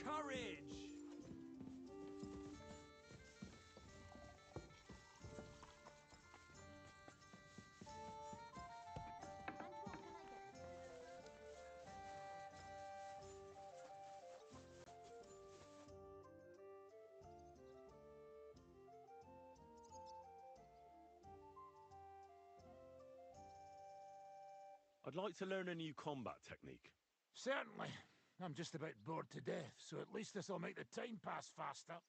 Courage! I'd like to learn a new combat technique. Certainly. I'm just about bored to death, so at least this'll make the time pass faster.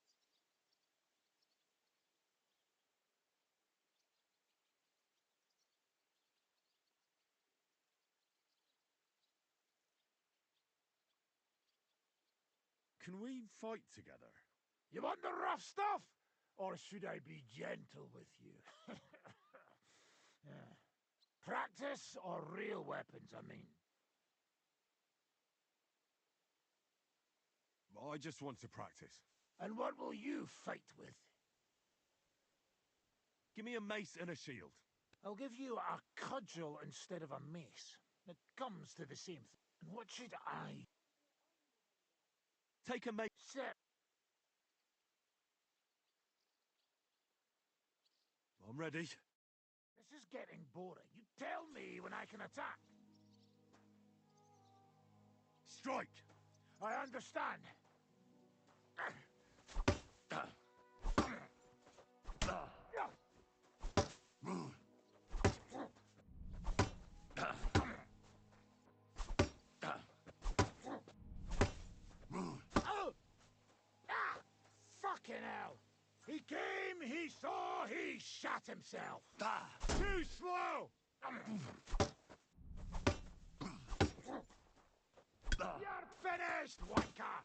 Can we fight together? You want the rough stuff? Or should I be gentle with you? Yeah. Practice or real weapons, I mean? I just want to practice. And what will you fight with? Give me a mace and a shield. I'll give you a cudgel instead of a mace. It comes to the same thing. And what should I... Take a mace. Sir. I'm ready. This is getting boring. You tell me when I can attack. Strike! I understand. Fucking hell! He came, he saw, he shot himself. Too slow! You're finished, wanker!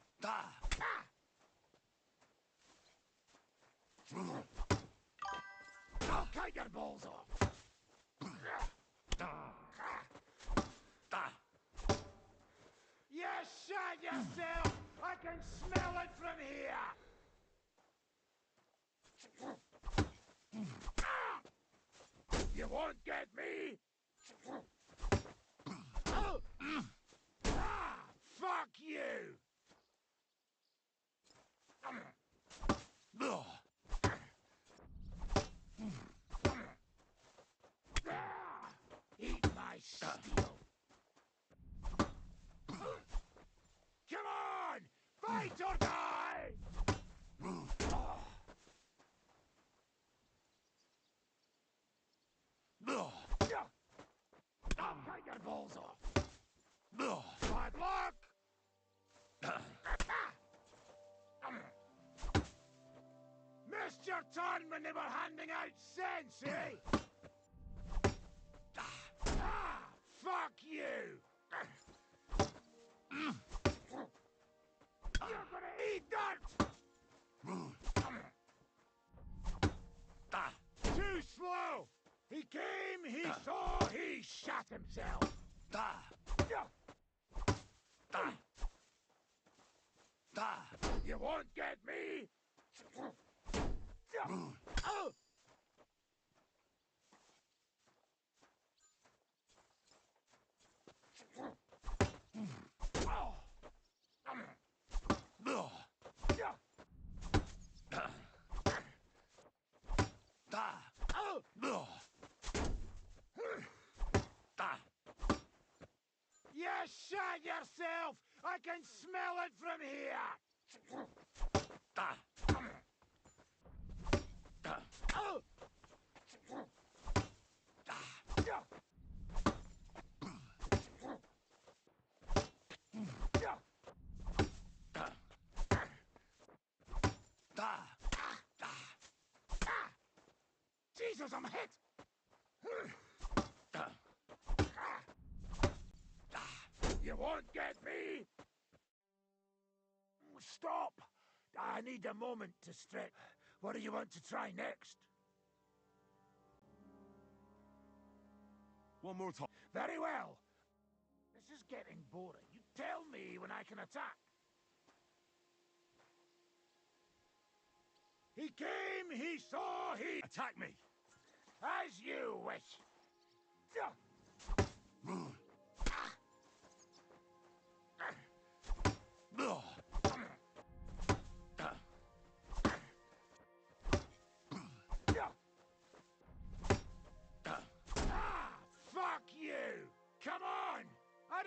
I'll cut your balls off! You shot yourself! I can smell it from here! You won't get me! Fuck you! Eat my steel! Come on! Fight or die! I'll cut your balls off! Bad luck! Missed your turn when they were handing out cents, eh? Fuck you! You're gonna eat dirt! Too slow! He came, he saw, he shot himself! You won't get me! You shot yourself! I can smell it from here! Jesus, I'm hit! You won't get me! Stop! I need a moment to stretch. What do you want to try next? One more time. Very well. This is getting boring. You tell me when I can attack. He came, he saw, he... Attack me! As you wish.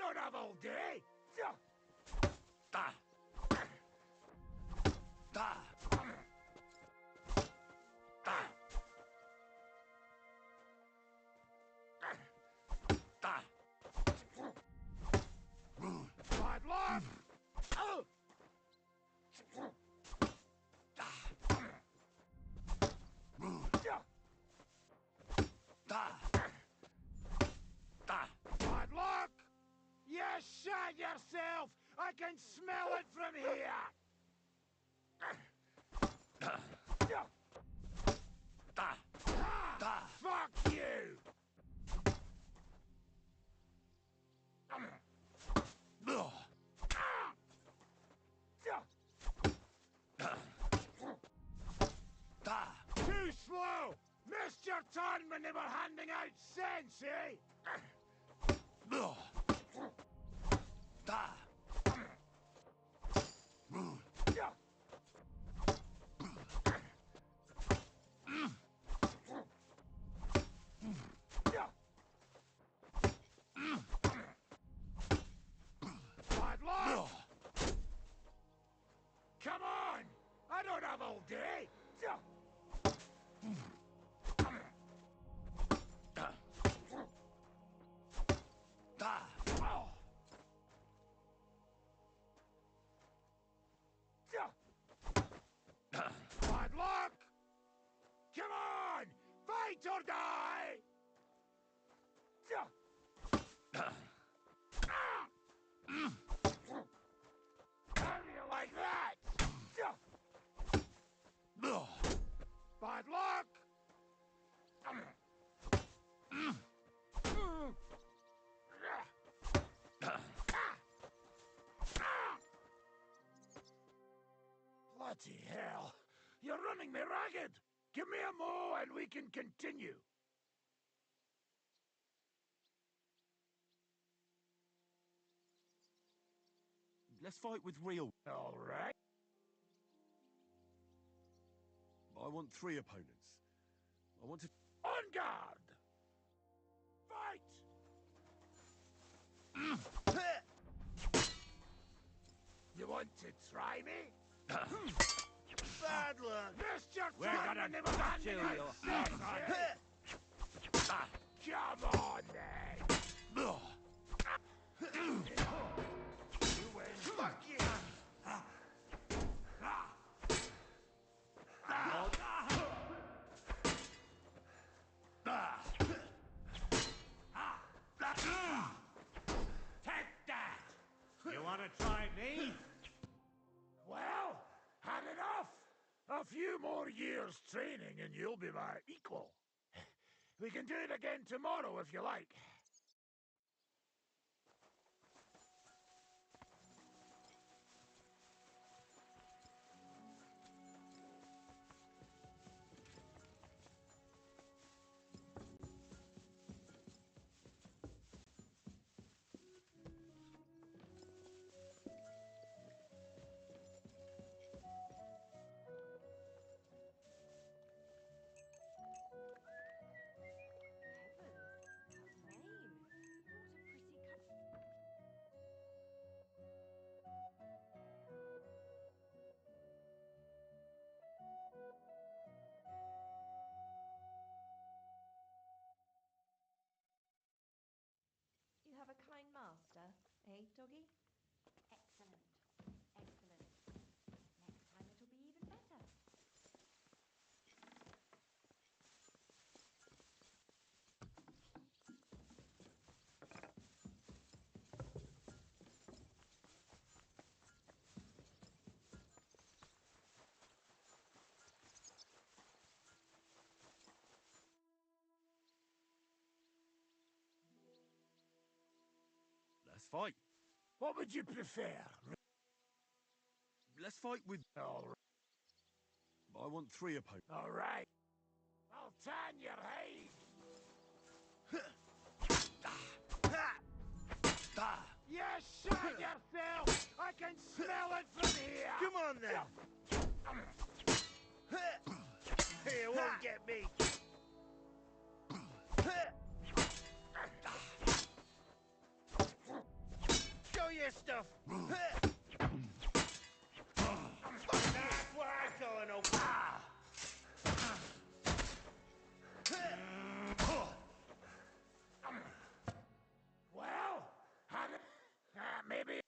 don't have all day. Da. Da. Da. Da. Bad luck. Bad luck! You shot yourself! I can smell it from here! Fuck you! Too slow! Missed your turn when they were handing out cents, eh? Bad luck! Come on! I don't have all day! Bad luck! Come on! Fight or die! How do you like that? Bad luck! Bloody hell! You're running me ragged! Give me a mo and we can continue. Let's fight with real. All right. I want 3 opponents. I want to... On guard! Fight! You want to try me? Bad luck. Missed your We're time gonna when they were handing kill out you. cents, eh? Come on, then! You win. Fuck you. Take that! You want to try me? Well, had enough. A few more years training and you'll be my equal. We can do it again tomorrow if you like. You have a kind master, eh, doggy? Excellent. Excellent. Next time it'll be even better. Let's fight. What would you prefer? Let's fight with... All I want 3 opponents. right. I'll tan your hide. You shot yourself! I can smell it from here! Come on then. It won't get me. your stuff. That's what I'm calling a... Well, maybe...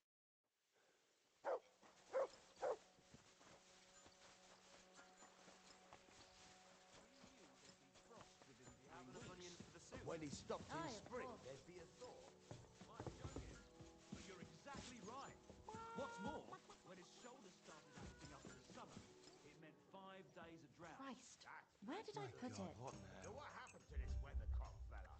When he stopped in Aye, of spring, course. there'd be a thaw. Might be young yet, but you're exactly right. What's more, when his shoulder started acting up in the summer, it meant 5 days of drought. Christ, where did I put it? What now? So what happened to this weathercock fella?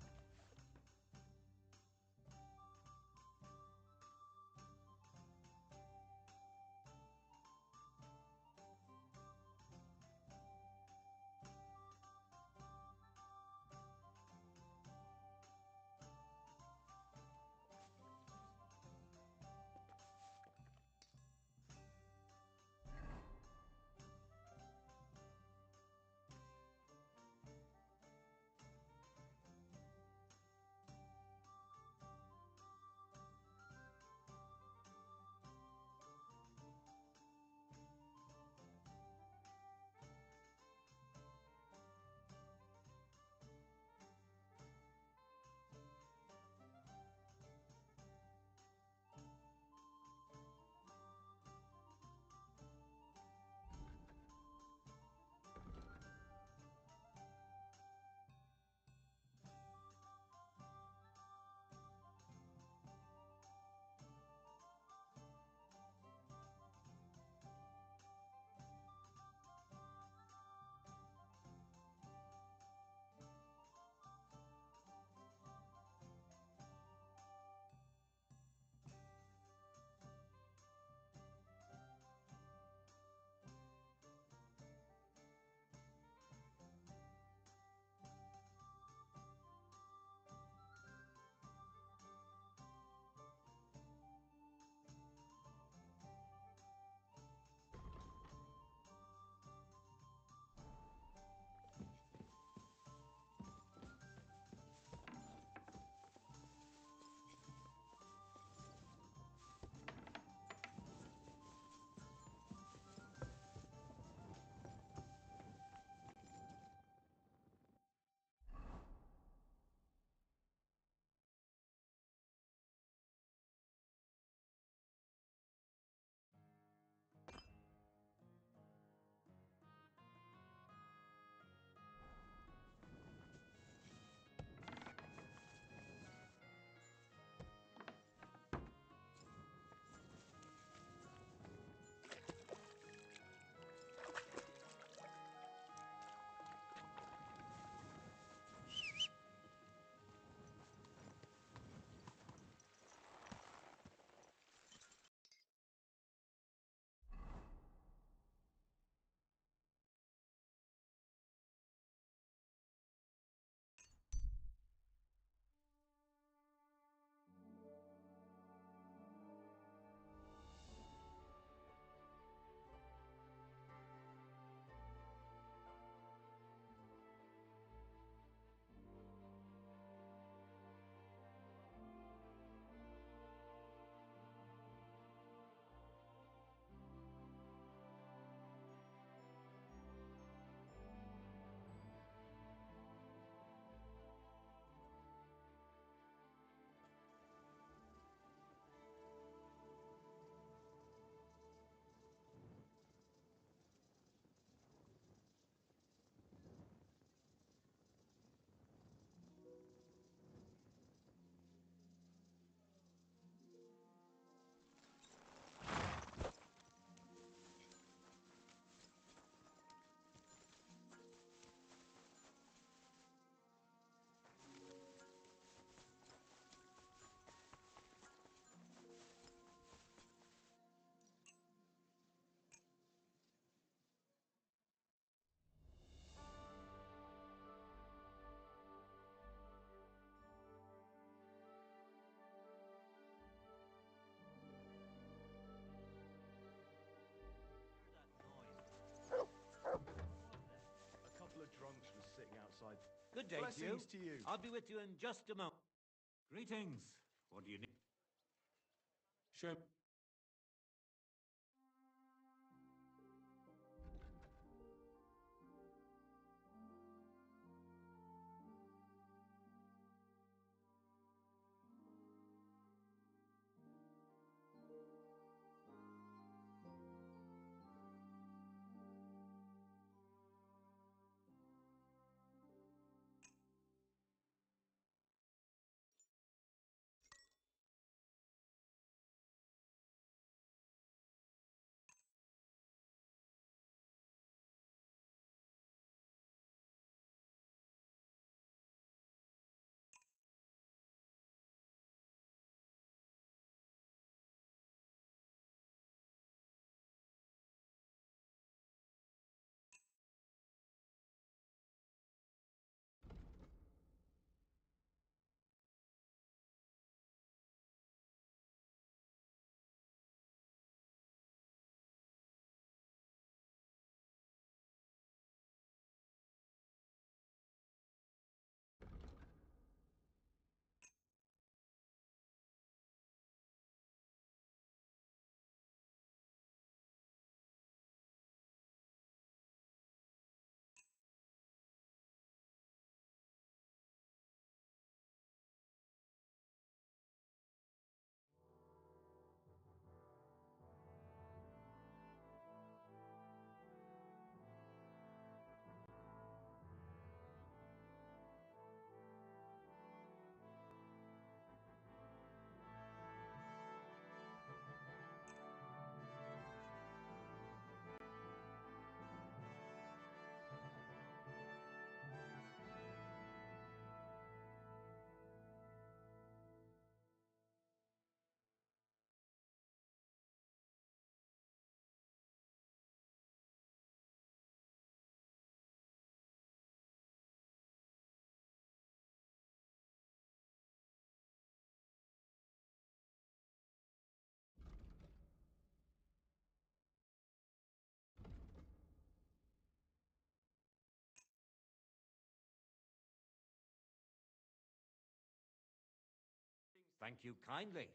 Good day to you. Blessings to you. I'll be with you in just a moment. Greetings. What do you need? Show. Thank you kindly.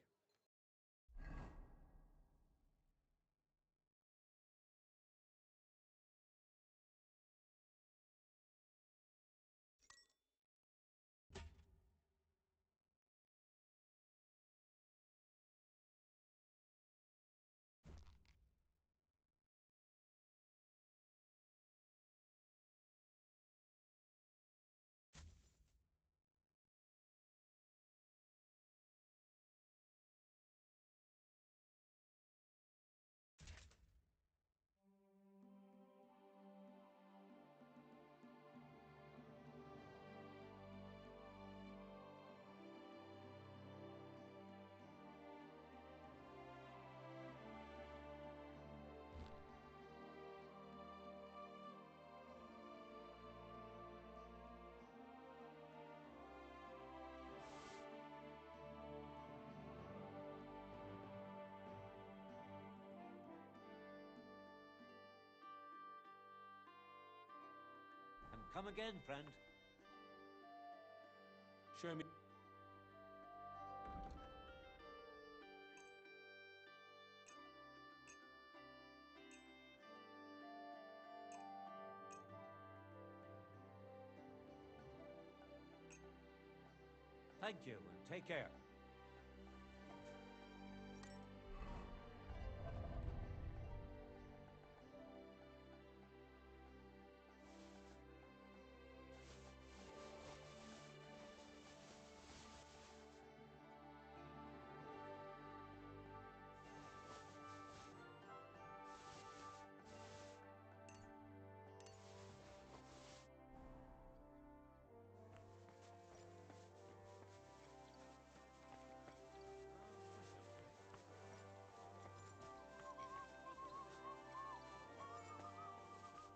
And come again, friend. Show me. Thank you, and take care.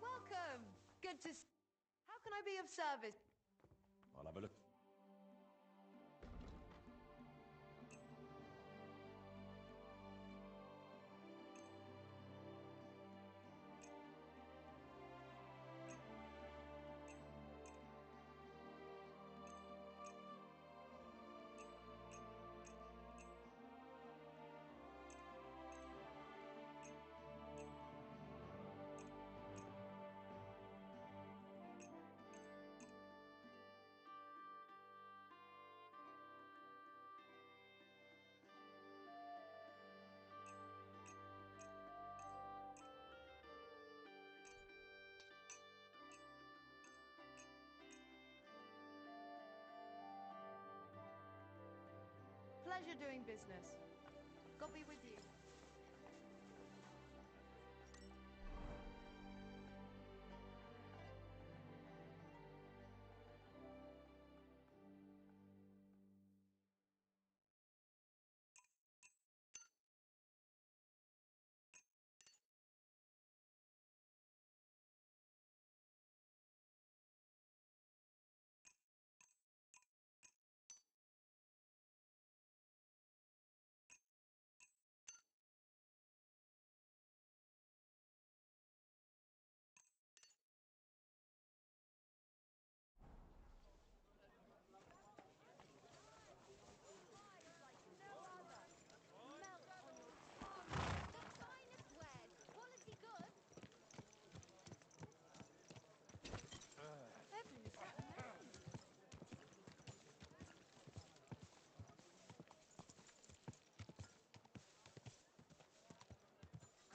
Welcome. Good to. How can I be of service? I'll have a look. Pleasure doing business. God be with you.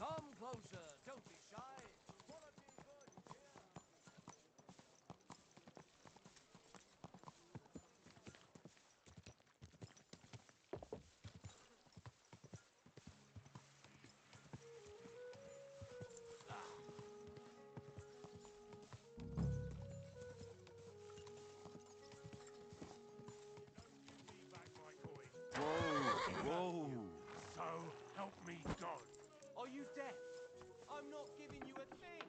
Come closer, don't be shy. Quality goods here. Give me back my coin. Whoa! So help me God. Are you deaf? I'm not giving you a thing.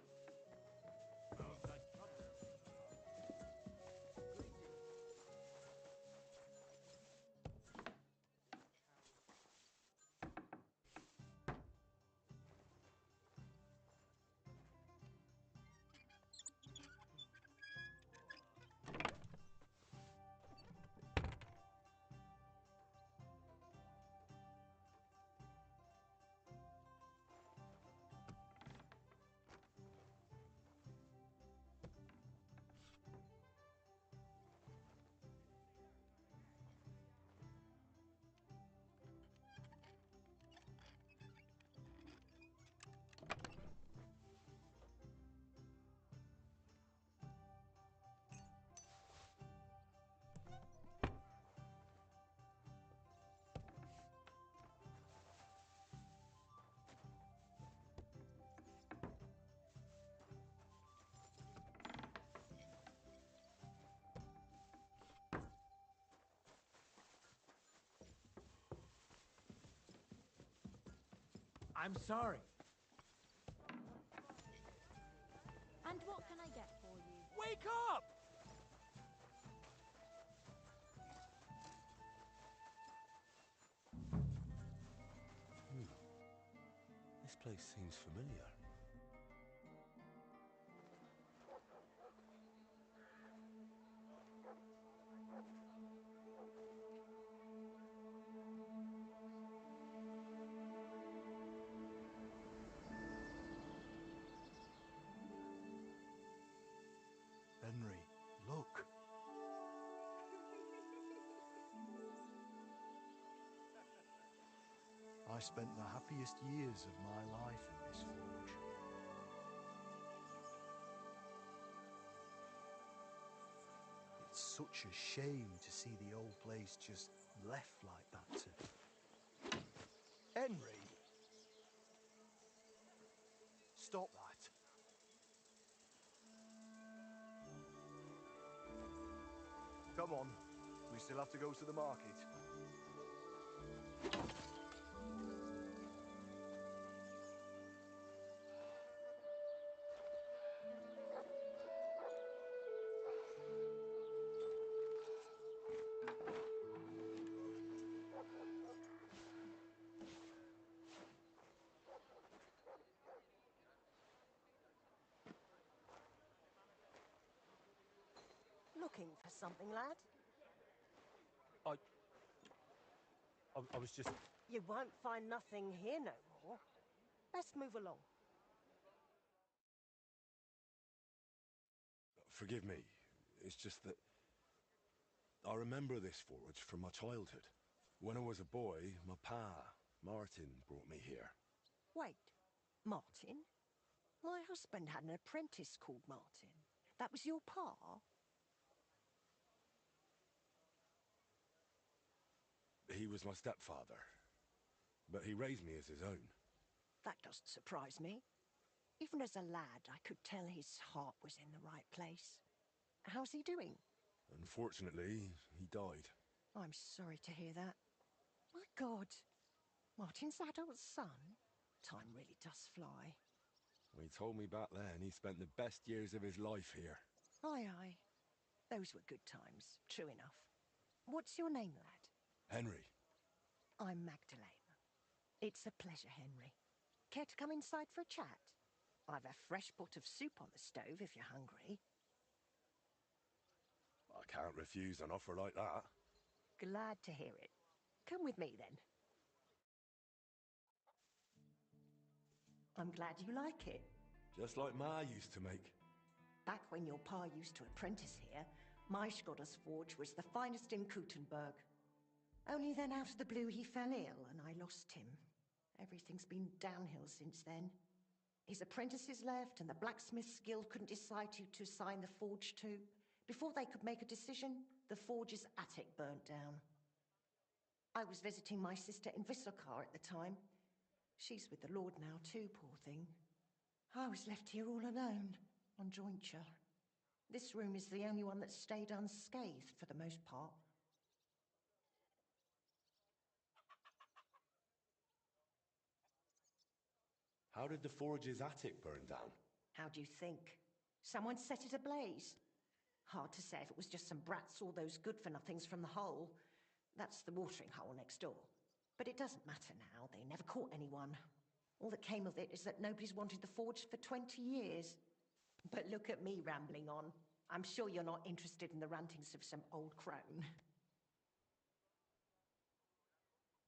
Well, that trouble. I'm sorry. And what can I get for you? Wake up! This place seems familiar. Henry, look. I spent the happiest years of my life in this forge. It's such a shame to see the old place just left like that to... Henry! Stop that. Come on, we still have to go to the market. Looking for something, lad? I was just... You won't find nothing here no more. Best move along. Forgive me. It's just that... I remember this forge from my childhood. When I was a boy, my pa, Martin, brought me here. Wait, Martin? My husband had an apprentice called Martin. That was your pa? He was my stepfather, but he raised me as his own. That doesn't surprise me. Even as a lad, I could tell his heart was in the right place. How's he doing? Unfortunately, he died. I'm sorry to hear that. My God, Martin's adult son? Time really does fly. He told me back then he spent the best years of his life here. Aye, aye. Those were good times, true enough. What's your name, lad? Henry. I'm Magdalene. It's a pleasure, Henry. Care to come inside for a chat? I've a fresh pot of soup on the stove if you're hungry. I can't refuse an offer like that. Glad to hear it. Come with me, then. I'm glad you like it. Just like Ma used to make. Back when your pa used to apprentice here, my Scottish forge was the finest in Kuttenberg. Only then out of the blue he fell ill and I lost him. Everything's been downhill since then. His apprentices left and the blacksmith's guild couldn't decide who to assign the forge to. Before they could make a decision, the forge's attic burnt down. I was visiting my sister in Visokar at the time. She's with the Lord now too, poor thing. I was left here all alone, on jointure. This room is the only one that stayed unscathed for the most part. How did the forge's attic burn down? How do you think? Someone set it ablaze. Hard to say if it was just some brats or those good-for-nothings from the hole. That's the watering hole next door. But it doesn't matter now, they never caught anyone. All that came of it is that nobody's wanted the forge for 20 years. But look at me rambling on. I'm sure you're not interested in the rantings of some old crone.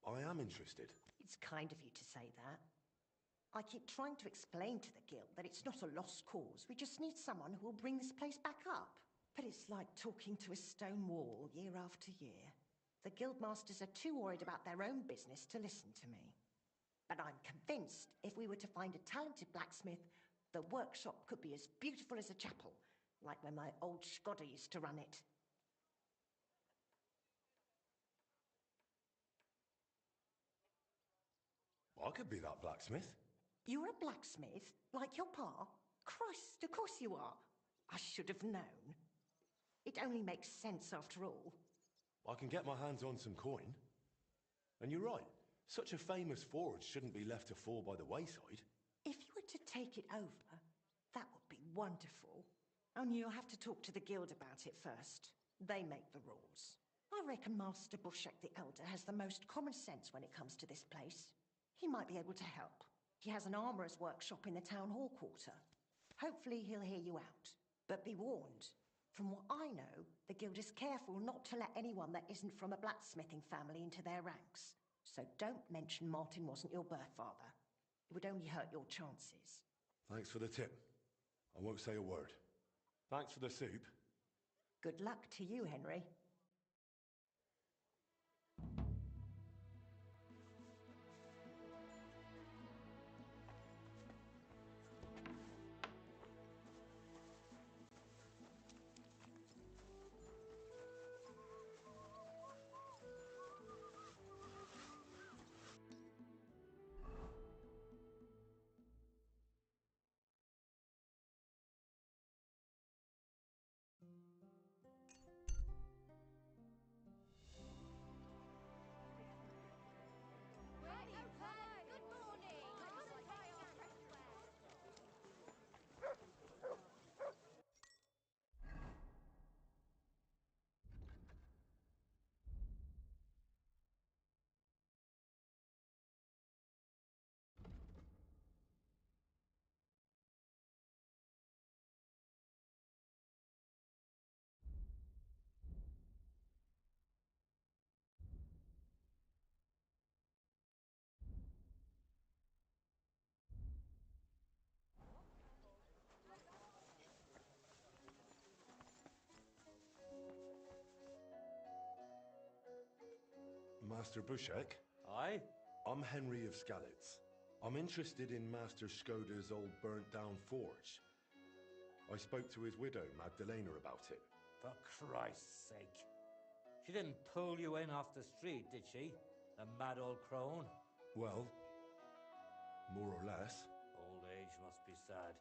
I am interested. It's kind of you to say that. I keep trying to explain to the guild that it's not a lost cause. We just need someone who will bring this place back up. But it's like talking to a stone wall year after year. The guildmasters are too worried about their own business to listen to me. But I'm convinced if we were to find a talented blacksmith, the workshop could be as beautiful as a chapel, like when my old Skoda used to run it. I could be that blacksmith. You're a blacksmith? Like your pa? Christ, of course you are. I should have known. It only makes sense after all. I can get my hands on some coin. And you're right, such a famous forge shouldn't be left to fall by the wayside. If you were to take it over, that would be wonderful. Only you'll have to talk to the guild about it first. They make the rules. I reckon Master Bushek the Elder has the most common sense when it comes to this place. He might be able to help. He has an armourer's workshop in the town hall quarter. Hopefully he'll hear you out. But be warned, from what I know, the guild is careful not to let anyone that isn't from a blacksmithing family into their ranks. So don't mention Martin wasn't your birth father. It would only hurt your chances. Thanks for the tip. I won't say a word. Thanks for the soup. Good luck to you, Henry. Master Bushek? Aye? I'm Henry of Skalitz. I'm interested in Master Skoda's old burnt-down forge. I spoke to his widow, Magdalena, about it. For Christ's sake. She didn't pull you in off the street, did she? The mad old crone. Well, more or less. Old age must be sad.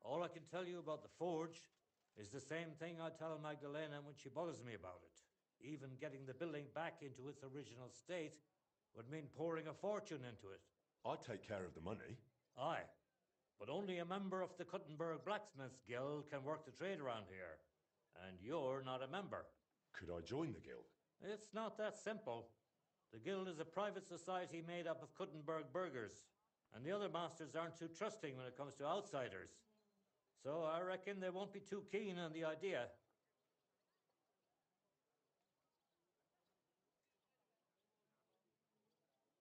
All I can tell you about the forge is the same thing I tell Magdalena when she bothers me about it. Even getting the building back into its original state would mean pouring a fortune into it. I'd take care of the money. Aye, but only a member of the Kuttenberg Blacksmiths Guild can work the trade around here. And you're not a member. Could I join the guild? It's not that simple. The guild is a private society made up of Kuttenberg burghers, and the other masters aren't too trusting when it comes to outsiders. So I reckon they won't be too keen on the idea.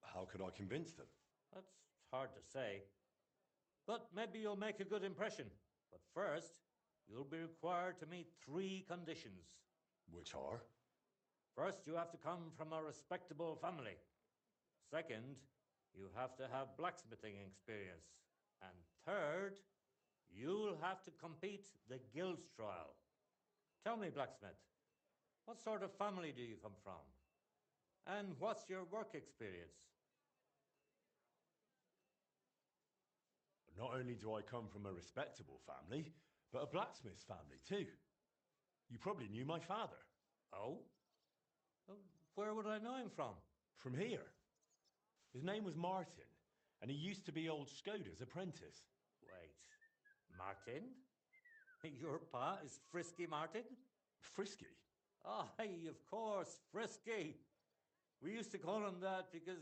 How could I convince them? That's hard to say. But maybe you'll make a good impression. But first, you'll be required to meet 3 conditions. Which are? First, you have to come from a respectable family. Second, you have to have blacksmithing experience. And third, you'll have to compete the guild's trial. Tell me, blacksmith, what sort of family do you come from? And what's your work experience? Not only do I come from a respectable family, but a blacksmith's family too. You probably knew my father. Oh? Where would I know him from? From here. His name was Martin, and he used to be old Skoda's apprentice. Wait, Martin? Your pa is Frisky Martin? Frisky? Aye, of course, Frisky. We used to call him that because,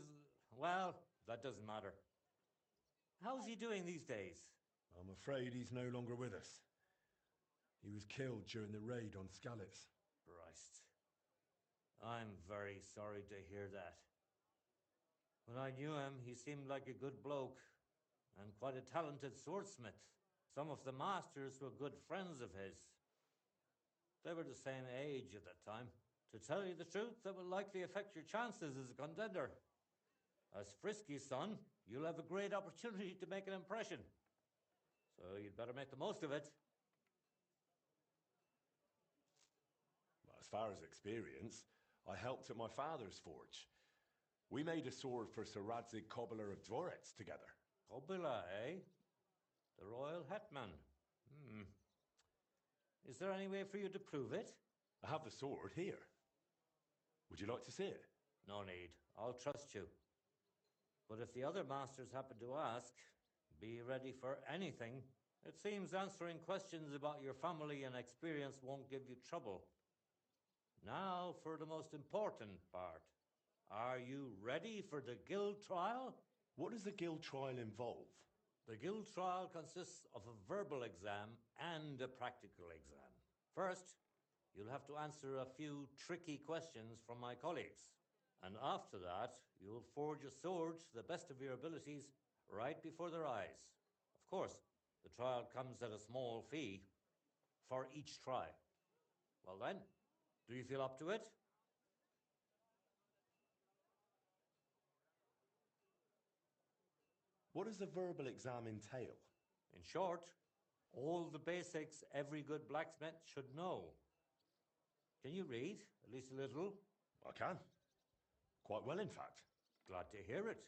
well, that doesn't matter. How's he doing these days? I'm afraid he's no longer with us. He was killed during the raid on Skalitz. Christ. I'm very sorry to hear that. When I knew him, he seemed like a good bloke and quite a talented swordsmith. Some of the masters were good friends of his. They were the same age at that time. To tell you the truth, that will likely affect your chances as a contender. As Frisky's son, you'll have a great opportunity to make an impression. So you'd better make the most of it. As far as experience, I helped at my father's forge. We made a sword for Sir Radzig Cobbler of Dvorets together. Cobbler, eh? The royal hetman. Is there any way for you to prove it? I have the sword here. Would you like to see it? No need. I'll trust you. But if the other masters happen to ask, be ready for anything. It seems answering questions about your family and experience won't give you trouble. Now for the most important part. Are you ready for the guild trial? What does the guild trial involve? The guild trial consists of a verbal exam and a practical exam. First, you'll have to answer a few tricky questions from my colleagues. And after that, you'll forge a sword to the best of your abilities right before their eyes. Of course, the trial comes at a small fee for each try. Well then, do you feel up to it? What does the verbal exam entail? In short, all the basics every good blacksmith should know. Can you read, at least a little? I can. Quite well, in fact. Glad to hear it.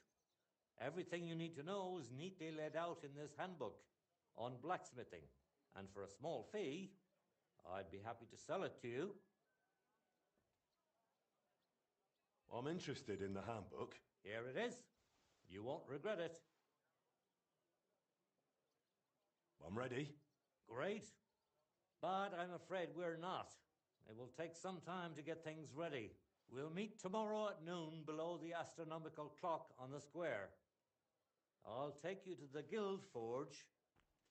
Everything you need to know is neatly laid out in this handbook on blacksmithing. And for a small fee, I'd be happy to sell it to you. I'm interested in the handbook. Here it is. You won't regret it. I'm ready. Great. But I'm afraid we're not. It will take some time to get things ready. We'll meet tomorrow at noon below the astronomical clock on the square. I'll take you to the Guild Forge,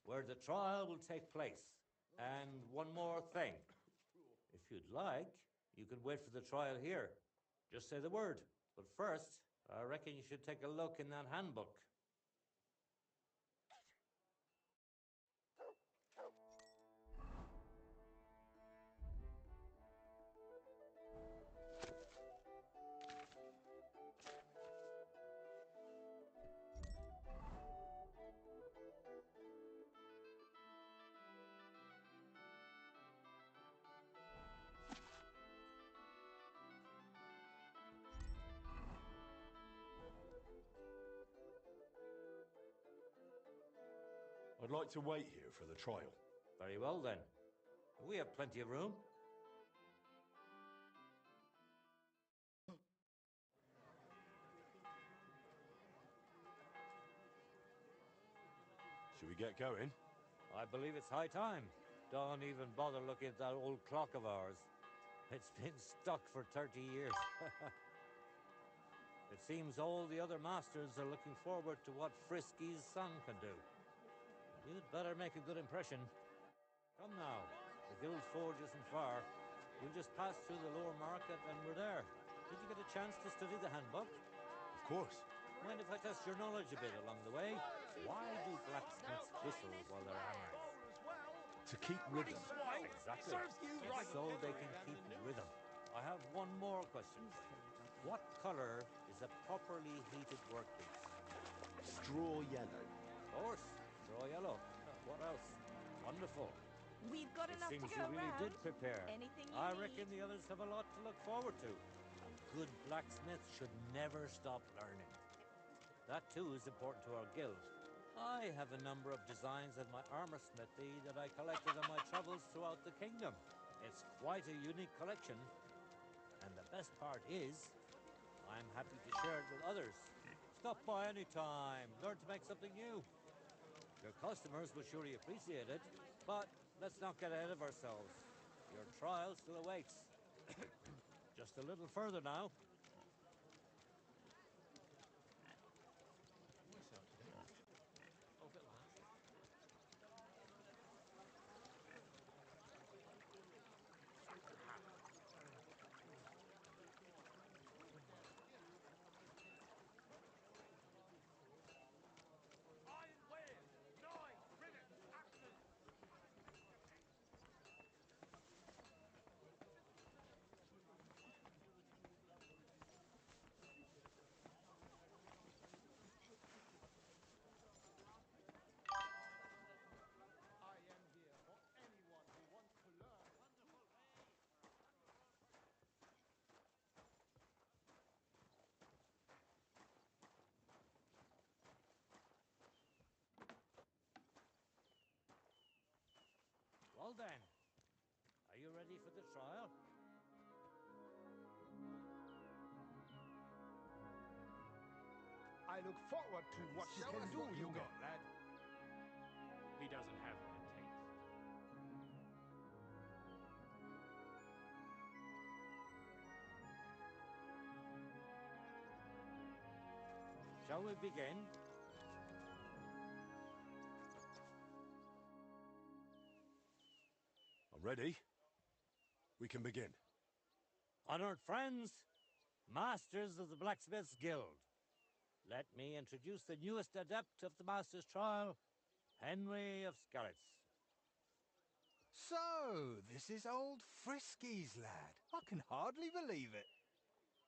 where the trial will take place. And one more thing. If you'd like, you could wait for the trial here. Just say the word. But first, I reckon you should take a look in that handbook. I'd like to wait here for the trial. Very well then. We have plenty of room. Should we get going? I believe it's high time. Don't even bother looking at that old clock of ours. It's been stuck for 30 years. It seems all the other masters are looking forward to what Frisky's son can do. You'd better make a good impression. Come now, the Guild Forge isn't far. We'll just pass through the lower market and we're there. Did you get a chance to study the handbook? Of course. Mind if I test your knowledge a bit along the way? Why do blacksmiths whistle while they're hammering? To keep rhythm. Exactly. So they can keep rhythm. I have one more question for you. What color is a properly heated workpiece? Straw yellow. Of course, straw yellow. What else? Wonderful. We've got It enough seems to you go really around. did prepare. Anything you I need. reckon the others have a lot to look forward to. A good blacksmith should never stop learning. That too is important to our guild. I have a number of designs of my armor smithy that I collected on my travels throughout the kingdom. It's quite a unique collection. And the best part is, I'm happy to share it with others. Stop by any time. Learn to make something new. Your customers will surely appreciate it, but let's not get ahead of ourselves. Your trial still awaits. Just a little further now. Well then, are you ready for the trial? I look forward to what you can do, you got, lad. He doesn't have what it takes. Shall we begin? I'm ready. We can begin. Honored friends, masters of the Blacksmiths Guild, let me introduce the newest adept of the Master's Trial, Henry of Scarlet's. So, this is old Frisky's lad. I can hardly believe it.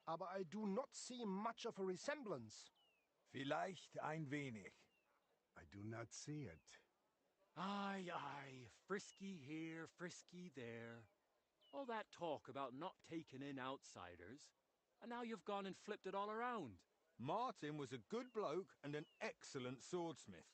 Aber I do not see much of a resemblance. Vielleicht ein wenig. I do not see it. Aye, aye, Frisky here, Frisky there. All that talk about not taking in outsiders, and now you've gone and flipped it all around. Martin was a good bloke and an excellent swordsmith.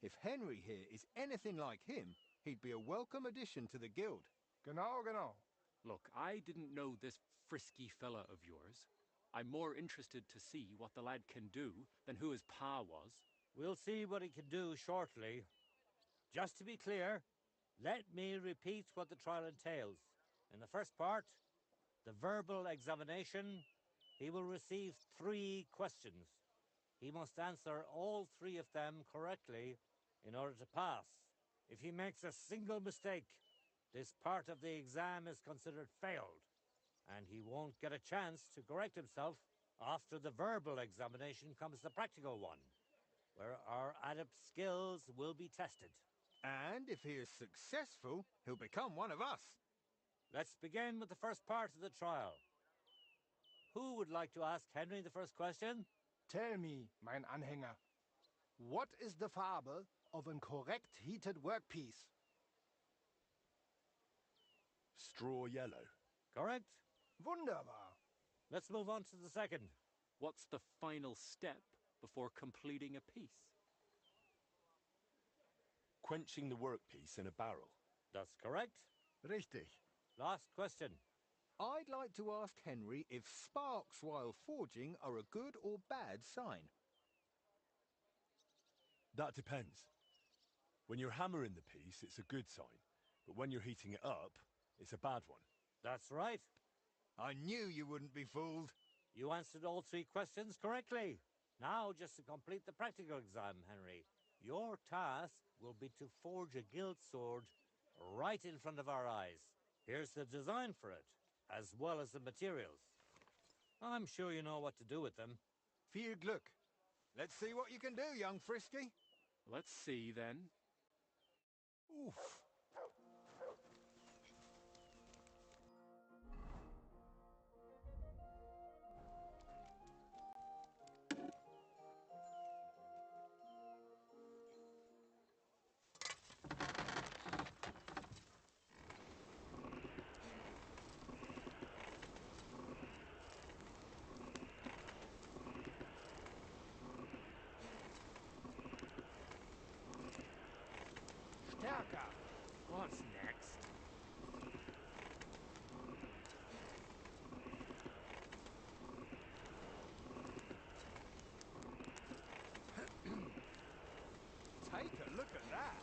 If Henry here is anything like him, he'd be a welcome addition to the guild. Genau, genau. Look, I didn't know this Frisky fella of yours. I'm more interested to see what the lad can do than who his pa was. We'll see what he can do shortly. Just to be clear, let me repeat what the trial entails. In the first part, the verbal examination, he will receive 3 questions. He must answer all 3 of them correctly in order to pass. If he makes a single mistake, this part of the exam is considered failed, and he won't get a chance to correct himself. After the verbal examination comes the practical one, where our adept skills will be tested. And if he is successful, he'll become one of us. Let's begin with the first part of the trial. Who would like to ask Henry the first question? Tell me, mein Anhänger, what is the Farbe of a correct heated workpiece? Straw yellow. Correct? Wunderbar. Let's move on to the second. What's the final step before completing a piece? quenching the workpiece in a barrel. That's correct. Richtig. Last question. I'd like to ask Henry if sparks while forging are a good or bad sign. That depends. When you're hammering the piece, it's a good sign. But when you're heating it up, it's a bad one. That's right. I knew you wouldn't be fooled. You answered all 3 questions correctly. Now, just to complete the practical exam, Henry, your task will be to forge a guild sword right in front of our eyes. Here's the design for it, as well as the materials. I'm sure you know what to do with them. Viel Glück. Let's see what you can do, young Frisky. Let's see, then. Oof. Stärker. What's next? Take a look at that.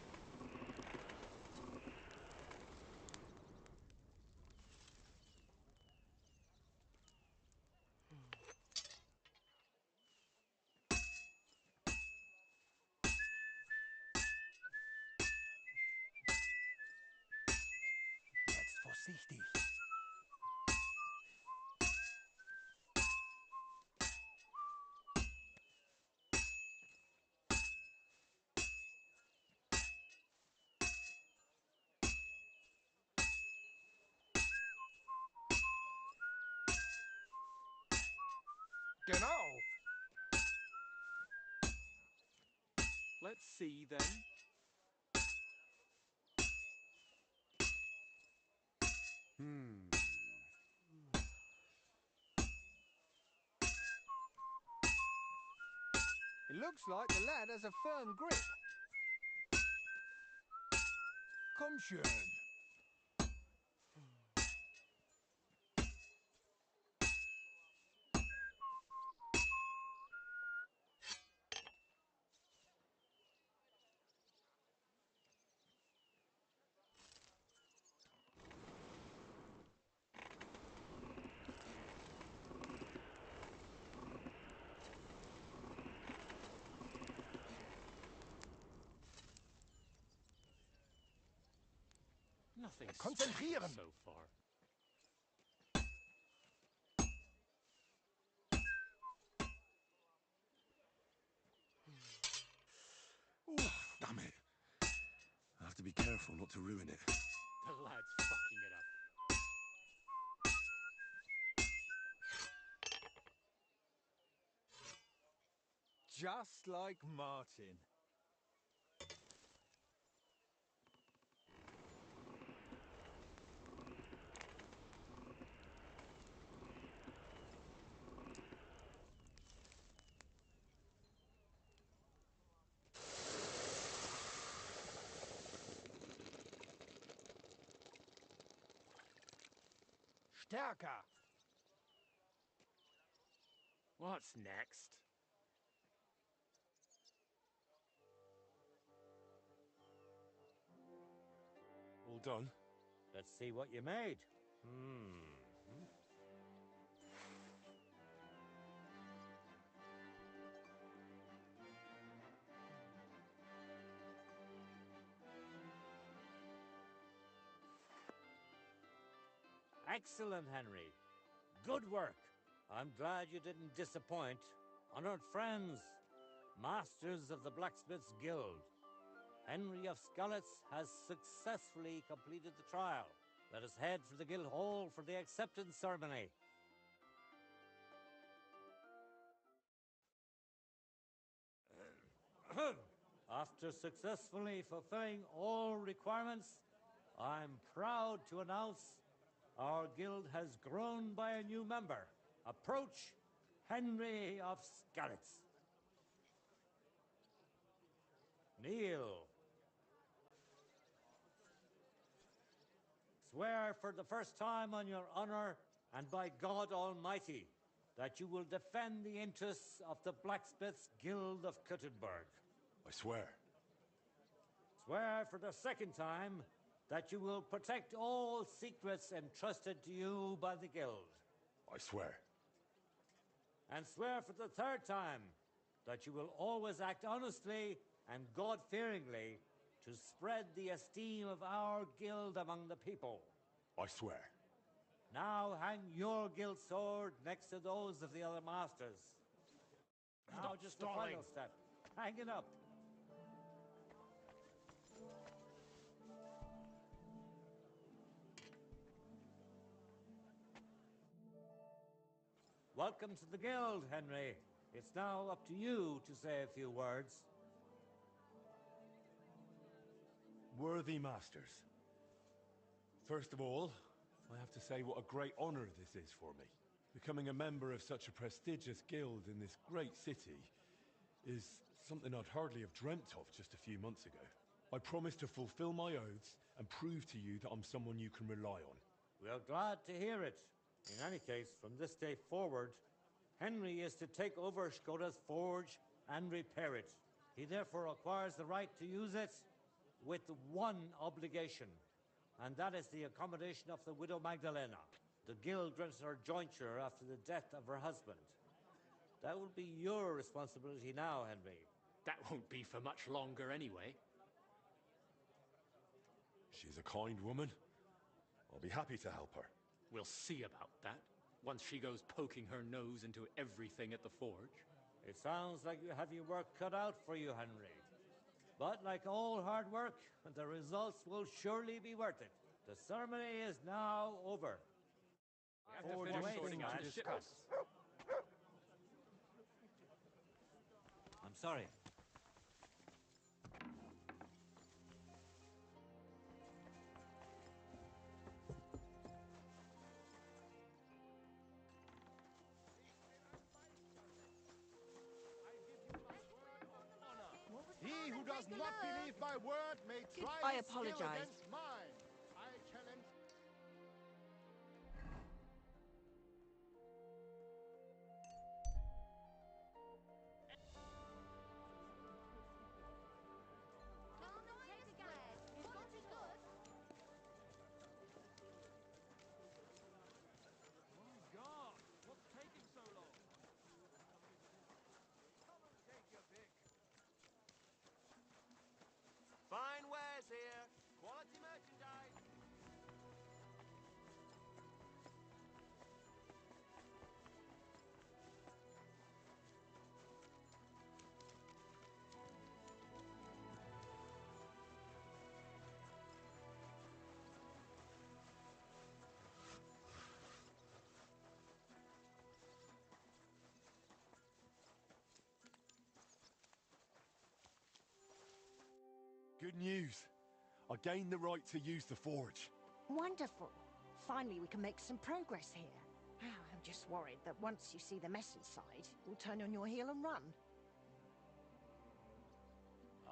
Jetzt vorsichtig. Genau. Let's see, then. It looks like the lad has a firm grip. Komm schön. Nothing Konzentrieren. so far. Oof, damn it. I have to be careful not to ruin it. The lad's fucking it up. Just like Martin. Stärker. What's next? All done? Let's see what you made. Excellent, Henry. Good work. I'm glad you didn't disappoint. Honored friends, masters of the Blacksmith's Guild, Henry of Skalitz has successfully completed the trial. Let us head for the guild hall for the acceptance ceremony. After successfully fulfilling all requirements, I'm proud to announce our guild has grown by a new member. Approach Henry of Skalitz. Kneel. Swear for the first time on your honor and by God Almighty that you will defend the interests of the Blacksmiths Guild of Kuttenberg. I swear. Swear for the second time that you will protect all secrets entrusted to you by the Guild. I swear. And swear for the third time that you will always act honestly and God-fearingly to spread the esteem of our guild among the people. I swear. Now hang your guild sword next to those of the other masters. Now Stop just stalling. the final step. Hang it up. Welcome to the guild, Henry. It's now up to you to say a few words. Worthy masters. First of all, I have to say what a great honor this is for me. Becoming a member of such a prestigious guild in this great city is something I'd hardly have dreamt of just a few months ago. I promise to fulfill my oaths and prove to you that I'm someone you can rely on. We are glad to hear it. In any case, from this day forward, Henry is to take over Skoda's forge and repair it. He therefore acquires the right to use it with one obligation, and that is the accommodation of the widow Magdalena. The guild rents her jointure after the death of her husband. That will be your responsibility now, Henry. That won't be for much longer anyway. She's a kind woman. I'll be happy to help her. We'll see about that, once she goes poking her nose into everything at the forge. It sounds like you have your work cut out for you, Henry. But like all hard work, the results will surely be worth it. The ceremony is now over. We have to finish sorting out his shipment. I'm sorry. He who does not believe my word may try I his skill apologize. against mine. I challenge. Fine wares here. Quality merchandise. Good news. I gained the right to use the forge. Wonderful. Finally, we can make some progress here. I'm just worried that once you see the mess inside, you'll turn on your heel and run.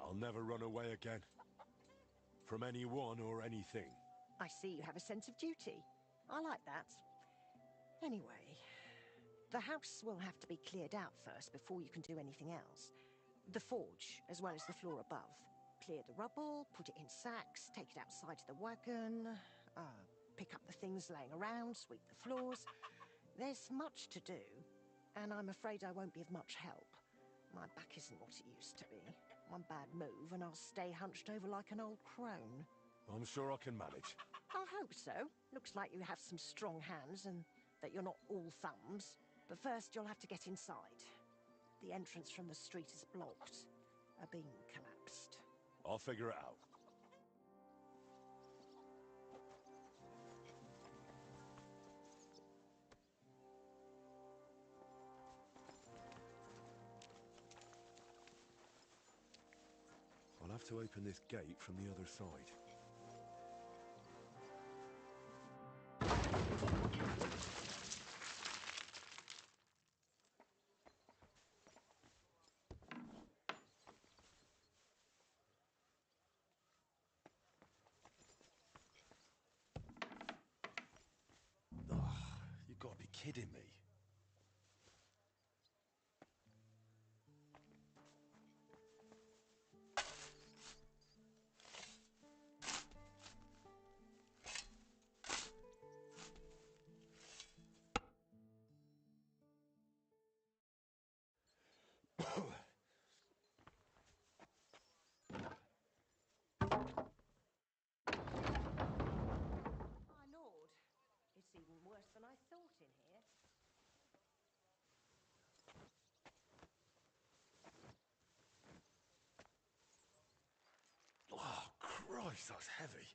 I'll never run away again. From anyone or anything. I see you have a sense of duty. I like that. Anyway, the house will have to be cleared out first before you can do anything else. The forge, as well as the floor above. Clear the rubble, put it in sacks, take it outside to the wagon, pick up the things laying around, sweep the floors. There's much to do, and I'm afraid I won't be of much help. My back isn't what it used to be. One bad move and I'll stay hunched over like an old crone. I'm sure I can manage. I hope so. Looks like you have some strong hands and that you're not all thumbs. But first you'll have to get inside. The entrance from the street is blocked. A beam collapsed. I'll figure it out. I'll have to open this gate from the other side. kidding me? My lord, it's even worse than I thought in here. Oh, Christ, that's heavy.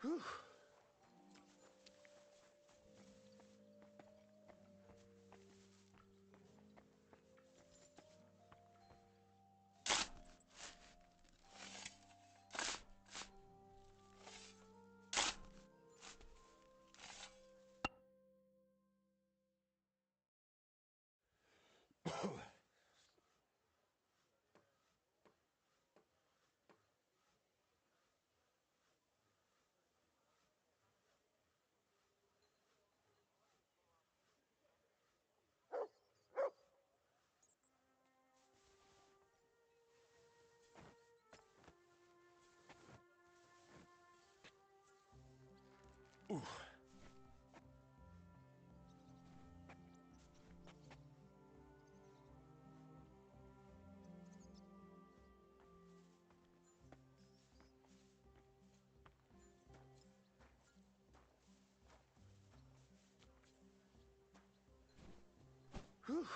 Whew. Ooh. Whew.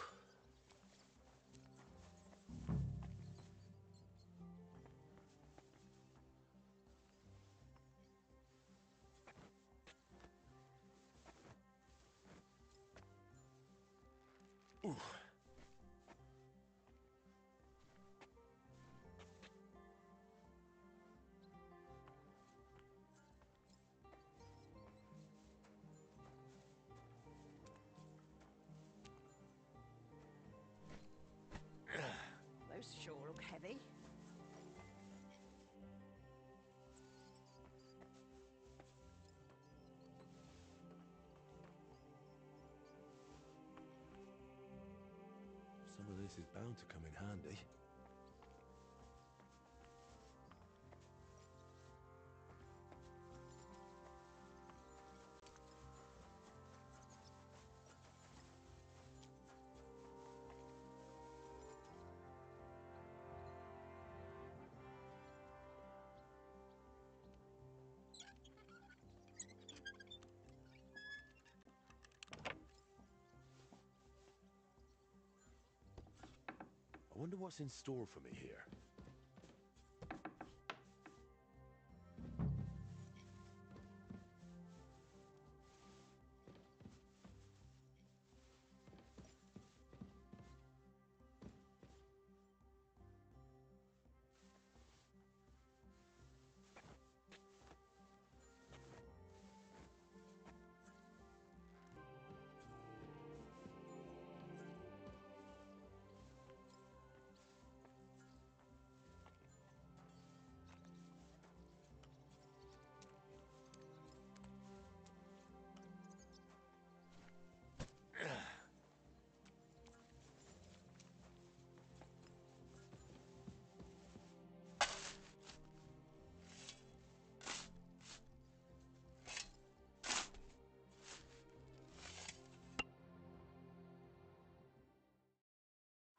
Ooh. Those sure look heavy. Some of this is bound to come in handy. I wonder what's in store for me here.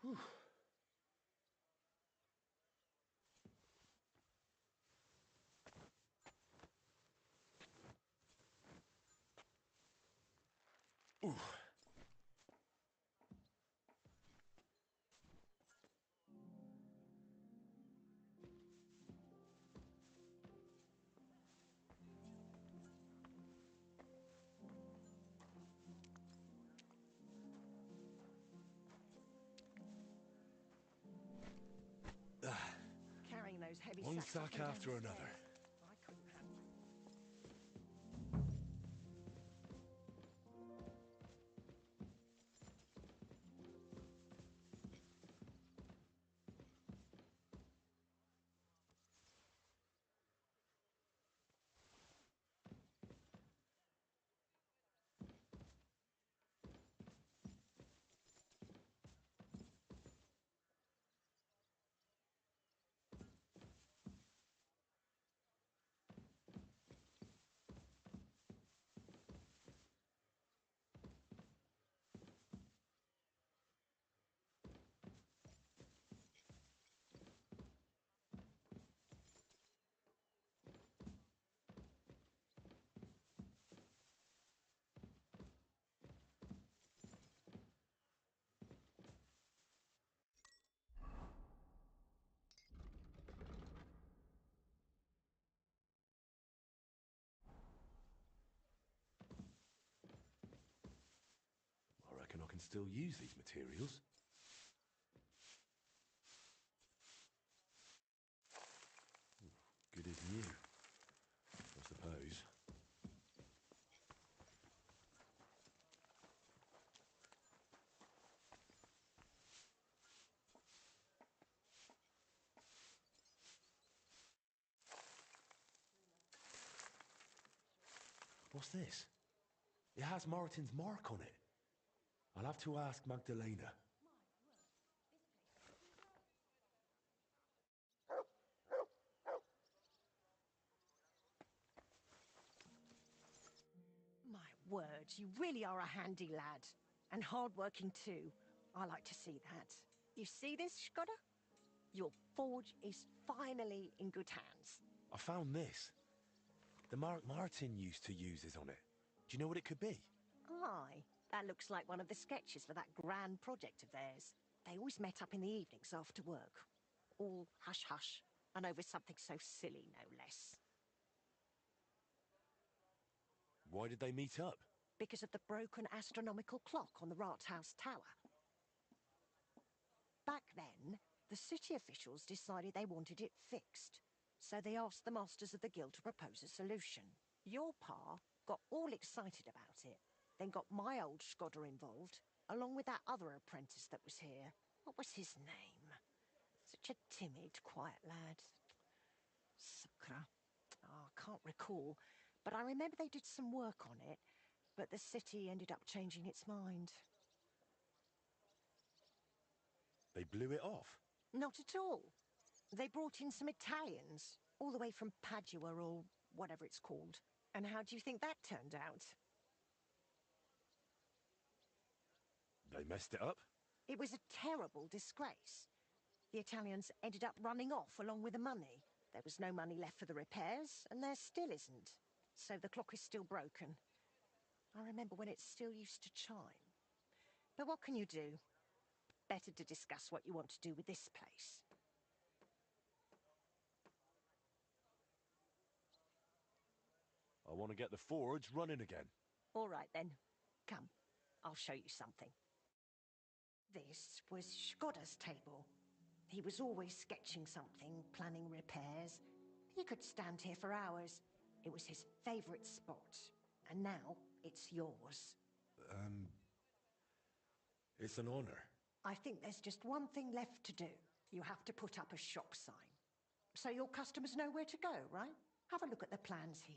Whew. Ooh. Carrying those heavy One sacks up sack and down after the another. stairs. I couldn't handle it. can still use these materials. Good as new, I suppose. What's this? It has Martin's mark on it. I'll have to ask Magdalena. My word, you really are a handy lad. And hard-working too. I like to see that. You see this, Skoda? Your forge is finally in good hands. I found this. The mark Martin used to use is on it. Do you know what it could be? Aye, that looks like one of the sketches for that grand project of theirs. They always met up in the evenings after work. All hush-hush, and over something so silly, no less. Why did they meet up? Because of the broken astronomical clock on the Rathaus Tower. Back then, the city officials decided they wanted it fixed, so they asked the masters of the guild to propose a solution. Your pa got all excited about it, then got my old Skoda involved, along with that other apprentice that was here. What was his name? Such a timid, quiet lad. Sakra. Oh, I can't recall, but I remember they did some work on it, but the city ended up changing its mind. They blew it off? Not at all. They brought in some Italians, all the way from Padua or whatever it's called. And how do you think that turned out? They messed it up? It was a terrible disgrace. The Italians ended up running off along with the money. There was no money left for the repairs, and there still isn't. So the clock is still broken. I remember when it still used to chime. But what can you do? Better to discuss what you want to do with this place. I want to get the forge running again. All right then. Come, I'll show you something. This was Skoda's table. He was always sketching something, planning repairs. He could stand here for hours. It was his favorite spot. And now it's yours. It's an honor. I think there's just one thing left to do. You have to put up a shop sign. So your customers know where to go, right? Have a look at the plans here.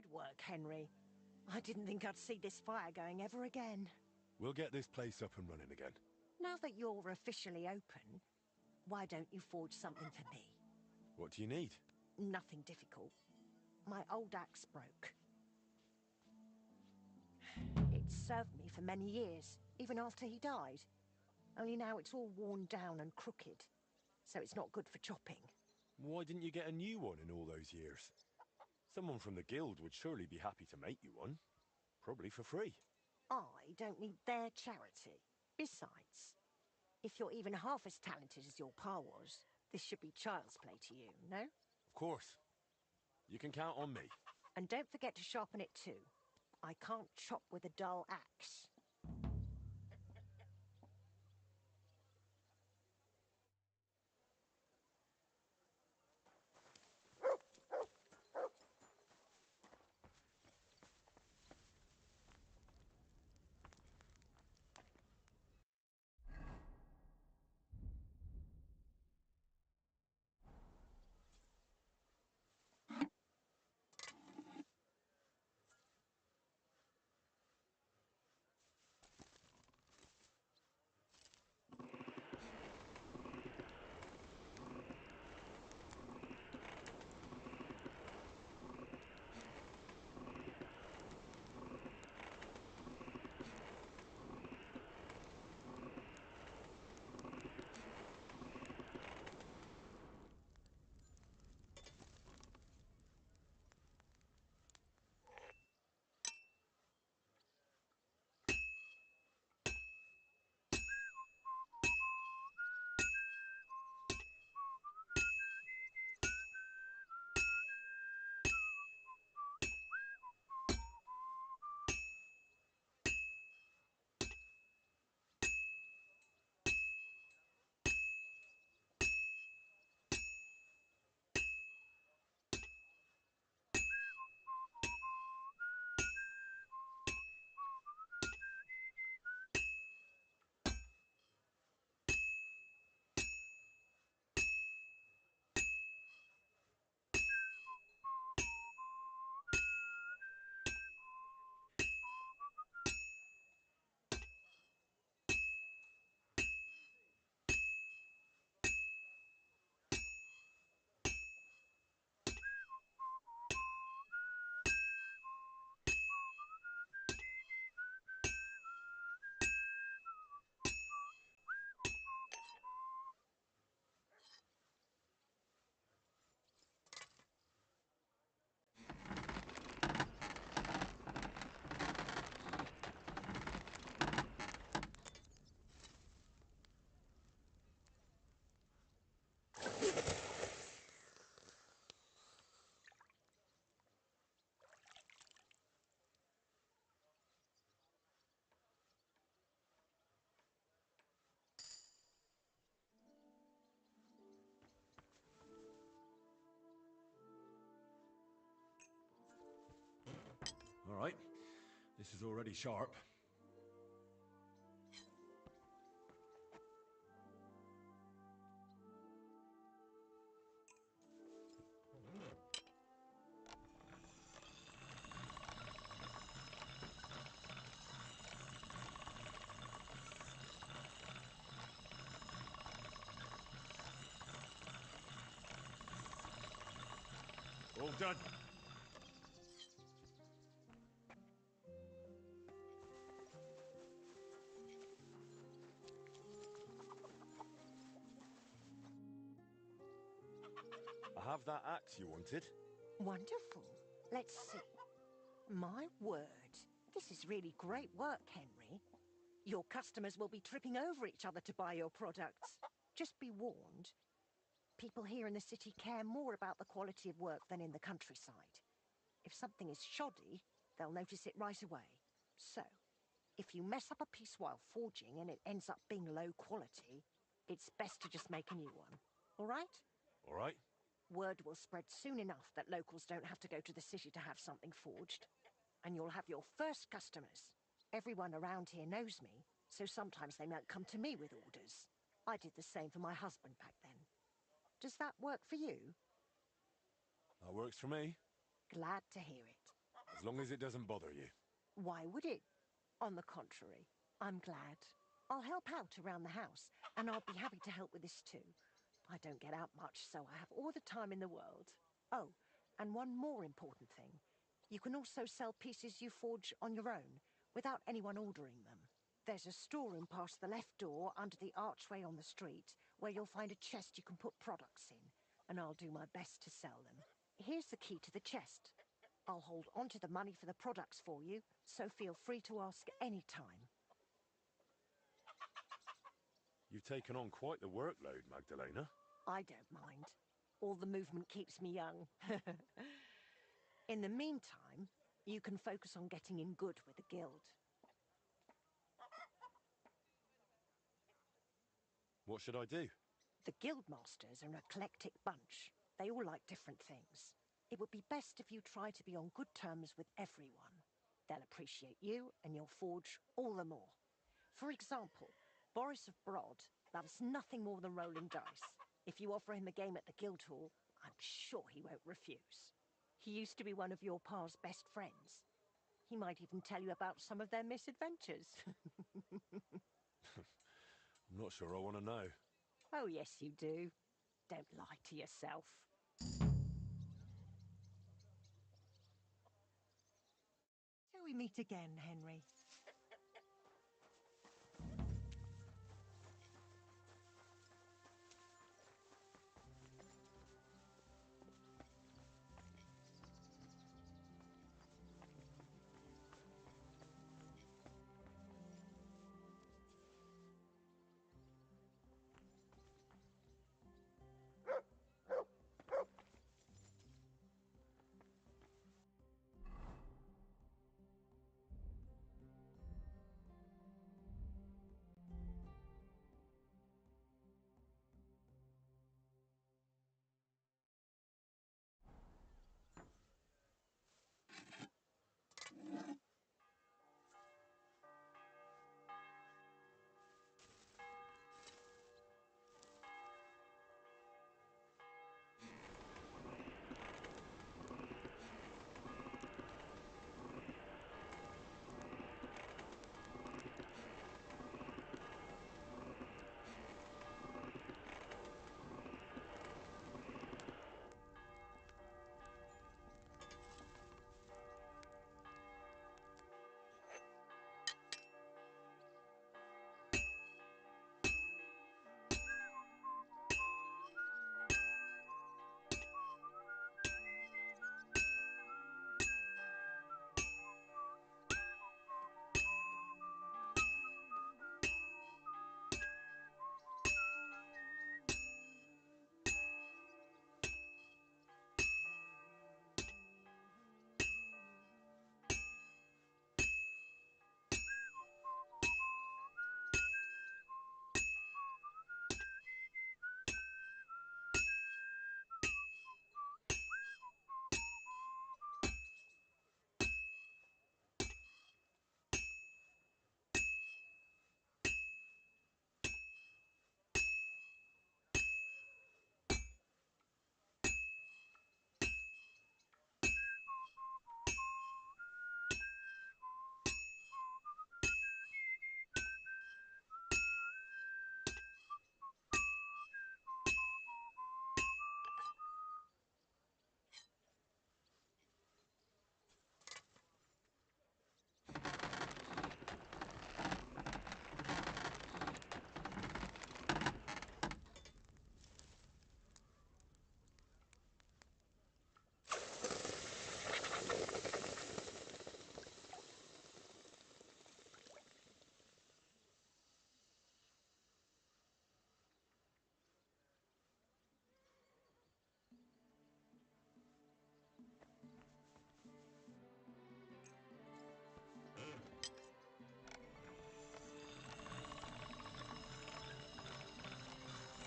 Good work, Henry. I didn't think I'd see this fire going ever again. We'll get this place up and running again. Now that you're officially open, why don't you forge something for me? What do you need? Nothing difficult. My old axe broke. It served me for many years, even after he died. Only now it's all worn down and crooked, so it's not good for chopping. Why didn't you get a new one in all those years? Someone from the guild would surely be happy to make you one. Probably for free. I don't need their charity. Besides, if you're even half as talented as your pa was, this should be child's play to you, no? Of course. You can count on me. And don't forget to sharpen it too. I can't chop with a dull axe. All right. This is already sharp. All done. I have that axe you wanted. Wonderful. Let's see. My word. This is really great work, Henry. Your customers will be tripping over each other to buy your products. Just be warned. People here in the city care more about the quality of work than in the countryside. If something is shoddy, they'll notice it right away. So, if you mess up a piece while forging and it ends up being low quality, it's best to just make a new one. All right? All right. Word will spread soon enough that locals don't have to go to the city to have something forged. And you'll have your first customers. Everyone around here knows me, so sometimes they might come to me with orders. I did the same for my husband back then. Does that work for you? That works for me. Glad to hear it. as long as it doesn't bother you. Why would it? On the contrary, I'm glad. I'll help out around the house, and I'll be happy to help with this too. I don't get out much, so I have all the time in the world. Oh, and one more important thing. You can also sell pieces you forge on your own, without anyone ordering them. There's a storeroom past the left door under the archway on the street, where you'll find a chest you can put products in, and I'll do my best to sell them. Here's the key to the chest. I'll hold onto the money for the products for you, so feel free to ask any time. You've taken on quite the workload, Magdalena. I don't mind. All the movement keeps me young. In the meantime, you can focus on getting in good with the guild. What should I do? The guildmasters are an eclectic bunch. They all like different things. It would be best if you try to be on good terms with everyone. They'll appreciate you, and you'll forge all the more. For example, Boris of Brod loves nothing more than rolling dice. If you offer him a game at the guild hall, I'm sure he won't refuse. He used to be one of your pa's best friends. He might even tell you about some of their misadventures. I'm not sure I want to know. Oh, yes, you do. Don't lie to yourself. Till we meet again, Henry.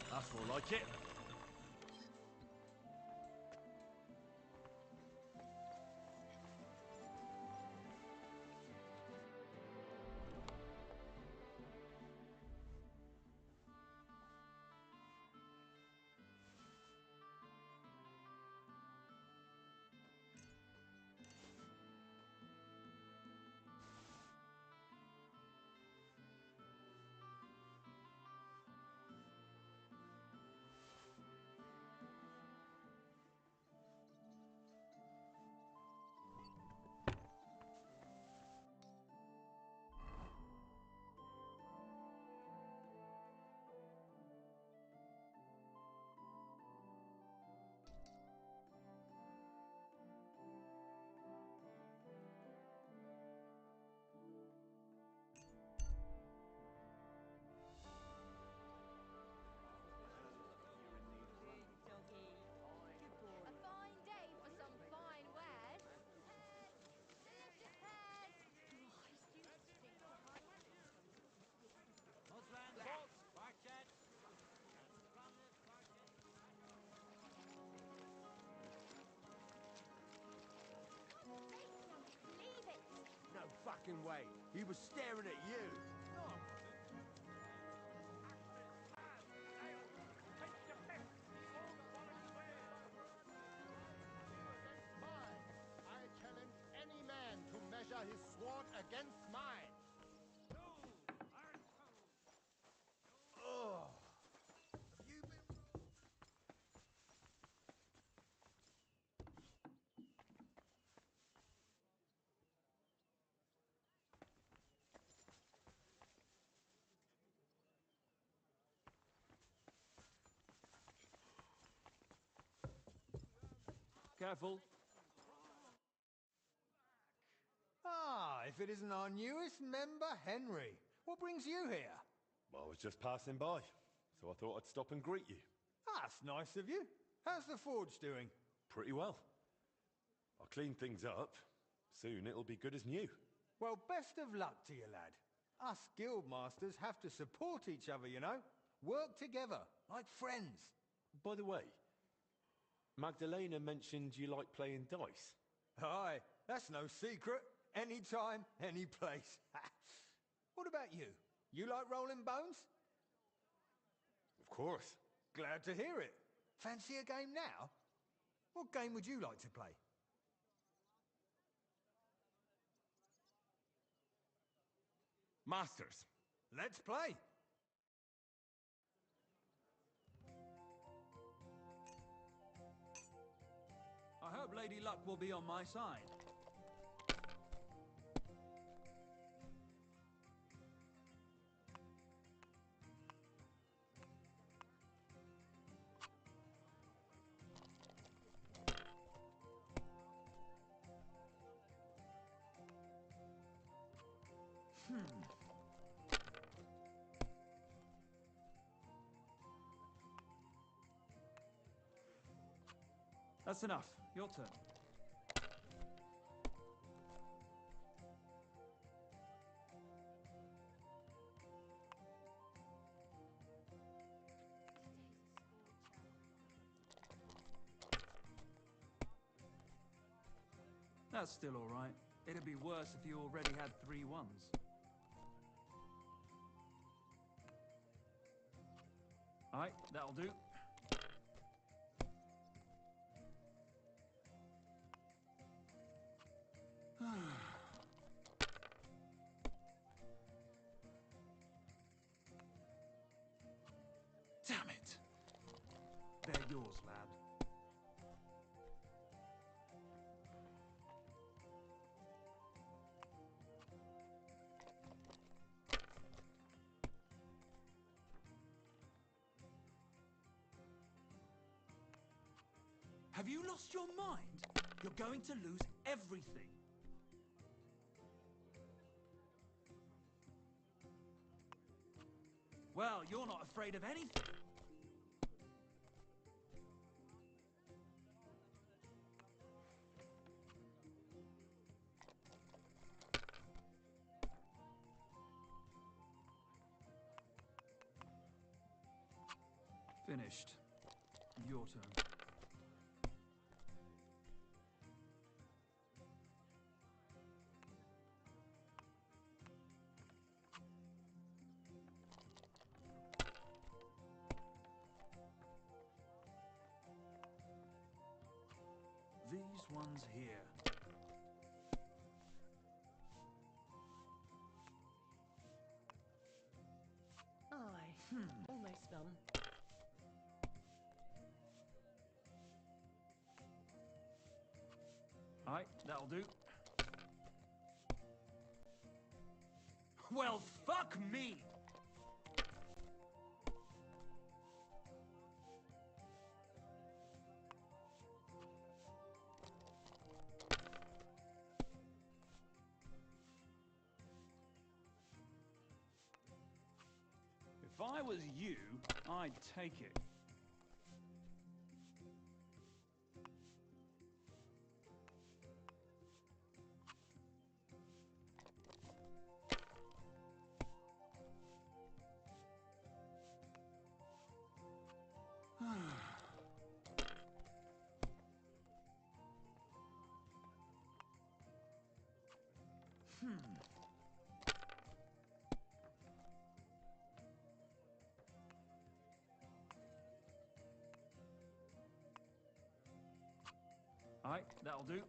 That's more like it. way. He was staring at you. Mine. I challenge any man to measure his sword against mine. Oh. Have you been... Careful. Ah, if it isn't our newest member, Henry. What brings you here? Well, I was just passing by, so I thought I'd stop and greet you. That's nice of you. How's the forge doing? Pretty well. I'll clean things up. Soon it'll be good as new. Well, best of luck to you, lad. Us guild masters have to support each other, you know? Work together, like friends. By the way, Magdalena mentioned you like playing dice. Aye, that's no secret. Anytime, any place. What about you? You like rolling bones? Of course. Glad to hear it. Fancy a game now? What game would you like to play? Masters. Let's play. I hope Lady Luck will be on my side. That's enough. Your turn. That's still all right. It'd be worse if you already had 3 ones. All right, that'll do. Damn it! They're yours, lad. Have you lost your mind? You're going to lose everything. Well, you're not afraid of anything. Finished. Your turn. These ones here. Aye. Almost done. All right, that'll do. Well, fuck me! If I was you, I'd take it. right, that'll do.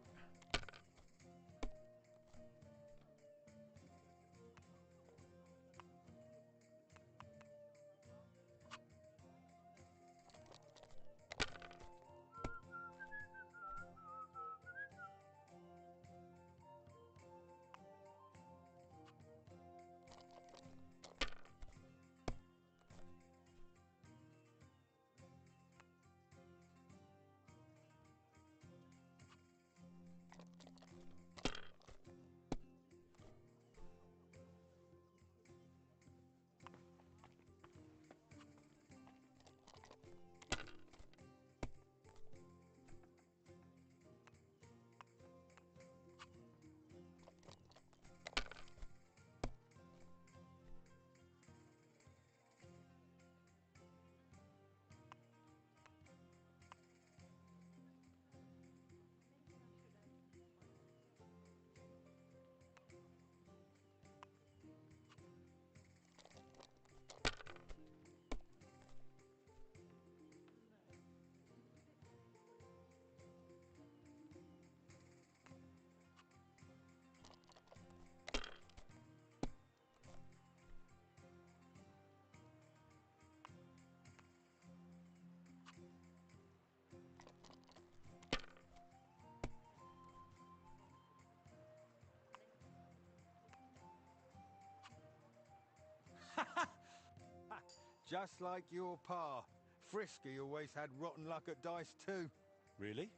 Just like your pa. Frisky always had rotten luck at dice too. Really?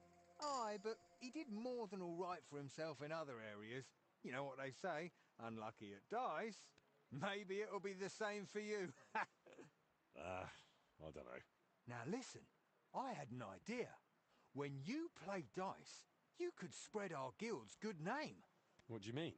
Aye, but he did more than all right for himself in other areas. You know what they say, unlucky at dice. Maybe it'll be the same for you. I don't know. Now listen, I had an idea. When you play dice, you could spread our guild's good name. What do you mean?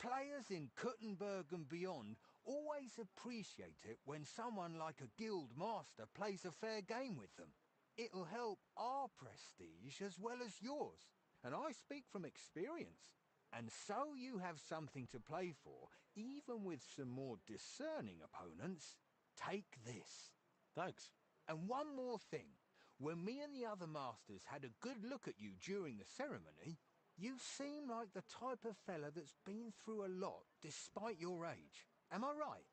Players in Kuttenberg and beyond always appreciate it when someone like a guild master plays a fair game with them. It'll help our prestige as well as yours, and I speak from experience. And so you have something to play for, even with some more discerning opponents, take this. Thanks. And one more thing. When me and the other masters had a good look at you during the ceremony, you seem like the type of fella that's been through a lot despite your age. Am I right?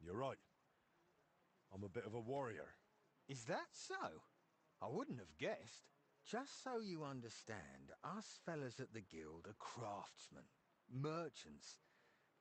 You're right. I'm a bit of a warrior. Is that so? I wouldn't have guessed. Just so you understand, us fellas at the guild are craftsmen, merchants.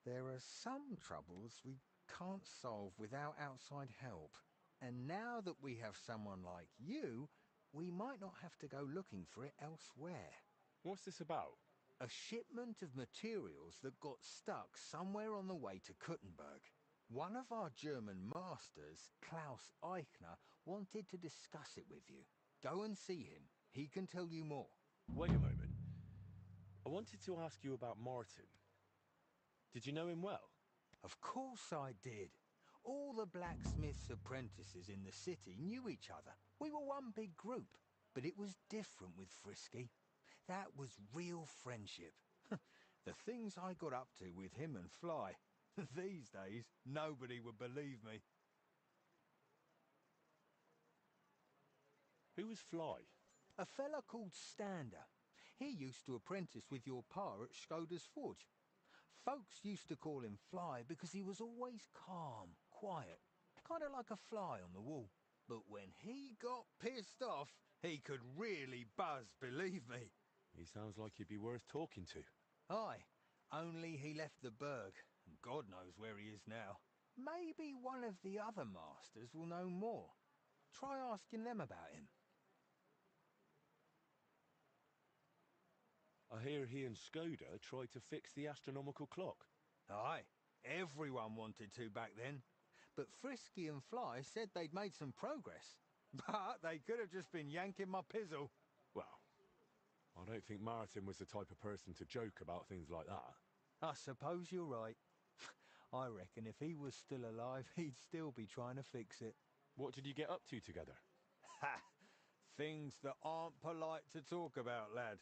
There are some troubles we can't solve without outside help. And now that we have someone like you, we might not have to go looking for it elsewhere. What's this about? A shipment of materials that got stuck somewhere on the way to Kuttenberg. One of our German masters, Klaus Eichner, wanted to discuss it with you. Go and see him. He can tell you more. Wait a moment. I wanted to ask you about Martin. Did you know him well? Of course I did. All the blacksmith's apprentices in the city knew each other. We were one big group, but it was different with Frisky. That was real friendship. The things I got up to with him and Fly. These days, nobody would believe me. Who was Fly? A fella called Stander. He used to apprentice with your pa at Skoda's Forge. Folks used to call him Fly because he was always calm, quiet, kind of like a fly on the wall. But when he got pissed off, he could really buzz, believe me. He sounds like he'd be worth talking to. Aye, only he left the burg, and God knows where he is now. Maybe one of the other masters will know more. Try asking them about him. I hear he and Skoda tried to fix the astronomical clock. Aye, everyone wanted to back then. But Frisky and Fly said they'd made some progress. But they could have just been yanking my pizzle. Well, I don't think Martin was the type of person to joke about things like that. I suppose you're right. I reckon if he was still alive, he'd still be trying to fix it. What did you get up to together? Ha! Things that aren't polite to talk about, lad.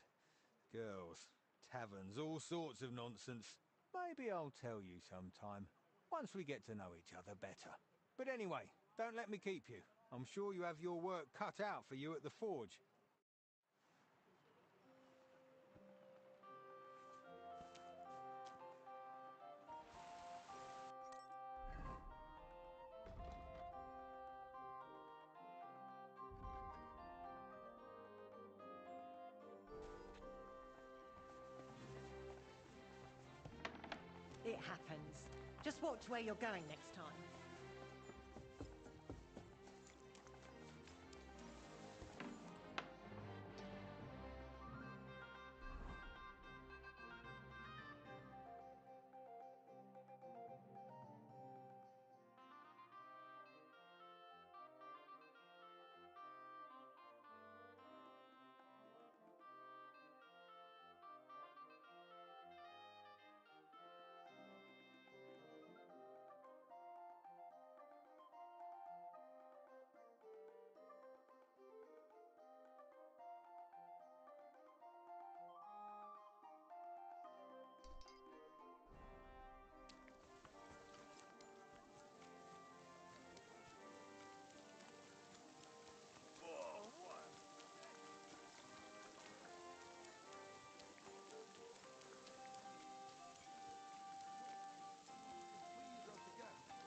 Girls, taverns, all sorts of nonsense. Maybe I'll tell you sometime, once we get to know each other better. But anyway, Don't let me keep you. I'm sure you have your work cut out for you at the forge. It happens. Just watch where you're going next time.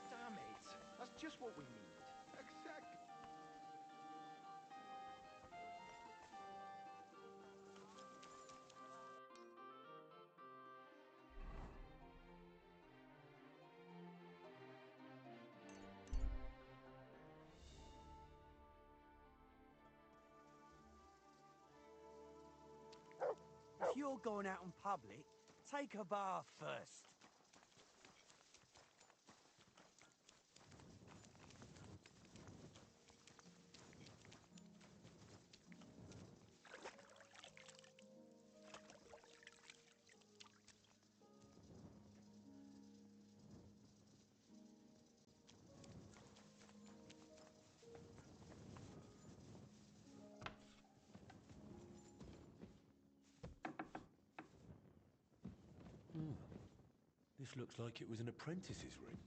Damn it! That's just what we need. Exactly. If you're going out in public, take a bath first. This looks like it was an apprentice's ring.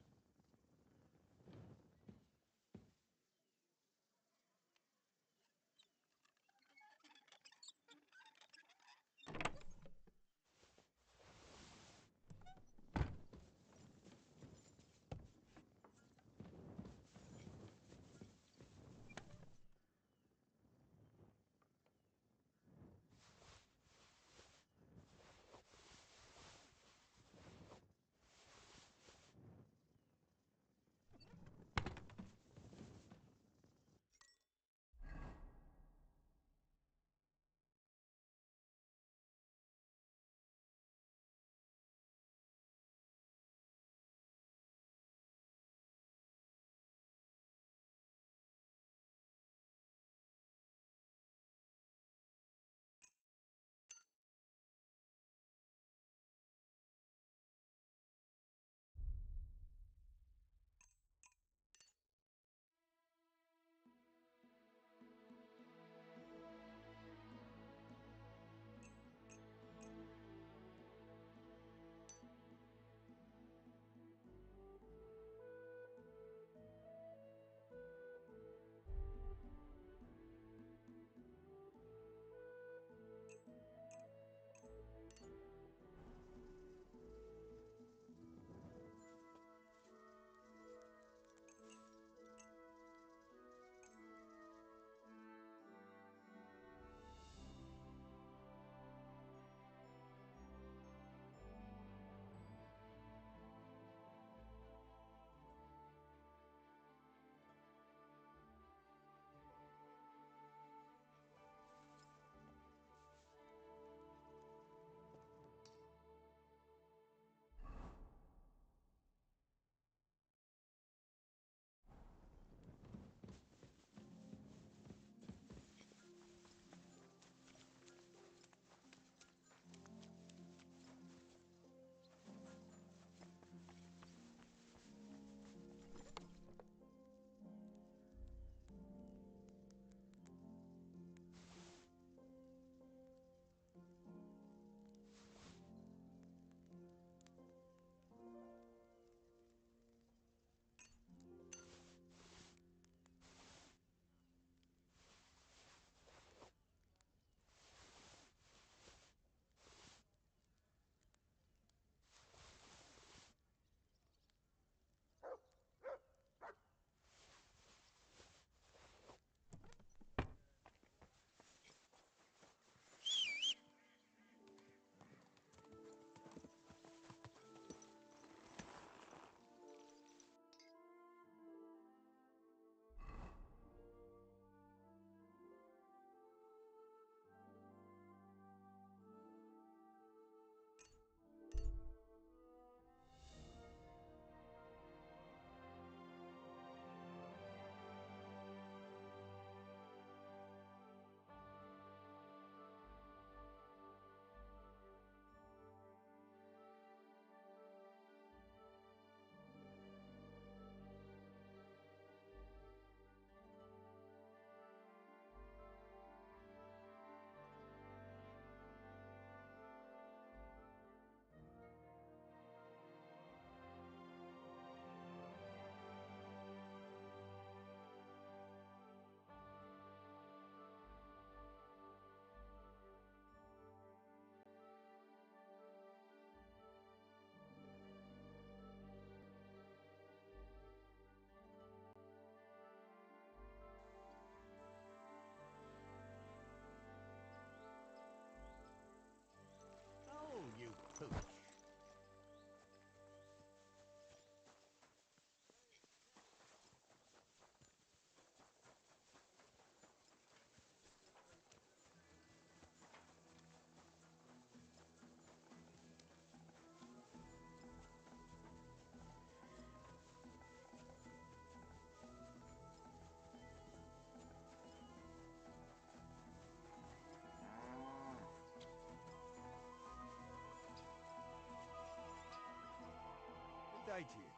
say to you?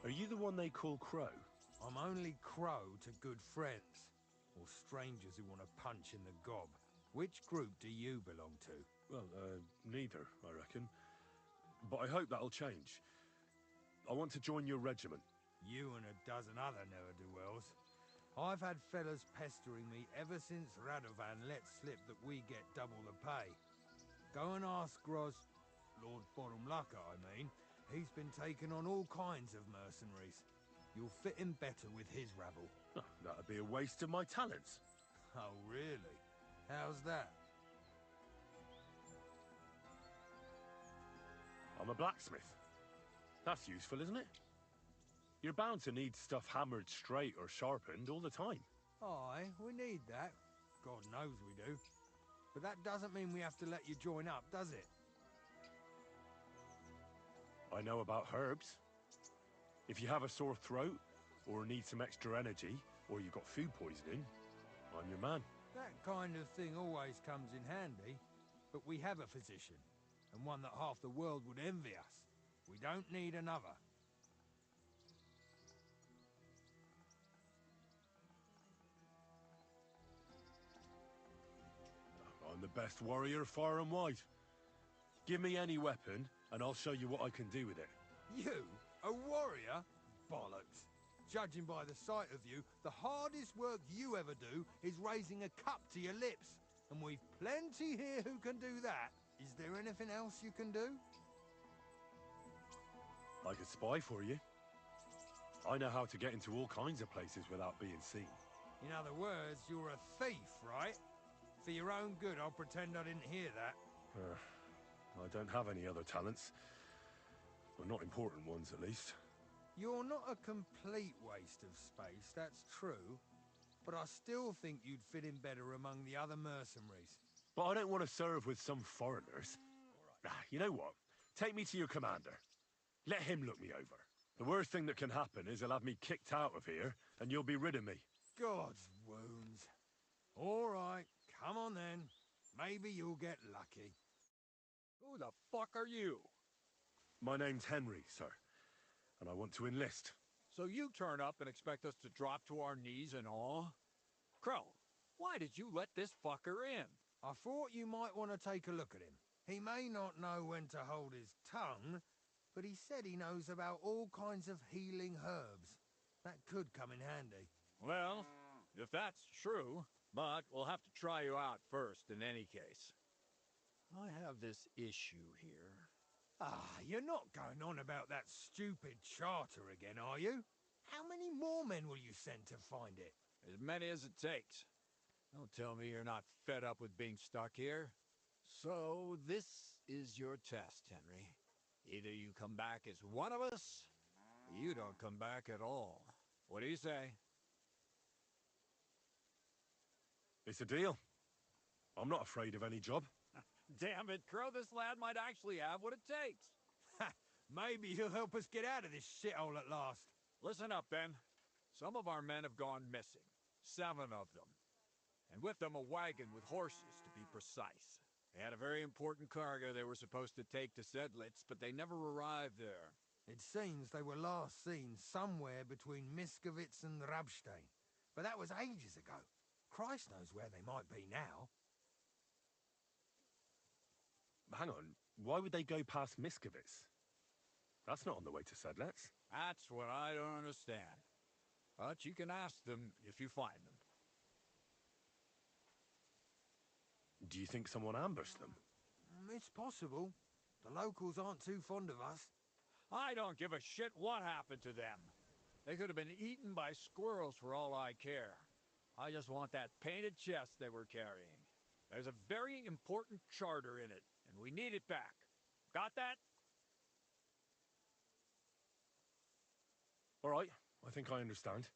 Are you the one they call Crow? I'm only Crow to good friends, or strangers who want to punch in the gob. Which group do you belong to? Well, neither, I reckon. But I hope that'll change. I want to join your regiment. You and a dozen other ne'er-do-wells. I've had fellas pestering me ever since Radovan let slip that we get double the pay. Go and ask Groz, Lord Bottomlucker, I mean. He's been taking on all kinds of mercenaries. You'll fit in better with his rabble. Oh, that'd be a waste of my talents. Oh, really? How's that? I'm a blacksmith. That's useful, isn't it? You're bound to need stuff hammered straight or sharpened all the time. Aye, we need that. God knows we do. But that doesn't mean we have to let you join up, does it? I know about herbs. If you have a sore throat, or need some extra energy, or you've got food poisoning, I'm your man. That kind of thing always comes in handy. But we have a physician, and one that half the world would envy us. We don't need another. I'm the best warrior far and wide. Give me any weapon, and I'll show you what I can do with it. You? A warrior? Bollocks. Judging by the sight of you, the hardest work you ever do is raising a cup to your lips. And we've plenty here who can do that. Is there anything else you can do? I could spy for you. I know how to get into all kinds of places without being seen. In other words, you're a thief, right? For your own good, I'll pretend I didn't hear that. I don't have any other talents. Well, not important ones, at least. You're not a complete waste of space, that's true. But I still think you'd fit in better among the other mercenaries. But I don't want to serve with some foreigners. You know what? Take me to your commander. Let him look me over. The worst thing that can happen is he'll have me kicked out of here, and you'll be rid of me. God's wounds. All right, come on then. Maybe you'll get lucky. Who the fuck are you? My name's Henry, sir, and I want to enlist. So you turn up and expect us to drop to our knees in awe? Crow, why did you let this fucker in? I thought you might want to take a look at him. He may not know when to hold his tongue, but he said he knows about all kinds of healing herbs. That could come in handy. Well, if that's true, but we'll have to try you out first in any case. I have this issue here. You're not going on about that stupid charter again, are you? How many more men will you send to find it? As many as it takes. Don't tell me you're not fed up with being stuck here. So, this is your test, Henry. Either you come back as one of us, or you don't come back at all. What do you say? It's a deal. I'm not afraid of any job. Damn it, Crow, this lad might actually have what it takes. Maybe he'll help us get out of this shithole at last. Listen up, then. Some of our men have gone missing. 7 of them. And with them a wagon with horses, to be precise. They had a very important cargo they were supposed to take to Sedlitz, but they never arrived there. It seems they were last seen somewhere between Miskovitz and Rabstein. But that was ages ago. Christ knows where they might be now. Hang on, why would they go past Miskovitz? That's not on the way to Sedlitz. That's what I don't understand. But you can ask them if you find them. Do you think someone ambushed them? It's possible. The locals aren't too fond of us. I don't give a shit what happened to them. They could have been eaten by squirrels for all I care. I just want that painted chest they were carrying. There's a very important charter in it, and we need it back. Got that? All right, I think I understand.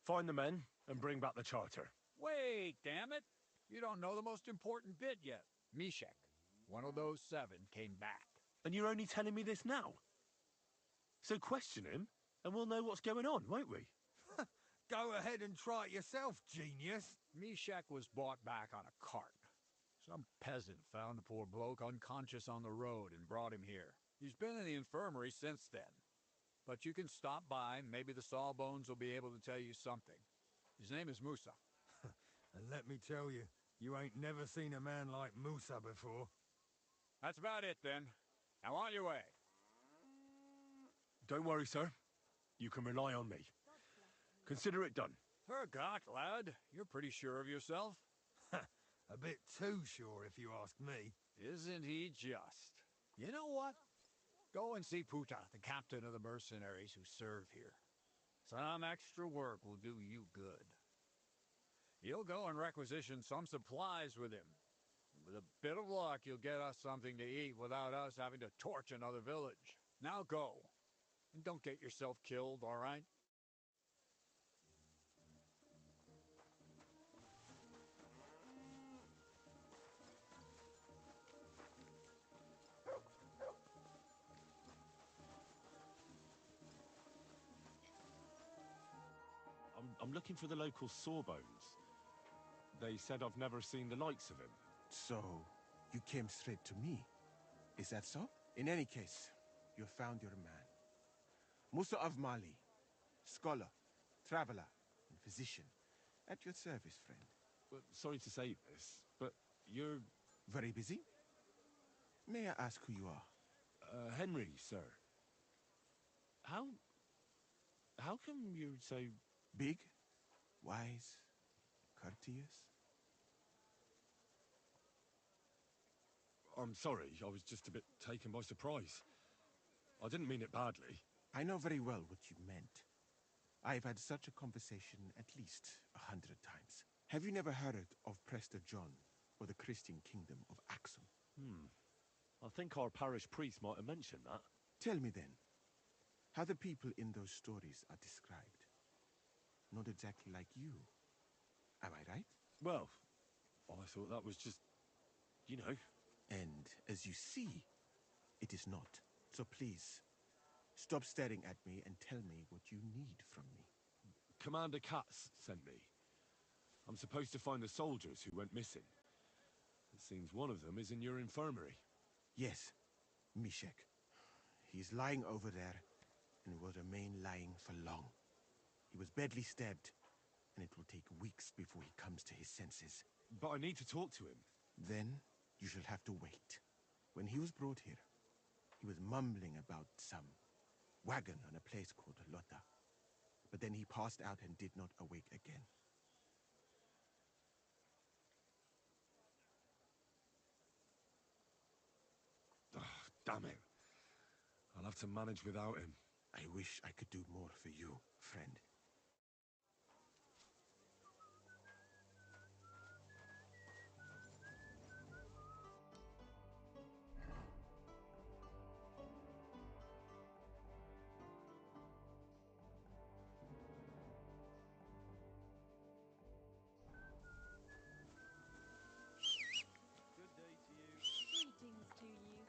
Find the men and bring back the charter. Wait, damn it! You don't know the most important bit yet. Mishek, one of those 7, came back. And you're only telling me this now? So question him, and we'll know what's going on, won't we? Go ahead and try it yourself, genius. Mishek was brought back on a cart. Some peasant found the poor bloke unconscious on the road and brought him here. He's been in the infirmary since then. But you can stop by. Maybe the Sawbones will be able to tell you something. His name is Musa. And let me tell you, you ain't never seen a man like Musa before. That's about it, then. Now on your way. Don't worry, sir. You can rely on me. Consider it done. Hergott, lad. You're pretty sure of yourself. A bit too sure, if you ask me. Isn't he just? You know what? Go and see Puta, the captain of the mercenaries who serve here. Some extra work will do you good. You'll go and requisition some supplies with him. With a bit of luck, you'll get us something to eat without us having to torch another village. Now go. And don't get yourself killed, all right? I'm looking for the local Sawbones. They said I've never seen the likes of him. So, you came straight to me. Is that so? In any case, you found your man. Musa of Mali, scholar, traveler, and physician. At your service, friend. Well, sorry to say this, but you're... Very busy? May I ask who you are? Henry, sir. How come you're so... Big? Wise? Courteous? I'm sorry, I was just a bit taken by surprise. I didn't mean it badly. I know very well what you meant. I've had such a conversation at least 100 times. Have you never heard of Prester John, or the Christian kingdom of Axum? I think our parish priest might have mentioned that. Tell me then, how the people in those stories are described. Not exactly like you. Am I right? Well, I thought that was just... you know. And as you see, it is not. So please, stop staring at me and tell me what you need from me. Commander Katz sent me. I'm supposed to find the soldiers who went missing. It seems one of them is in your infirmary. Yes, Mishek. He's lying over there, and will remain lying for long. He was badly stabbed, and it will take weeks before he comes to his senses. But I need to talk to him. Then, you shall have to wait. When he was brought here, he was mumbling about some wagon on a place called Lota. But then he passed out and did not awake again. Oh, damn it. I'll have to manage without him. I wish I could do more for you, friend. Greetings to you.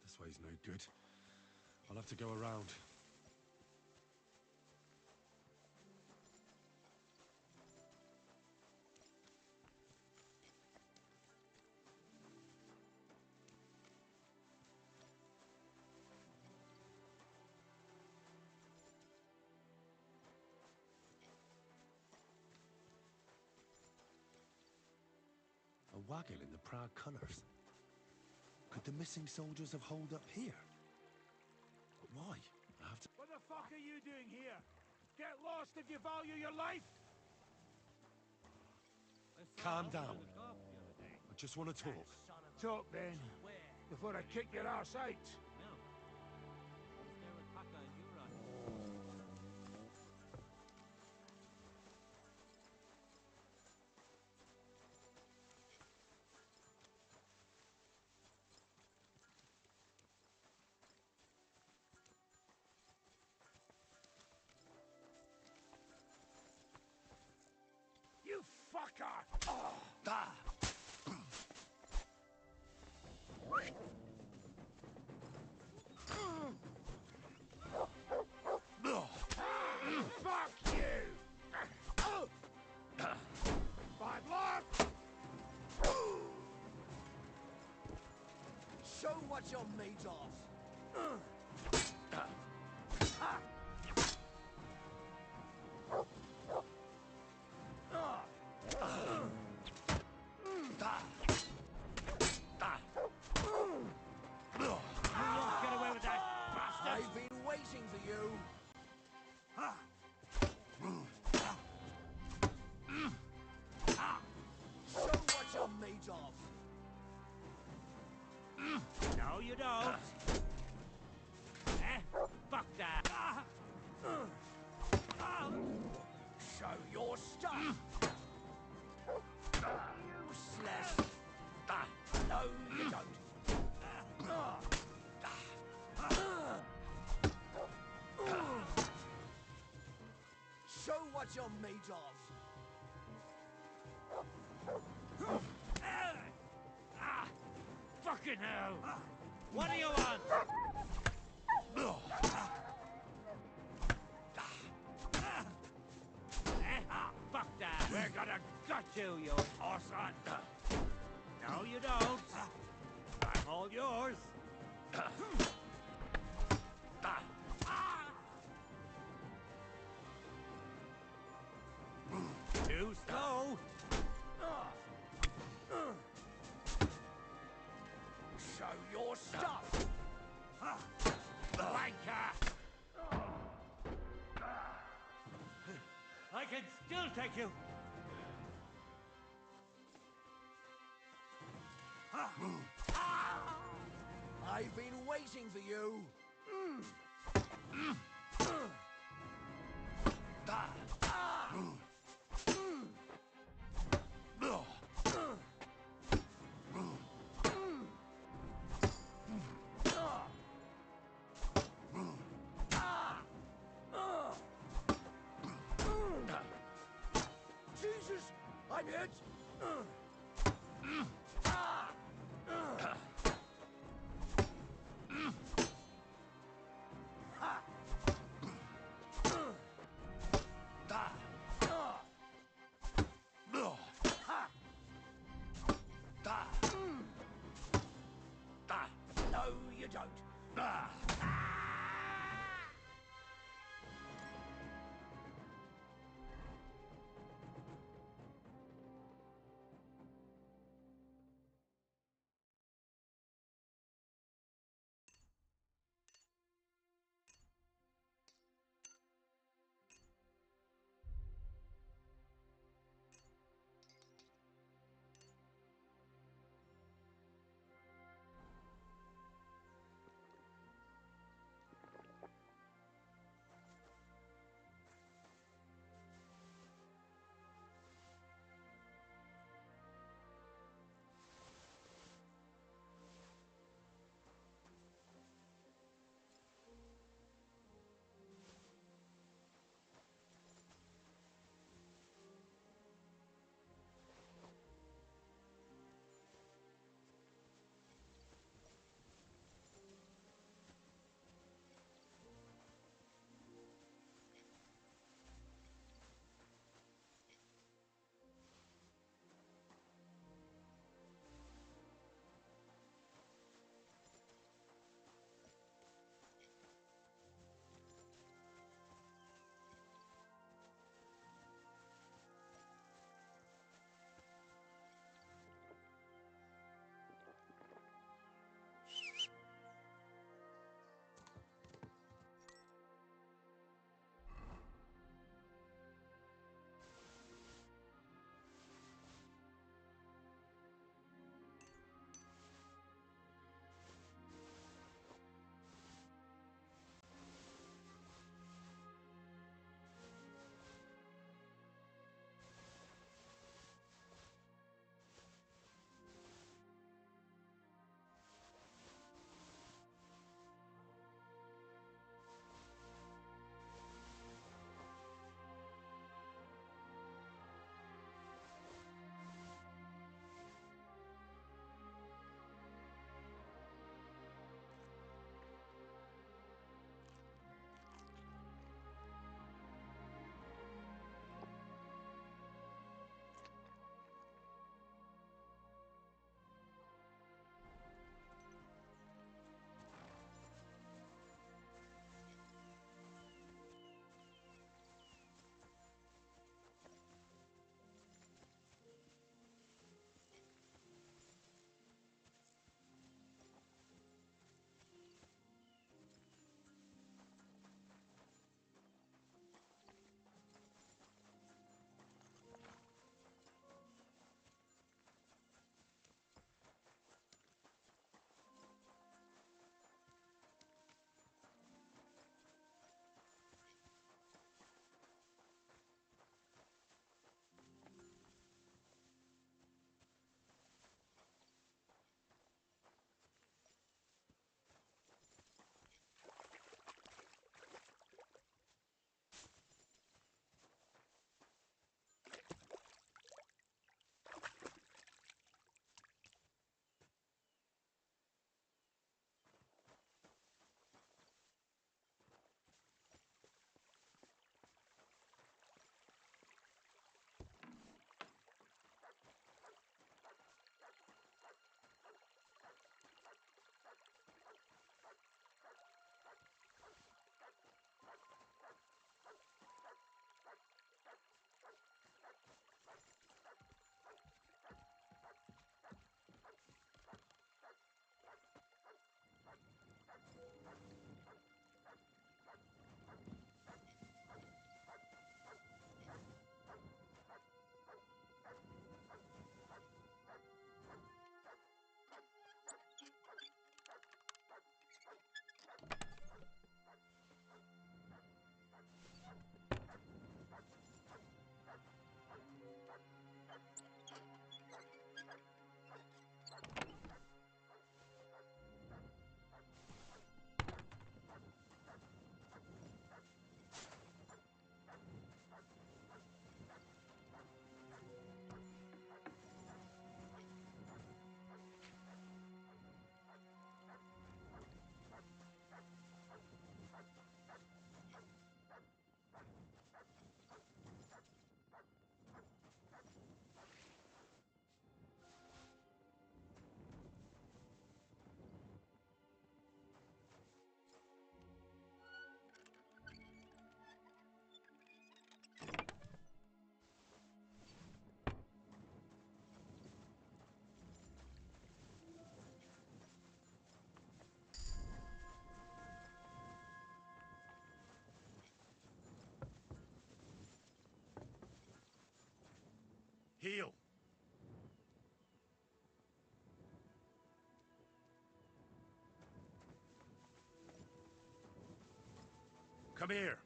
This way's no good. I'll have to go around. a wagon in the Prague colours. Could the missing soldiers have holed up here? But why? I have to... What the fuck are you doing here? Get lost if you value your life! Calm down. I just want to talk. Talk then, before I kick your arse out. You fucker! Oh. Ah! Fuck you! Bad luck! Show what you're made of. Get away with that, bastard! I've been waiting for you. Show what you're made of. No, you don't. Fuck that. Show your stuff. Useless. No, you don't. Show what you're made of. Fucking hell! What do you want? Fuck that! We're gonna gut you, you horse hunter! No, you don't! I'm all yours! Too slow! Show your stuff. Wanker! I can still take you! I've been waiting for you. Jesus, I'm hit. No, you don't. Heal. Come here.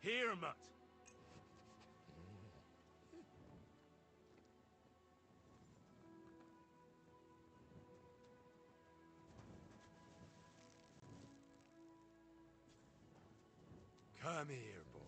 Here, mutt. Come here, boy.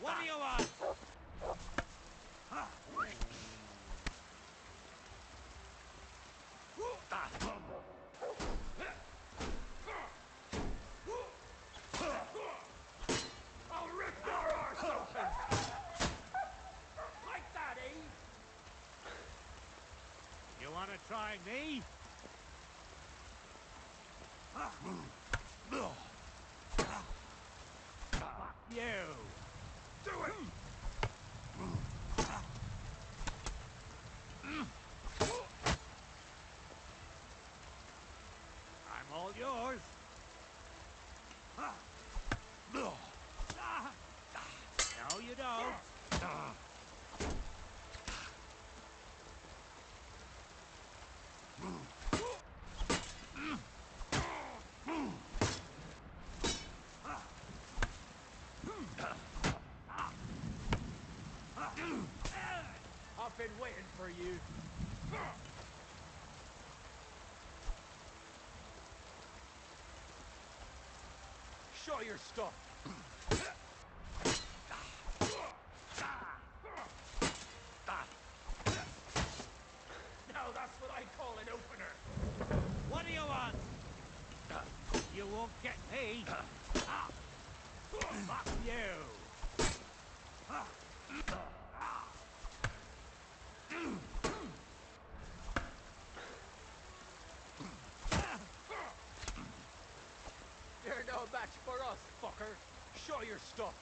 What do you want? I'll rip your arse open! Like that, eh? You want to try me? You! Do it! I'm all yours. No, you don't. I've been waiting for you. Show your stuff. Now that's what I call an opener. What do you want? You won't get me. Fuck you. You're no match for us, fucker. Show your stuff.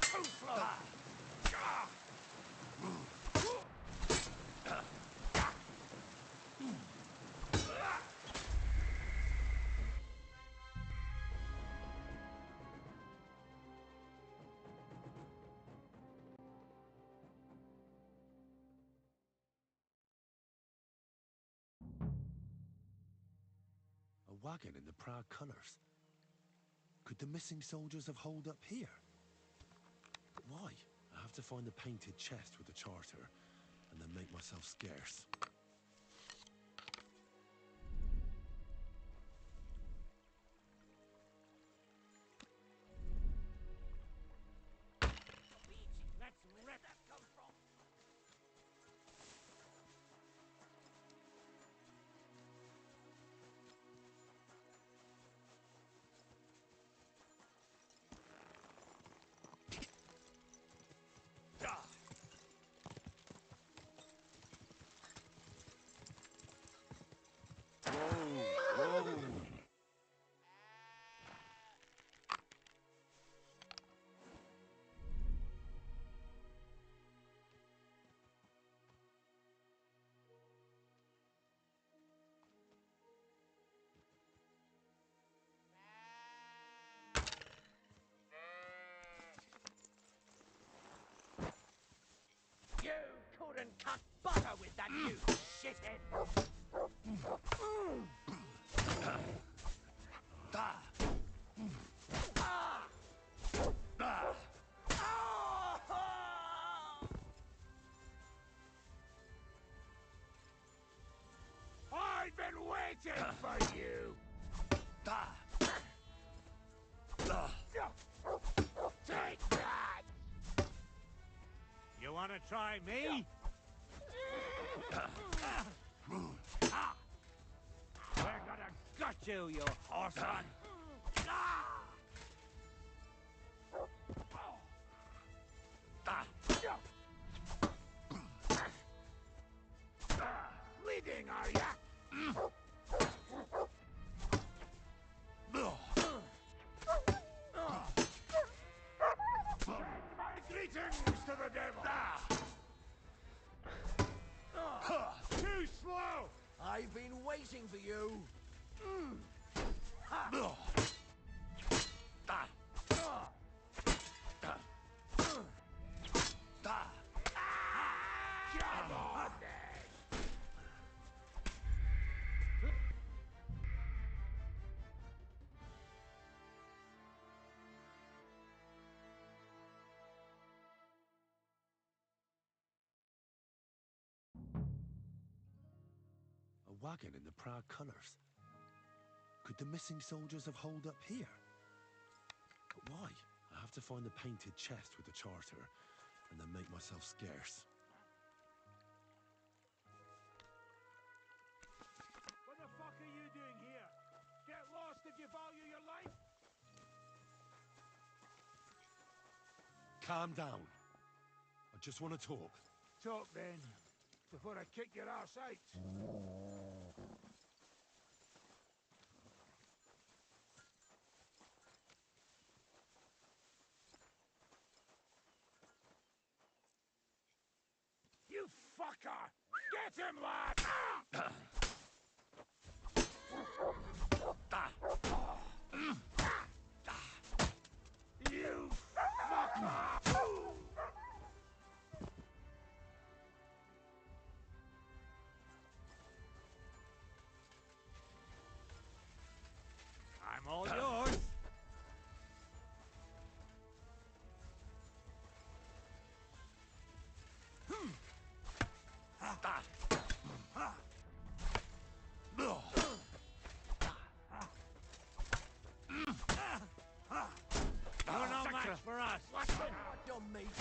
Too slow. A wagon in the proud colours. Could the missing soldiers have holed up here? But why? I have to find the painted chest with the charter, and then make myself scarce. cut butter with that, you shithead! I've been waiting for you! Take that! You wanna try me? We're gonna gut you, you horseman! Bleeding, are ya? My greetings to the devil! Too slow! I've been waiting for you! Come on, then! A wagon in the proud colours. Could the missing soldiers have holed up here? But why? I have to find the painted chest with the charter, and then make myself scarce. What the fuck are you doing here? Get lost if you value your life! Calm down. I just want to talk. Talk then, before I kick your ass out. You fucker! Get him, lad! You fucker! I'm all yours! You're no match for us! Your mate!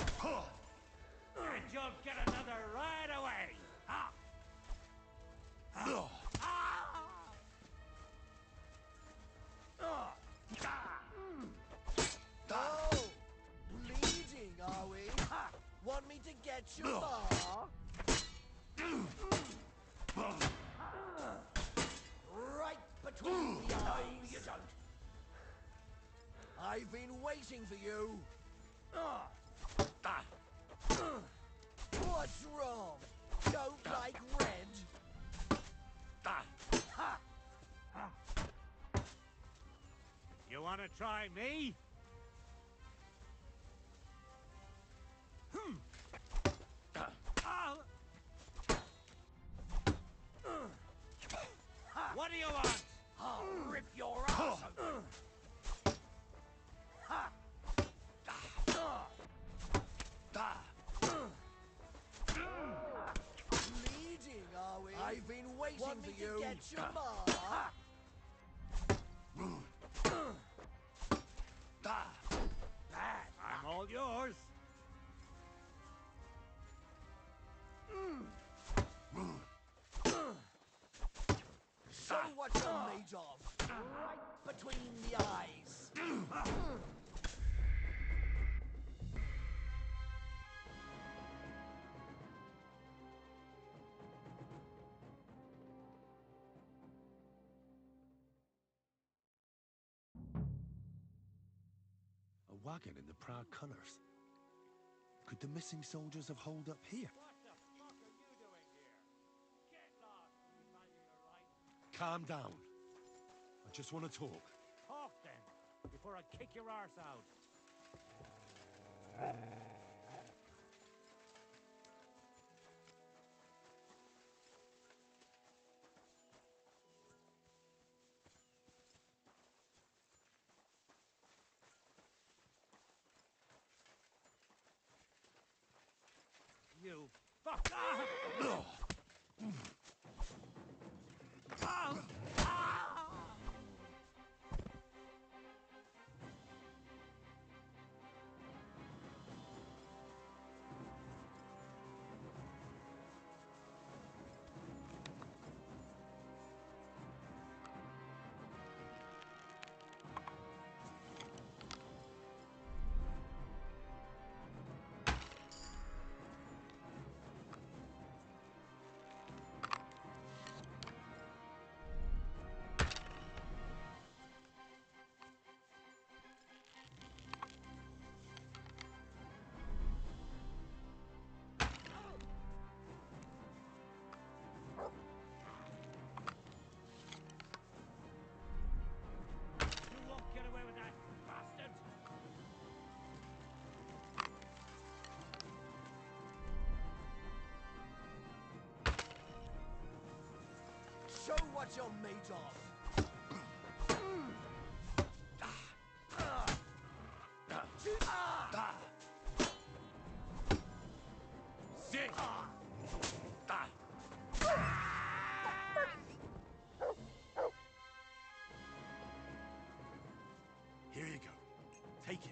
And you'll get another right away! Oh! Bleeding, are we? Want me to get you bar? Right between the eyes! No, you don't! I've been waiting for you! What's wrong? Don't like red? You wanna try me? What do you want? I'll rip your ass open! Bleeding, are we? I've been waiting for you. To get your mark? I'm all yours. Show what you're made of. Right between the eyes. A wagon in the proud colours. Could the missing soldiers have holed up here? What the fuck are you doing here? Get lost if you value your life. Calm down. I just want to talk. Talk then, before I kick your arse out. You fucker! You won't get away with that, bastard! Show what you're made of. Sick! Here you go. Take it.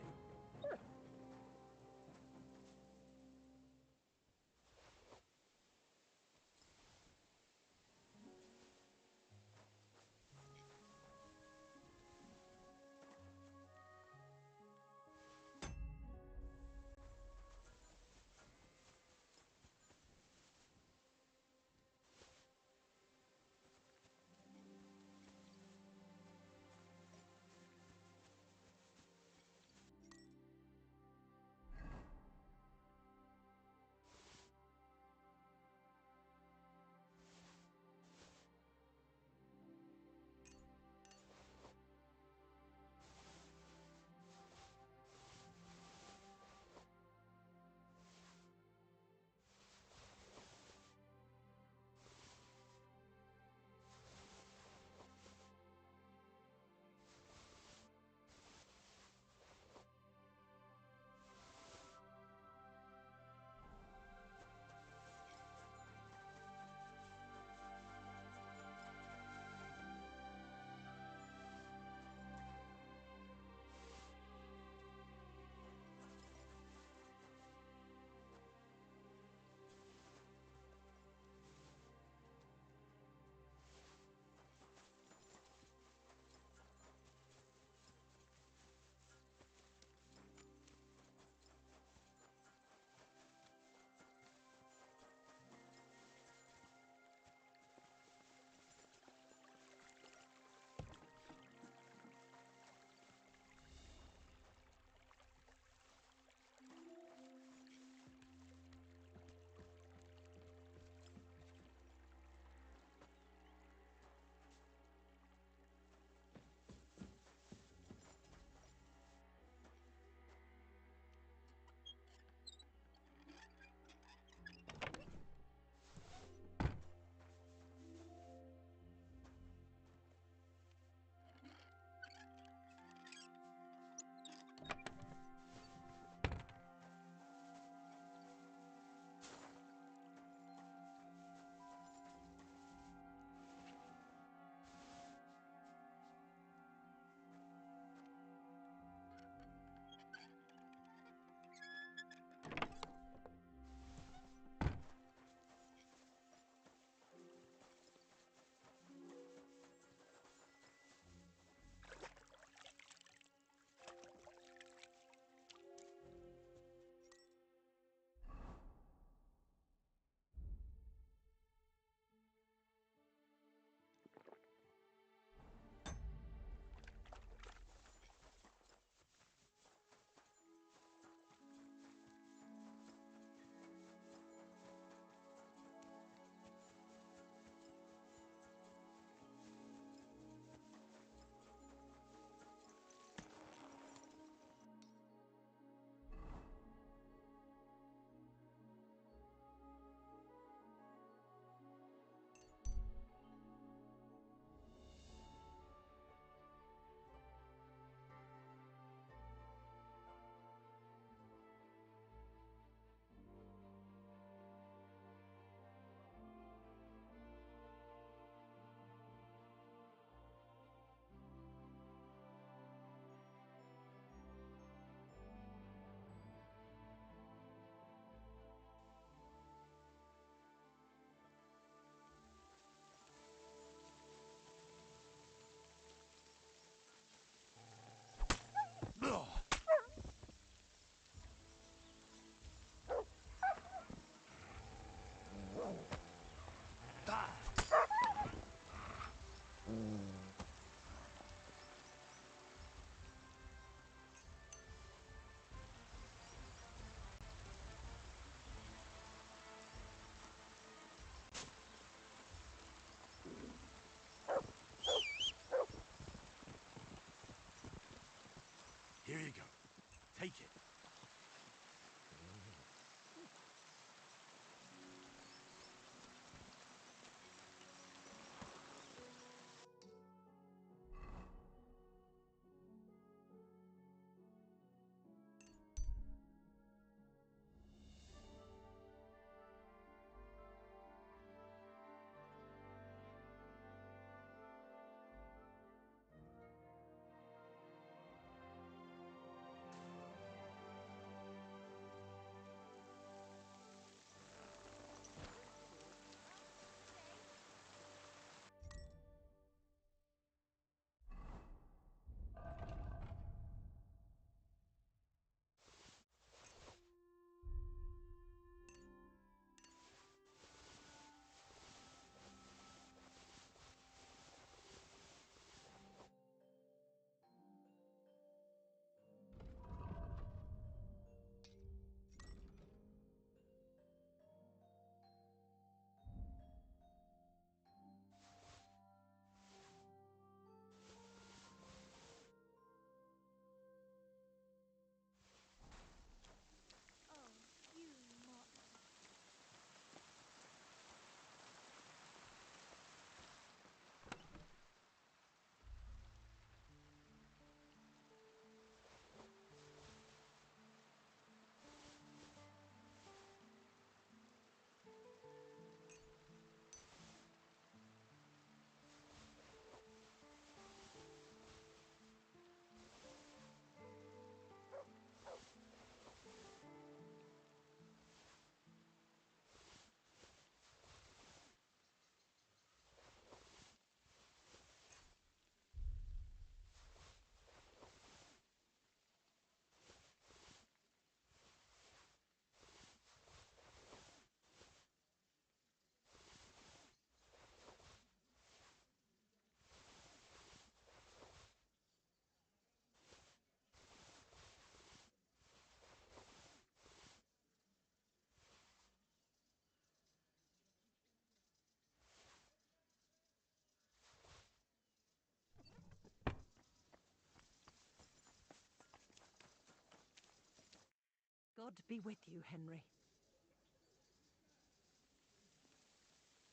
God be with you, Henry.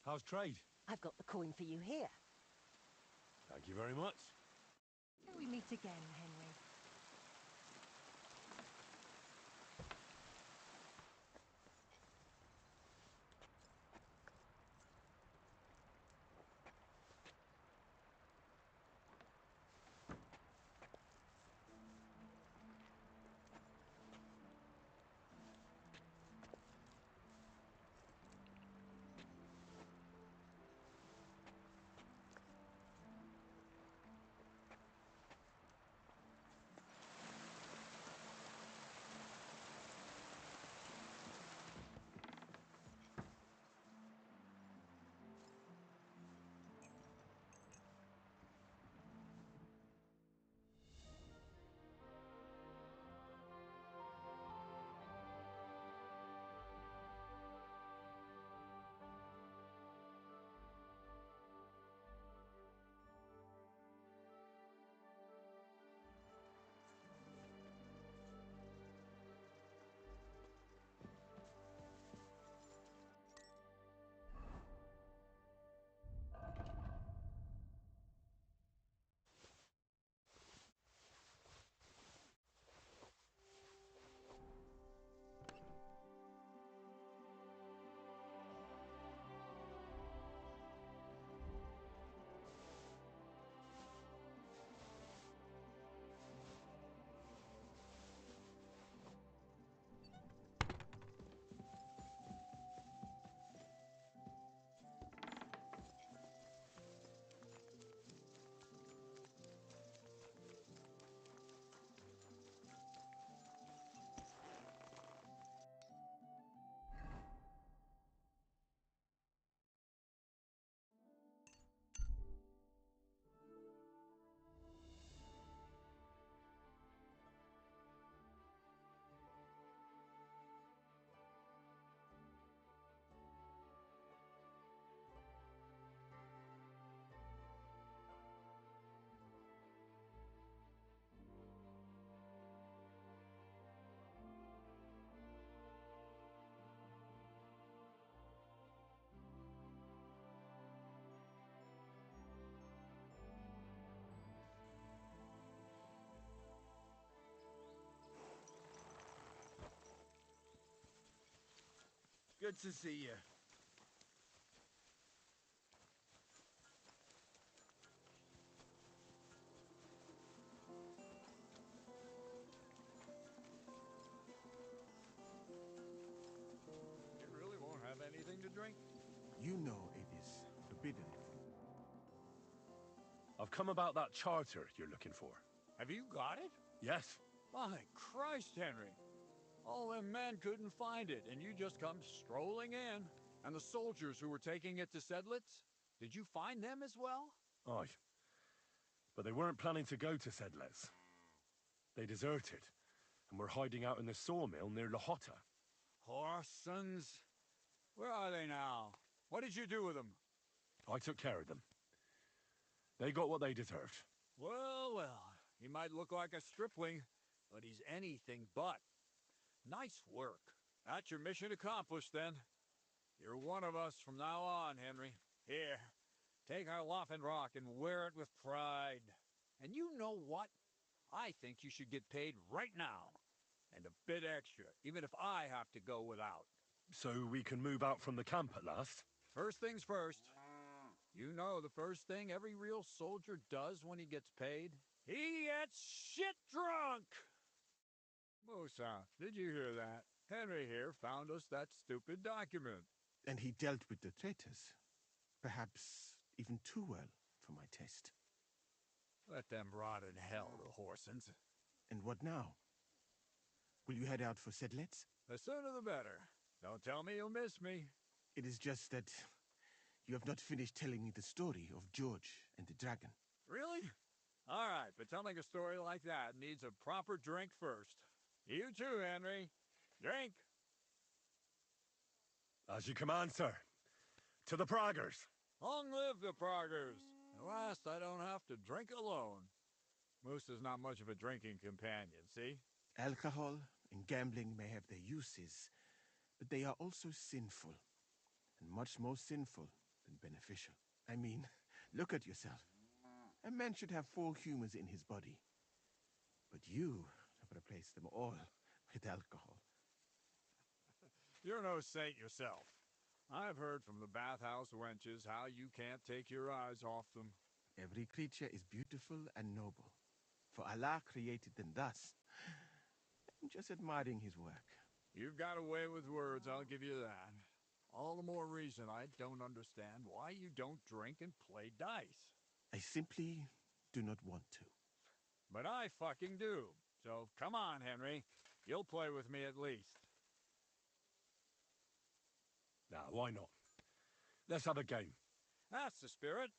How's trade? I've got the coin for you here. Thank you very much. Till we meet again, Henry. Good to see you. You really won't have anything to drink? You know it is forbidden. I've come about that charter you're looking for. Have you got it? Yes. My Christ, Henry. All them men couldn't find it, and you just come strolling in. And the soldiers who were taking it to Sedlitz? Did you find them as well? Aye. But they weren't planning to go to Sedlitz. They deserted, and were hiding out in the sawmill near Lahota. Horsons? Where are they now? What did you do with them? I took care of them. They got what they deserved. Well, well, he might look like a stripling, but he's anything but. Nice work. That's your mission accomplished, then. You're one of us from now on, Henry. Here, take our Loffen Rock and wear it with pride. And you know what? I think you should get paid right now. And a bit extra, even if I have to go without. So we can move out from the camp at last? First things first. You know the first thing every real soldier does when he gets paid? He gets shit drunk! Musa, did you hear that? Henry here found us that stupid document. And he dealt with the traitors. Perhaps even too well for my taste. Let them rot in hell, the Horsons. And what now? Will you head out for Sedlitz? The sooner the better. Don't tell me you'll miss me. It is just that you have not finished telling me the story of George and the dragon. Really? All right, but telling a story like that needs a proper drink first. You too, Henry. Drink. As you command, sir. To the Praggers. Long live the Praggers. At last I don't have to drink alone. Moose is not much of a drinking companion, see? Alcohol and gambling may have their uses, but they are also sinful, and much more sinful than beneficial. I mean, look at yourself. A man should have 4 humors in his body, but you have replaced them all with alcohol. You're no saint yourself. I've heard from the bathhouse wenches how you can't take your eyes off them. Every creature is beautiful and noble, for Allah created them thus. I'm just admiring his work. You've got a way with words, I'll give you that. All the more reason I don't understand why you don't drink and play dice. I simply do not want to. But I fucking do. So come on, Henry. You'll play with me at least. Nah, why not? Let's have a game. That's the spirit.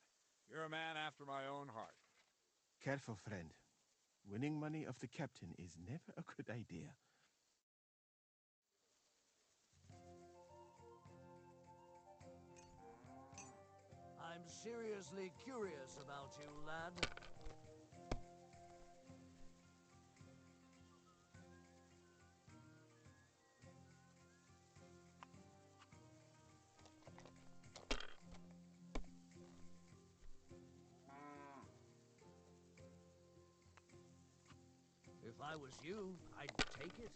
You're a man after my own heart. Careful, friend. Winning money of the captain is never a good idea. I'm seriously curious about you, lad. If I was you, I'd take it.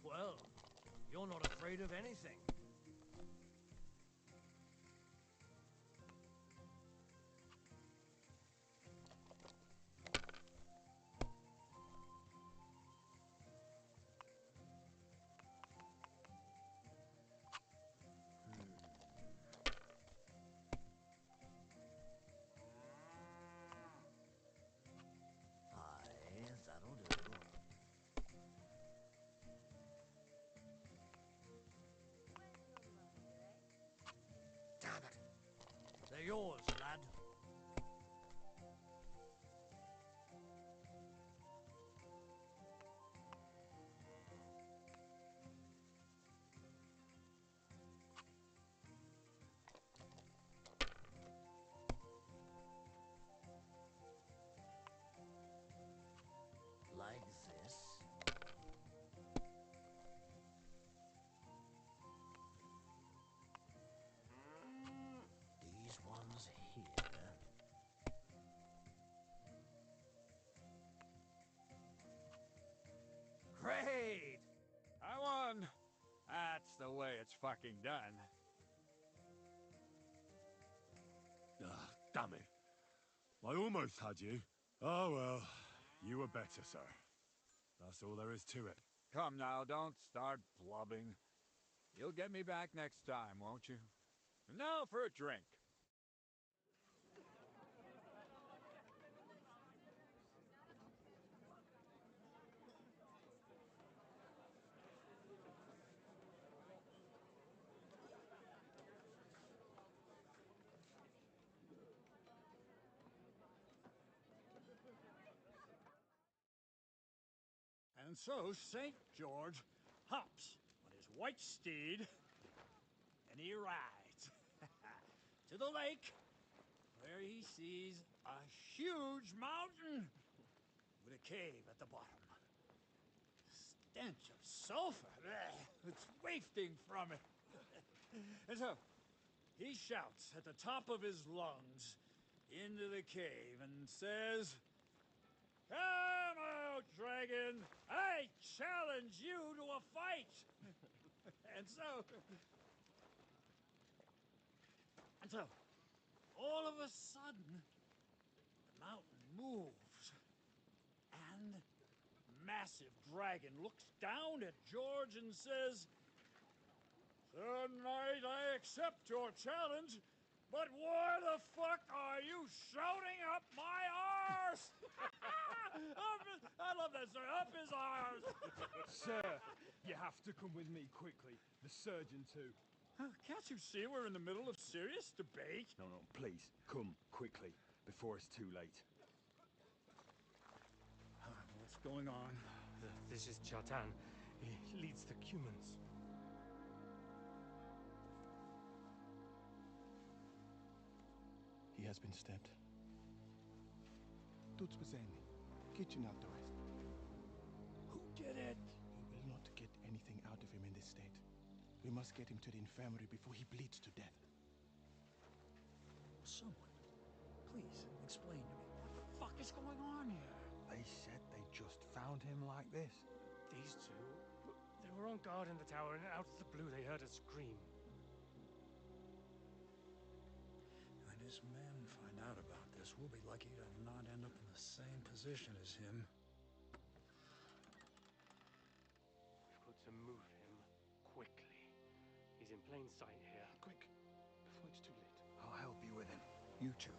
Well, you're not afraid of anything. Aye, that'll do. Damn it. They're yours, lad. Like this. These ones here. Great! I won! That's the way it's fucking done. Ah, damn it. I almost had you. Oh well, you were better, sir. That's all there is to it. Come now, don't start blubbing. You'll get me back next time, won't you? Now for a drink. And so St. George hops on his white steed, and he rides to the lake, where he sees a huge mountain with a cave at the bottom. Stench of sulfur, it's wafting from it. And so he shouts at the top of his lungs into the cave and says, "Come out, dragon! I challenge you to a fight!" And so, all of a sudden, the mountain moves, and massive dragon looks down at George and says, "Tonight I accept your challenge, but why the fuck are you shouting up my arse?" I love that, sir. Up his arse. Sir, you have to come with me quickly. The surgeon too. Can't you see we're in the middle of serious debate? No, please, come quickly, before it's too late. What's going on? This is Chatan. He leads the Cumans. He has been stabbed. Tuts Bazeni. Kitchen out the rest. Who did it? We will not get anything out of him in this state. We must get him to the infirmary before he bleeds to death. Someone, please explain to me. What the fuck is going on here? They said they just found him like this. These two, they were on guard in the tower, and out of the blue they heard a scream. When his men find out about this, we'll be lucky to not end up in the same position as him. We've got to move him quickly. He's in plain sight here. Quick, before it's too late. I'll help you with him. You two,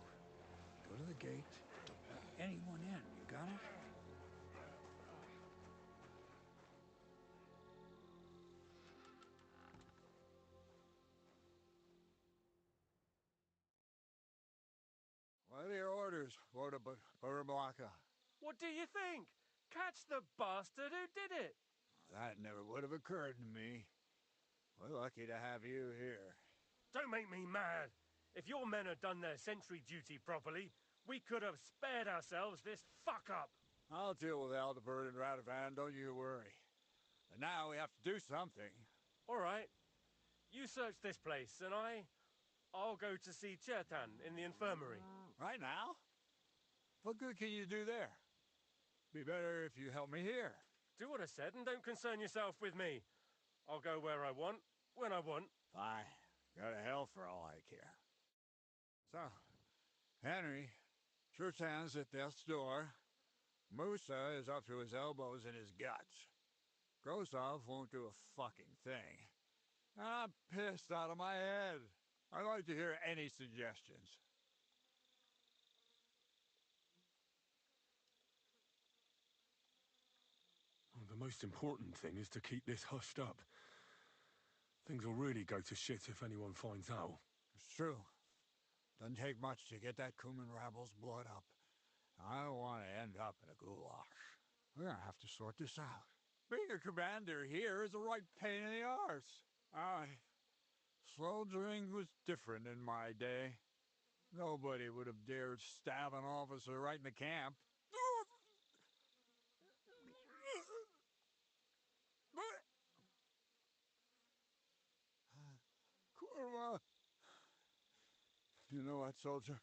go to the gate. Don't let anyone in. You got it? What are your orders, Burblaka? What do you think? Catch the bastard who did it! That never would have occurred to me. We're lucky to have you here. Don't make me mad! If your men had done their sentry duty properly, we could have spared ourselves this fuck-up! I'll deal with Aldebert and Radovan, don't you worry. But now we have to do something. All right. You search this place, and I'll go to see Chertan in the infirmary. Right now? What good can you do there? Be better if you help me here. Do what I said and don't concern yourself with me. I'll go where I want, when I want. Fine. Go to hell for all I care. So, Henry, Chertan's at death's door. Musa is up to his elbows in his guts. Grosov won't do a fucking thing. I'm pissed out of my head. I'd like to hear any suggestions. Well, the most important thing is to keep this hushed up. Things will really go to shit if anyone finds out. It's true. Doesn't take much to get that Kuman rabble's blood up. I don't want to end up in a goulash. We're gonna have to sort this out. Being a commander here is a right pain in the arse. Soldiering was different in my day. Nobody would have dared stab an officer right in the camp. Kurva! You know what, soldier?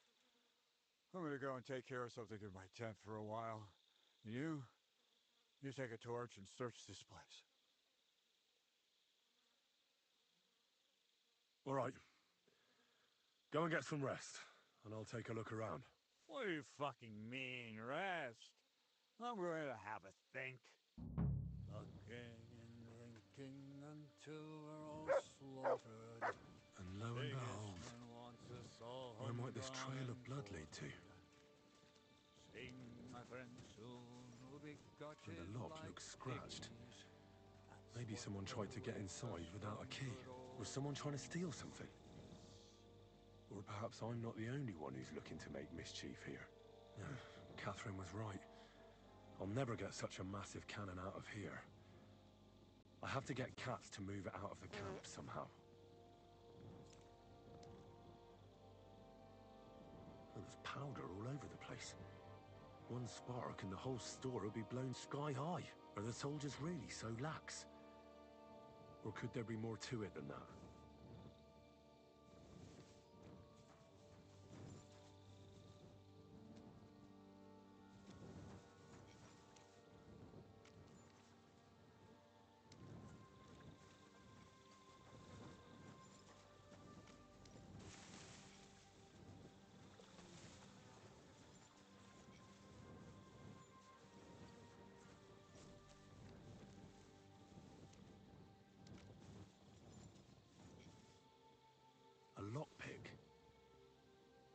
I'm gonna go and take care of something in my tent for a while. You take a torch and search this place. All right. Go and get some rest, and I'll take a look around. What do you fucking mean, rest? I'm going to have a think. Looking and thinking until we're all slaughtered. And lo and behold, where might this trail of blood lead to? Sing, my friends, soon we'll be And the lock looks scratched. Maybe someone tried to get inside without a key. Was someone trying to steal something? Or perhaps I'm not the only one who's looking to make mischief here. Catherine was right. I'll never get such a massive cannon out of here. I have to get Cats to move it out of the camp somehow. There's powder all over the place. One spark and the whole store will be blown sky high. Are the soldiers really so lax? Or could there be more to it than that? A lockpick?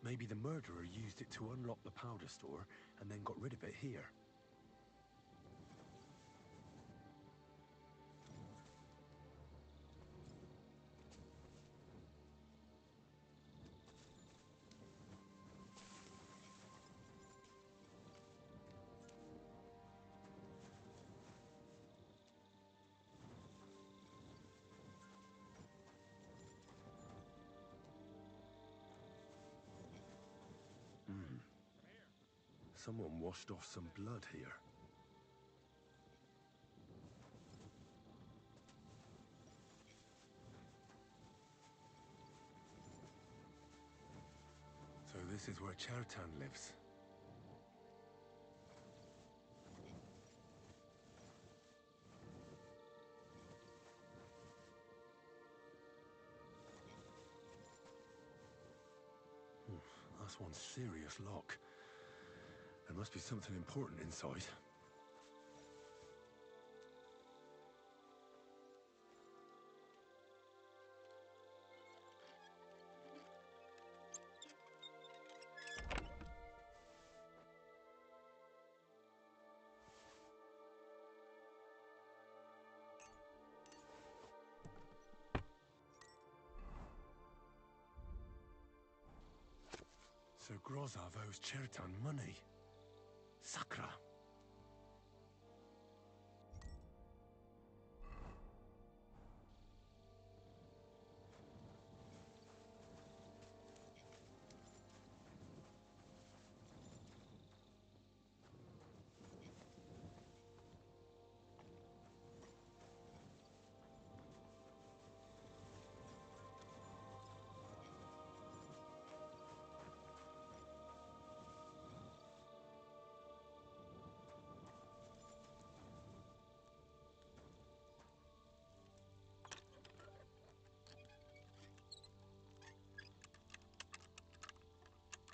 Maybe the murderer used it to unlock the powder store and then got rid of it here. Someone washed off some blood here. So this is where Chertan lives. That's one serious lock. There must be something important inside. Sir Grozov owes Chertan money. Sakra.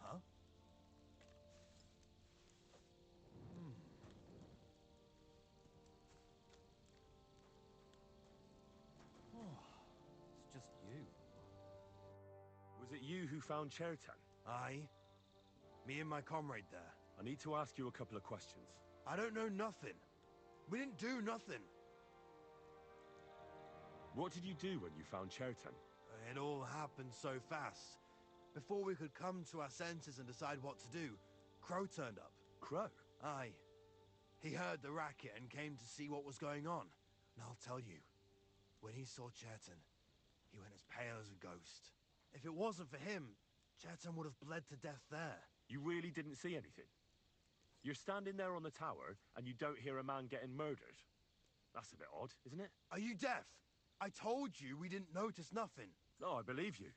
Huh? It's just you. Was it you who found Chertan? Aye. Me and my comrade there. I need to ask you a couple of questions. I don't know nothing. We didn't do nothing. What did you do when you found Chertan? It all happened so fast. Before we could come to our senses and decide what to do, Crow turned up. Crow? Aye. He heard the racket and came to see what was going on. And I'll tell you, when he saw Chertan, he went as pale as a ghost. If it wasn't for him, Chertan would have bled to death there. You really didn't see anything? You're standing there on the tower, and you don't hear a man getting murdered? That's a bit odd, isn't it? Are you deaf? I told you we didn't notice nothing. No, I believe you.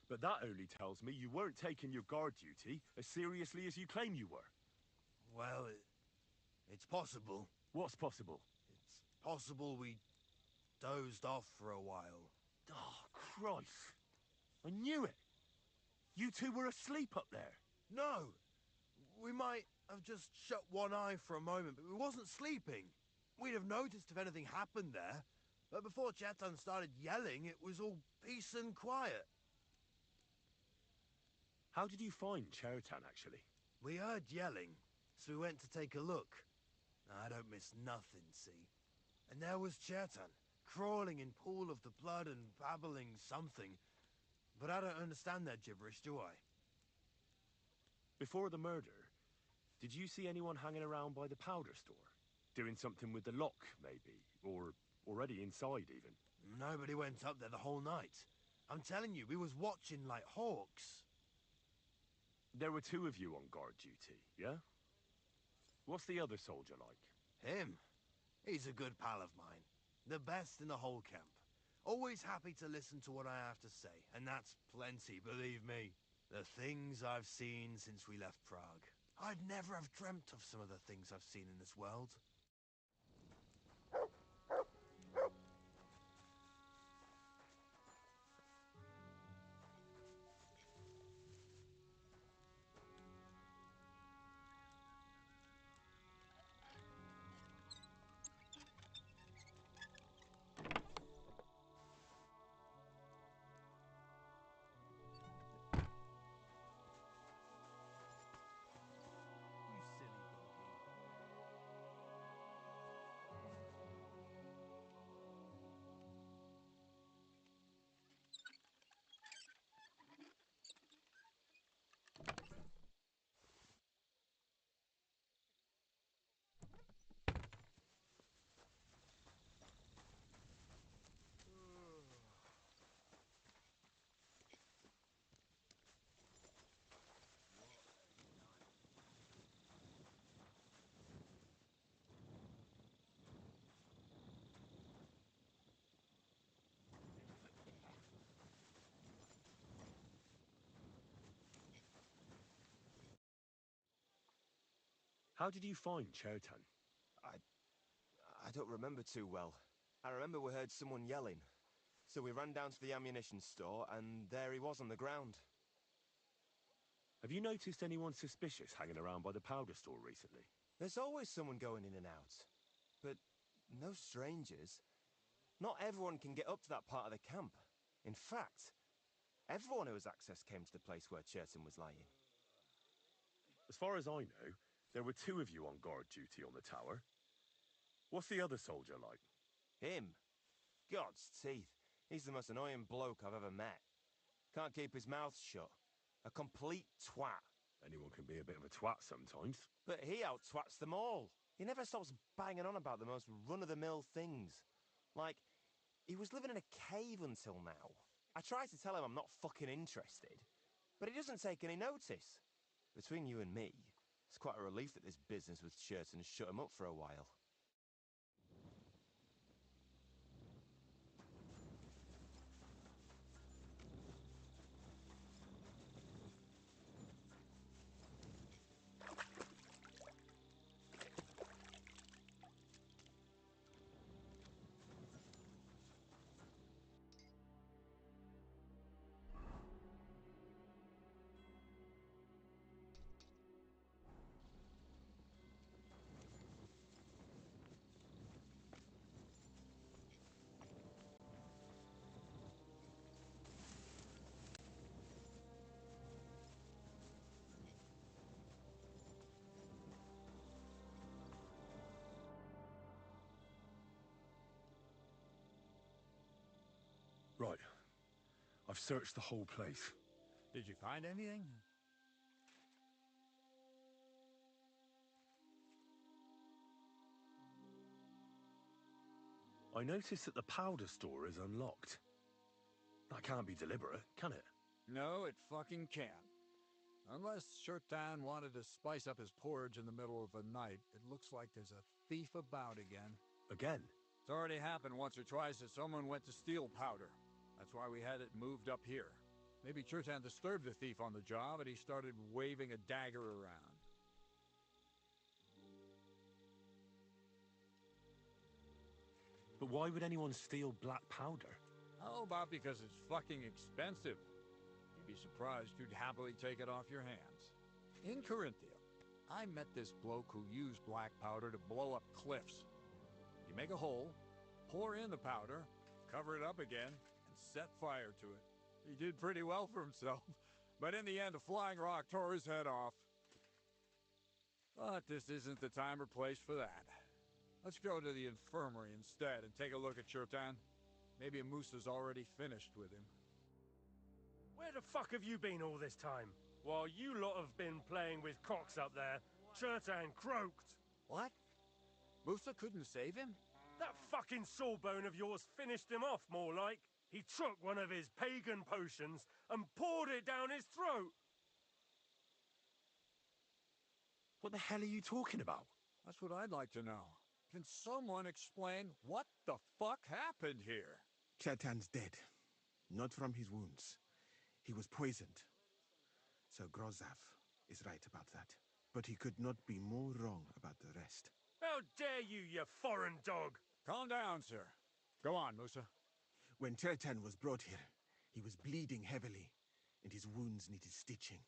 But that only tells me you weren't taking your guard duty as seriously as you claim you were. Well, it's possible. What's possible? It's possible we dozed off for a while. Oh, Christ. I knew it. You two were asleep up there. No. We might have just shut one eye for a moment, but we wasn't sleeping. We'd have noticed if anything happened there. But before Chertan started yelling, it was all peace and quiet. How did you find Chertan, actually? We heard yelling, so we went to take a look. I don't miss nothing, see? And there was Chertan, crawling in pool of the blood and babbling something. But I don't understand their gibberish, do I? Before the murder, did you see anyone hanging around by the powder store? Doing something with the lock, maybe? Or already inside, even? Nobody went up there the whole night. I'm telling you, we was watching like hawks. There were two of you on guard duty, yeah? What's the other soldier like? Him? He's a good pal of mine. The best in the whole camp. Always happy to listen to what I have to say, and that's plenty, believe me. The things I've seen since we left Prague. I'd never have dreamt of some of the things I've seen in this world. How did you find Chertan? I don't remember too well. I remember we heard someone yelling. So we ran down to the ammunition store, and there he was on the ground. Have you noticed anyone suspicious hanging around by the powder store recently? There's always someone going in and out. But no strangers. Not everyone can get up to that part of the camp. In fact, everyone who has access came to the place where Chertan was lying. As far as I know, there were 2 of you on guard duty on the tower. What's the other soldier like? Him? God's teeth. He's the most annoying bloke I've ever met. Can't keep his mouth shut. A complete twat. Anyone can be a bit of a twat sometimes. But he out-twats them all. He never stops banging on about the most run-of-the-mill things. Like, he was living in a cave until now. I try to tell him I'm not fucking interested, but he doesn't take any notice. Between you and me, it's quite a relief that this business with Chertan shut him up for a while. Right. I've searched the whole place. Did you find anything? I noticed that the powder store is unlocked. That can't be deliberate, can it? No, it fucking can't. Unless Chertan wanted to spice up his porridge in the middle of the night, it looks like there's a thief about again. Again? It's already happened once or twice that someone went to steal powder. That's why we had it moved up here. Maybe Chertan disturbed the thief on the job and he started waving a dagger around. But why would anyone steal black powder? How about because it's fucking expensive? You'd be surprised who'd happily take it off your hands. In Corinthia, I met this bloke who used black powder to blow up cliffs. You make a hole, pour in the powder, cover it up again, and set fire to it. He did pretty well for himself, but in the end, a flying rock tore his head off. But this isn't the time or place for that. Let's go to the infirmary instead and take a look at Chertan. Maybe Musa's already finished with him. Where the fuck have you been all this time? While you lot have been playing with cocks up there, Chertan croaked. What? Musa couldn't save him? That fucking sawbone of yours finished him off, more like. He took one of his pagan potions and poured it down his throat. What the hell are you talking about? That's what I'd like to know. Can someone explain what the fuck happened here? Chertan's dead. Not from his wounds. He was poisoned. So Grozav is right about that. But he could not be more wrong about the rest. How dare you, you foreign dog! Calm down, sir. Go on, Musa. When Chertan was brought here, he was bleeding heavily, and his wounds needed stitching.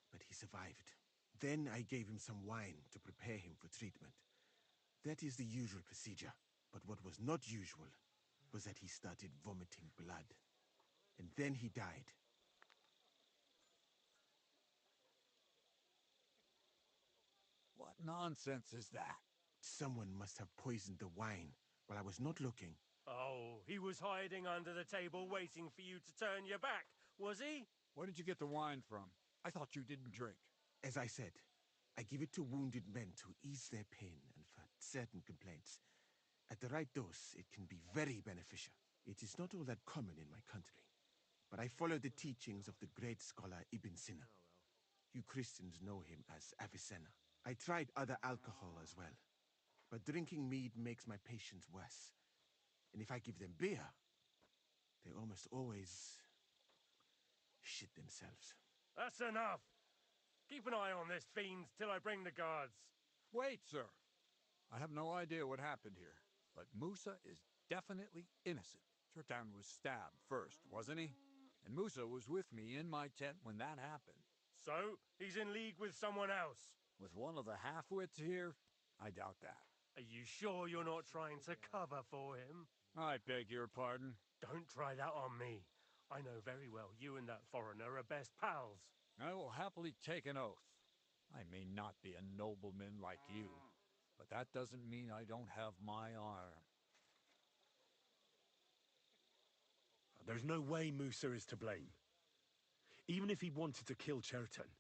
But he survived. Then I gave him some wine to prepare him for treatment. That is the usual procedure. But what was not usual was that he started vomiting blood. And then he died. What nonsense is that? Someone must have poisoned the wine while I was not looking. Oh, he was hiding under the table waiting for you to turn your back, was he? Where did you get the wine from? I thought you didn't drink. As I said, I give it to wounded men to ease their pain and for certain complaints. At the right dose, it can be very beneficial. It is not all that common in my country. But I follow the teachings of the great scholar Ibn Sina. You Christians know him as Avicenna. I tried other alcohol as well. But drinking mead makes my patients worse. And if I give them beer, they almost always shit themselves. That's enough! Keep an eye on this fiend till I bring the guards. Wait, sir. I have no idea what happened here, but Musa is definitely innocent. Chertan was stabbed first, wasn't he? And Musa was with me in my tent when that happened. So, he's in league with someone else? With one of the half-wits here? I doubt that. Are you sure you're not trying to cover for him? I beg your pardon? Don't try that on me. I know very well you and that foreigner are best pals. I will happily take an oath. I may not be a nobleman like you, but that doesn't mean I don't have my honor. There's no way Musa is to blame. Even if he wanted to kill Chertan,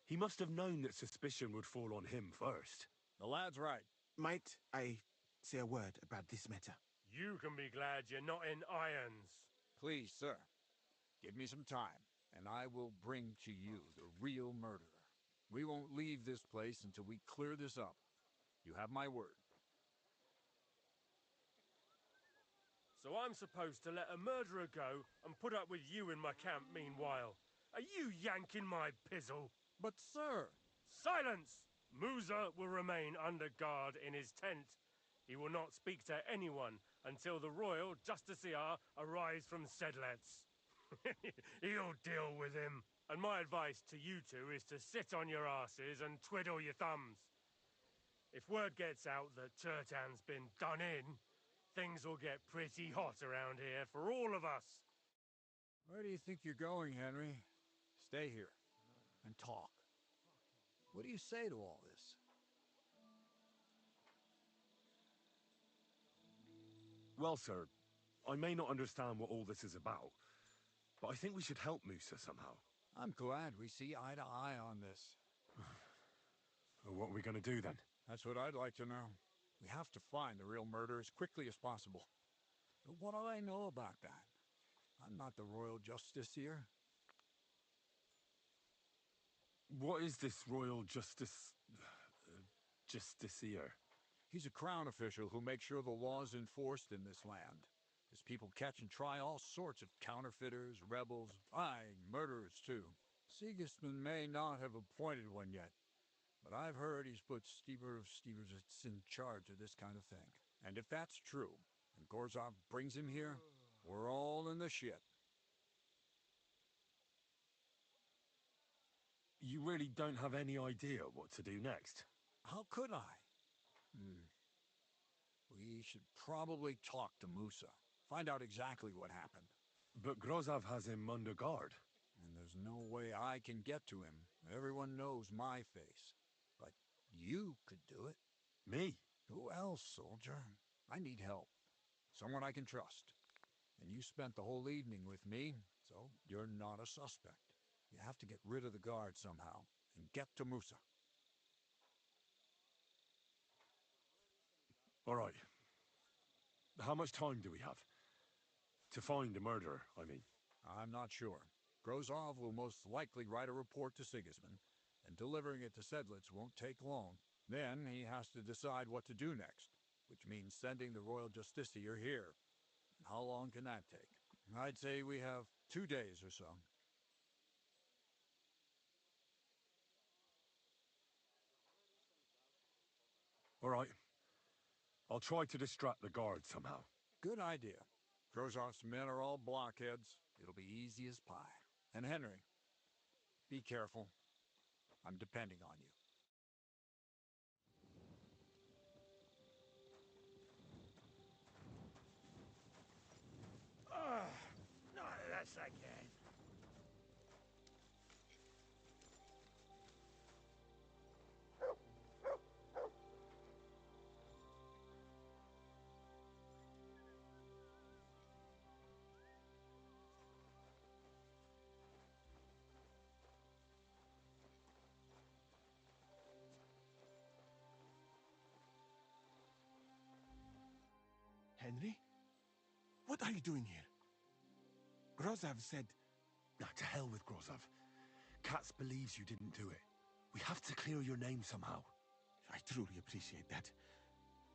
he must have known that suspicion would fall on him first. The lad's right. Might I say a word about this matter? You can be glad you're not in irons. Please, sir, give me some time, and I will bring to you the real murderer. We won't leave this place until we clear this up. You have my word. So I'm supposed to let a murderer go and put up with you in my camp meanwhile. Are you yanking my pizzle? But, sir... Silence! Musa will remain under guard in his tent. He will not speak to anyone until the royal justiciar arrives from Sedlets. He'll deal with him. And my advice to you two is to sit on your asses and twiddle your thumbs. If word gets out that Chertan's been done in, things will get pretty hot around here for all of us. Where do you think you're going, Henry? Stay here and talk. What do you say to all this? Well, sir, I may not understand what all this is about, but I think we should help Musa somehow. I'm glad we see eye to eye on this. What are we going to do then? That's what I'd like to know. We have to find the real murderer as quickly as possible. But what do I know about that? I'm not the royal justiciar. What is this royal justiciar? He's a crown official who makes sure the law is enforced in this land. His people catch and try all sorts of counterfeiters, rebels, aye, murderers too. Sigismund may not have appointed one yet, but I've heard he's put Stever of Steversitz in charge of this kind of thing. And if that's true, and Gorzov brings him here, we're all in the shit. You really don't have any idea what to do next? How could I? We should probably talk to Musa. Find out exactly what happened. But Grozov has him under guard. And there's no way I can get to him. Everyone knows my face. But you could do it. Me? Who else, soldier? I need help. Someone I can trust. And you spent the whole evening with me, so you're not a suspect. You have to get rid of the guard somehow, and get to Musa. All right. How much time do we have? To find the murderer, I mean. I'm not sure. Grozov will most likely write a report to Sigismund, and delivering it to Sedlitz won't take long. Then he has to decide what to do next, which means sending the royal justiciar here. How long can that take? I'd say we have 2 days or so. All right. I'll try to distract the guard somehow. Good idea. Grozov's men are all blockheads. It'll be easy as pie. And Henry, be careful. I'm depending on you. Not this again. Henry? What are you doing here? Grozov said... Nah, to hell with Grozov. Katz believes you didn't do it. We have to clear your name somehow. I truly appreciate that.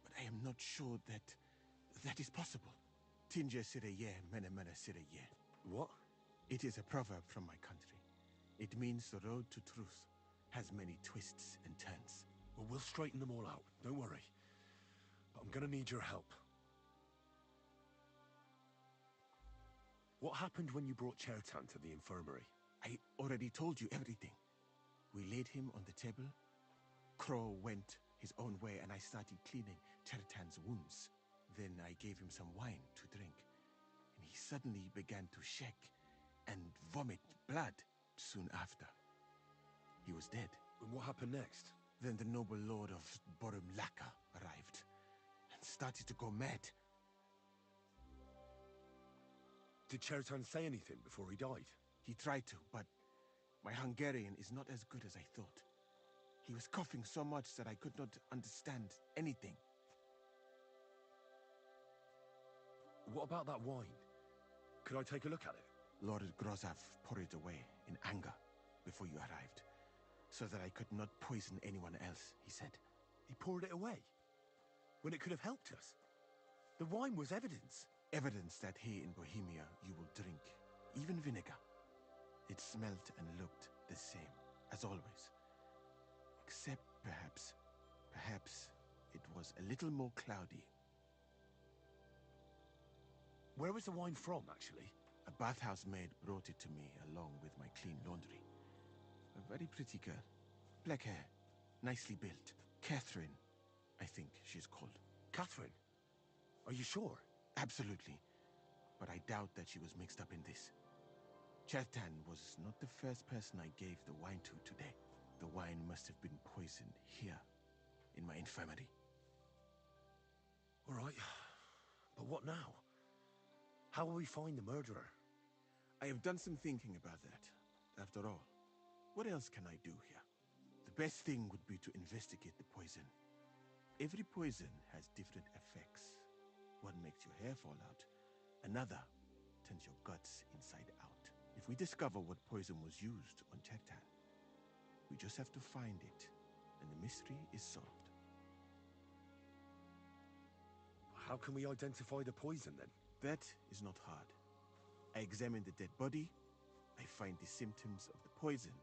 But I am not sure that... that is possible. Tinge sireye, mene mene sireye. What? It is a proverb from my country. It means the road to truth has many twists and turns. Well, we'll straighten them all out. Don't worry. But I'm gonna need your help. What happened when you brought Chertan to the infirmary? I already told you everything. We laid him on the table. Crow went his own way, and I started cleaning Chertan's wounds. Then I gave him some wine to drink, and he suddenly began to shake and vomit blood soon after. He was dead. And what happened next? Then the noble lord of Borumlaka arrived and started to go mad. Did Chertan say anything before he died? He tried to, but my Hungarian is not as good as I thought. He was coughing so much that I could not understand anything. What about that wine? Could I take a look at it? Lord Grozov poured it away in anger before you arrived, so that I could not poison anyone else, he said. He poured it away? When it could have helped us? The wine was evidence. Evidence that here in Bohemia you will drink, even vinegar. It smelt and looked the same, as always. Except perhaps it was a little more cloudy. Where was the wine from, actually? A bathhouse maid brought it to me along with my clean laundry. A very pretty girl. Black hair, nicely built. Catherine, I think she's called. Catherine? Are you sure? Absolutely. But I doubt that she was mixed up in this. Chertan was not the first person I gave the wine to today. The wine must have been poisoned here, in my infirmary. All right. But what now? How will we find the murderer? I have done some thinking about that. After all, what else can I do here? The best thing would be to investigate the poison. Every poison has different effects. One makes your hair fall out. Another turns your guts inside out. If we discover what poison was used on Chertan, we just have to find it, and the mystery is solved. How can we identify the poison, then? That is not hard. I examine the dead body, I find the symptoms of the poison,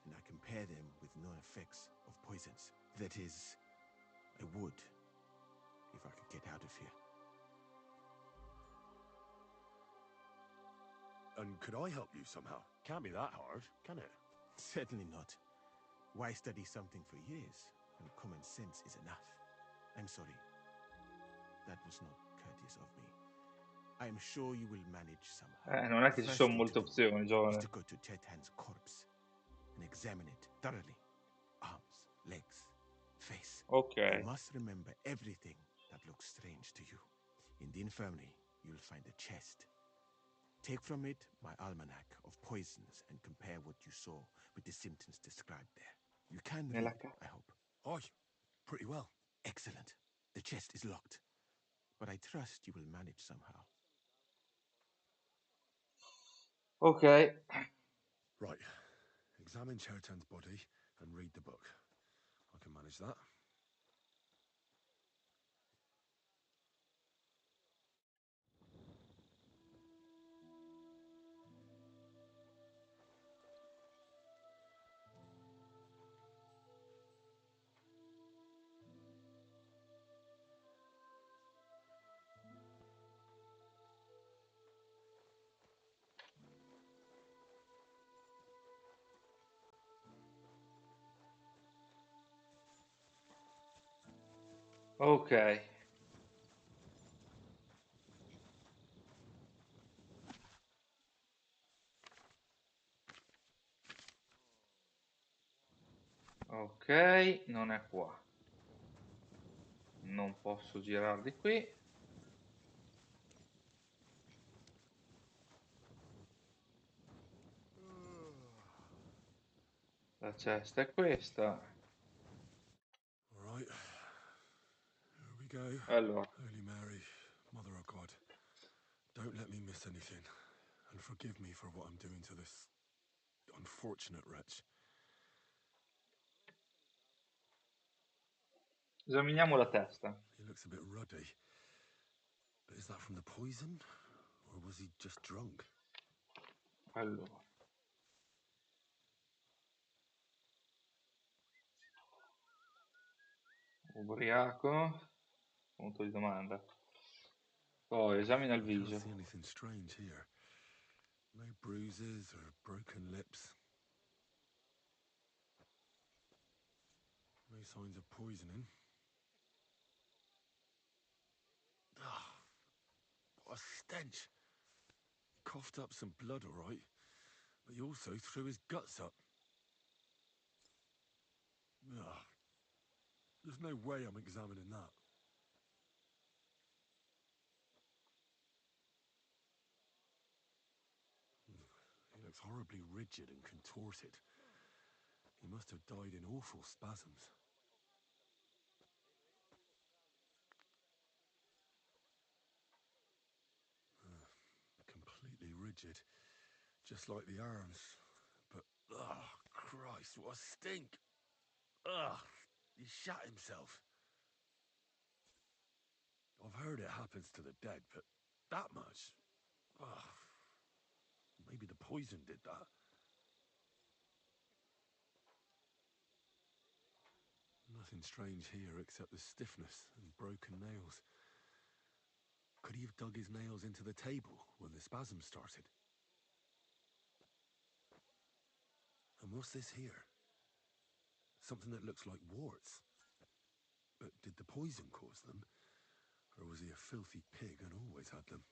and I compare them with known effects of poisons. That is, I would, if I could get out of here. And could I help you somehow? Can't be that hard, can it? Certainly not. Why study something for years when common sense is enough? I'm sorry. That was not courteous of me. I am sure you will manage somehow. Non è che ci sono molte opzioni, Is giovane. to go to Chertan's corpse and examine it thoroughly. Arms, legs, face. Ok. You must remember everything that looks strange to you. In the infirmary, you'll find a chest. Take from it my almanac of poisons and compare what you saw with the symptoms described there. You can read, I hope. Aye, pretty well. Excellent. The chest is locked, but I trust you will manage somehow. Ok. Right. Examine Chertan's body and read the book. I can manage that. Ok. Ok, non è qua. Non posso girare di qui. La cesta è questa. All right. Here we go. Allora. Holy Mary, Mother of God, don't let me miss anything. And forgive me for what I'm doing to this unfortunate wretch. Esaminiamo la testa. He looks a bit ruddy. But is that from the poison? Or was he just drunk? Allora. Ubriaco. Punto di domanda. Poi esamina il I can't viso. see anything strange here. No bruises or broken lips. No signs of poisoning. Ah, what a stench. He coughed up some blood, all right, but he also threw his guts up. Ah, there's no way I'm examining that. He looks horribly rigid and contorted. He must have died in awful spasms. Completely rigid, just like the arms. But, oh, Christ, what a stink! Ugh, he shot himself. I've heard it happens to the dead, but that much? Ugh, maybe the poison did that. Nothing strange here except the stiffness and broken nails. Could he have dug his nails into the table when the spasm started? And what's this here? Something that looks like warts. But did the poison cause them? Or was he a filthy pig and always had them?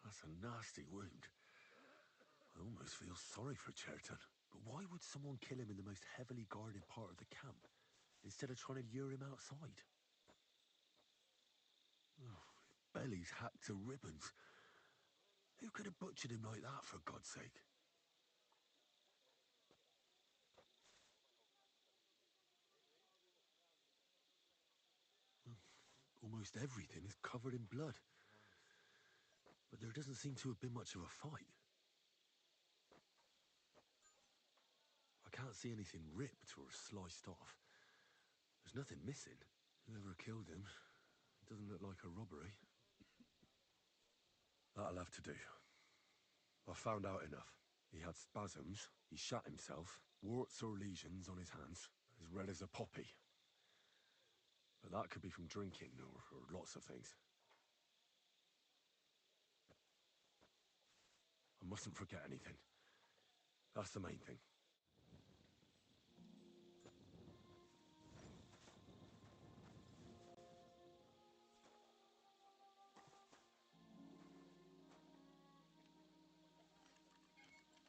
That's a nasty wound. I almost feel sorry for Cherton. But why would someone kill him in the most heavily guarded part of the camp, instead of trying to lure him outside? Oh, his belly's hacked to ribbons. Who could have butchered him like that, for God's sake? Almost everything is covered in blood. But there doesn't seem to have been much of a fight. I can't see anything ripped or sliced off. There's nothing missing. Whoever killed him, it doesn't look like a robbery. That'll have to do. I've found out enough. He had spasms, he shot himself, warts or lesions on his hands, as red as a poppy. But that could be from drinking or lots of things. I mustn't forget anything. That's the main thing.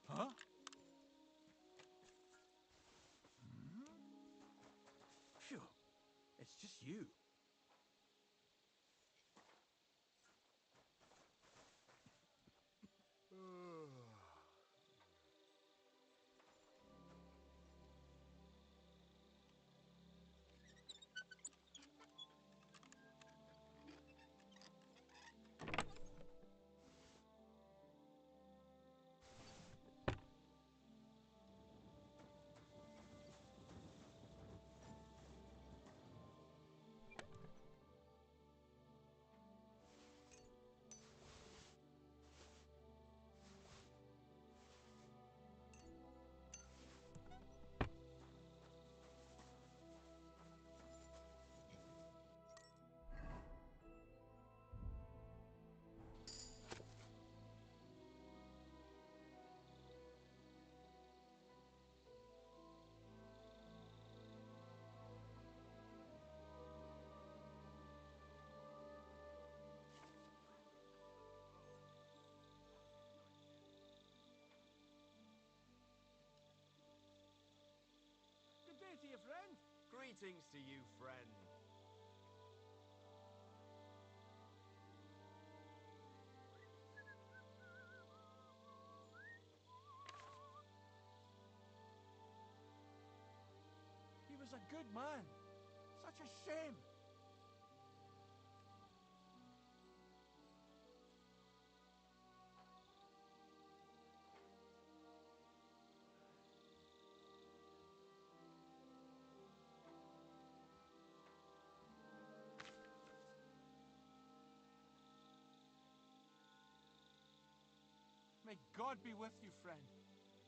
Huh? Phew. It's just you. Good day to you, friend. Greetings to you, friend. He was a good man. Such a shame. May God be with you, friend.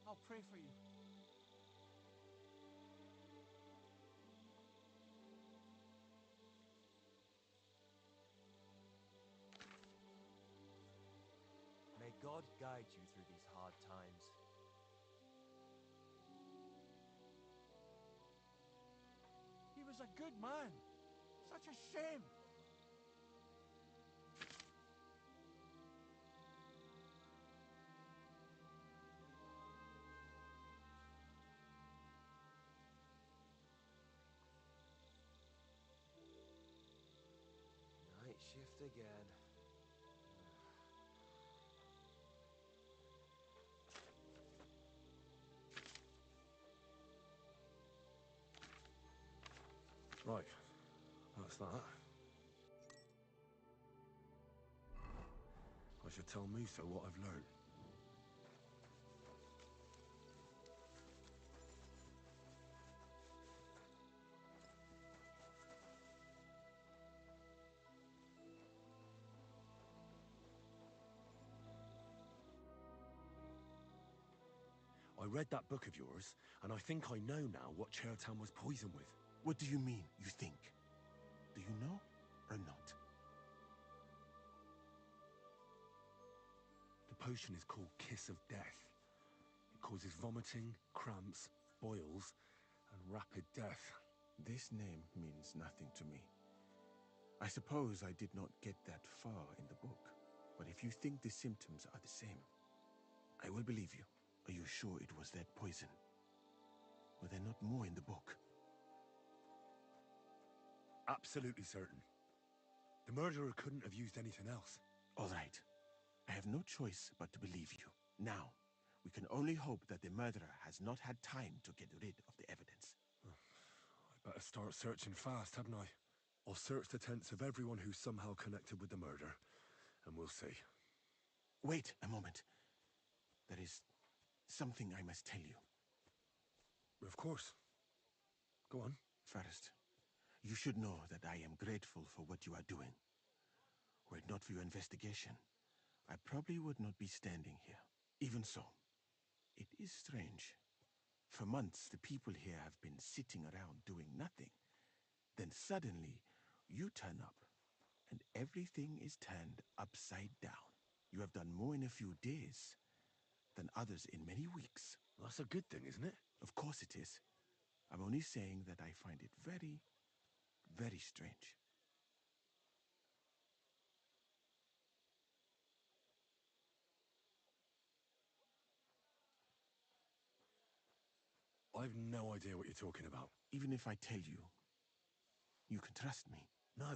I'll pray for you. May God guide you through these hard times. He was a good man. Such a shame. Night shift again. Right, that's that. I should tell Musa what I've learned. I read that book of yours, and I think I know now what Chertan was poisoned with. What do you mean, you think? Do you know or not? The potion is called Kiss of Death. It causes vomiting, cramps, boils, and rapid death. This name means nothing to me. I suppose I did not get that far in the book, but if you think the symptoms are the same, I will believe you. Are you sure it was that poison? Were there not more in the book? Absolutely certain. The murderer couldn't have used anything else. All right. I have no choice but to believe you. Now, we can only hope that the murderer has not had time to get rid of the evidence. I better start searching fast, hadn't I? I'll search the tents of everyone who's somehow connected with the murder, and we'll see. Wait a moment. There is something I must tell you. Of course. Go on. First, you should know that I am grateful for what you are doing. Were it not for your investigation, I probably would not be standing here. Even so, it is strange. For months, the people here have been sitting around doing nothing. Then suddenly, you turn up, and everything is turned upside down. You have done more in a few days than others in many weeks. That's a good thing, isn't it? Of course it is. I'm only saying that I find it very, very strange. I've no idea what you're talking about. Even if I tell you, you can trust me. No.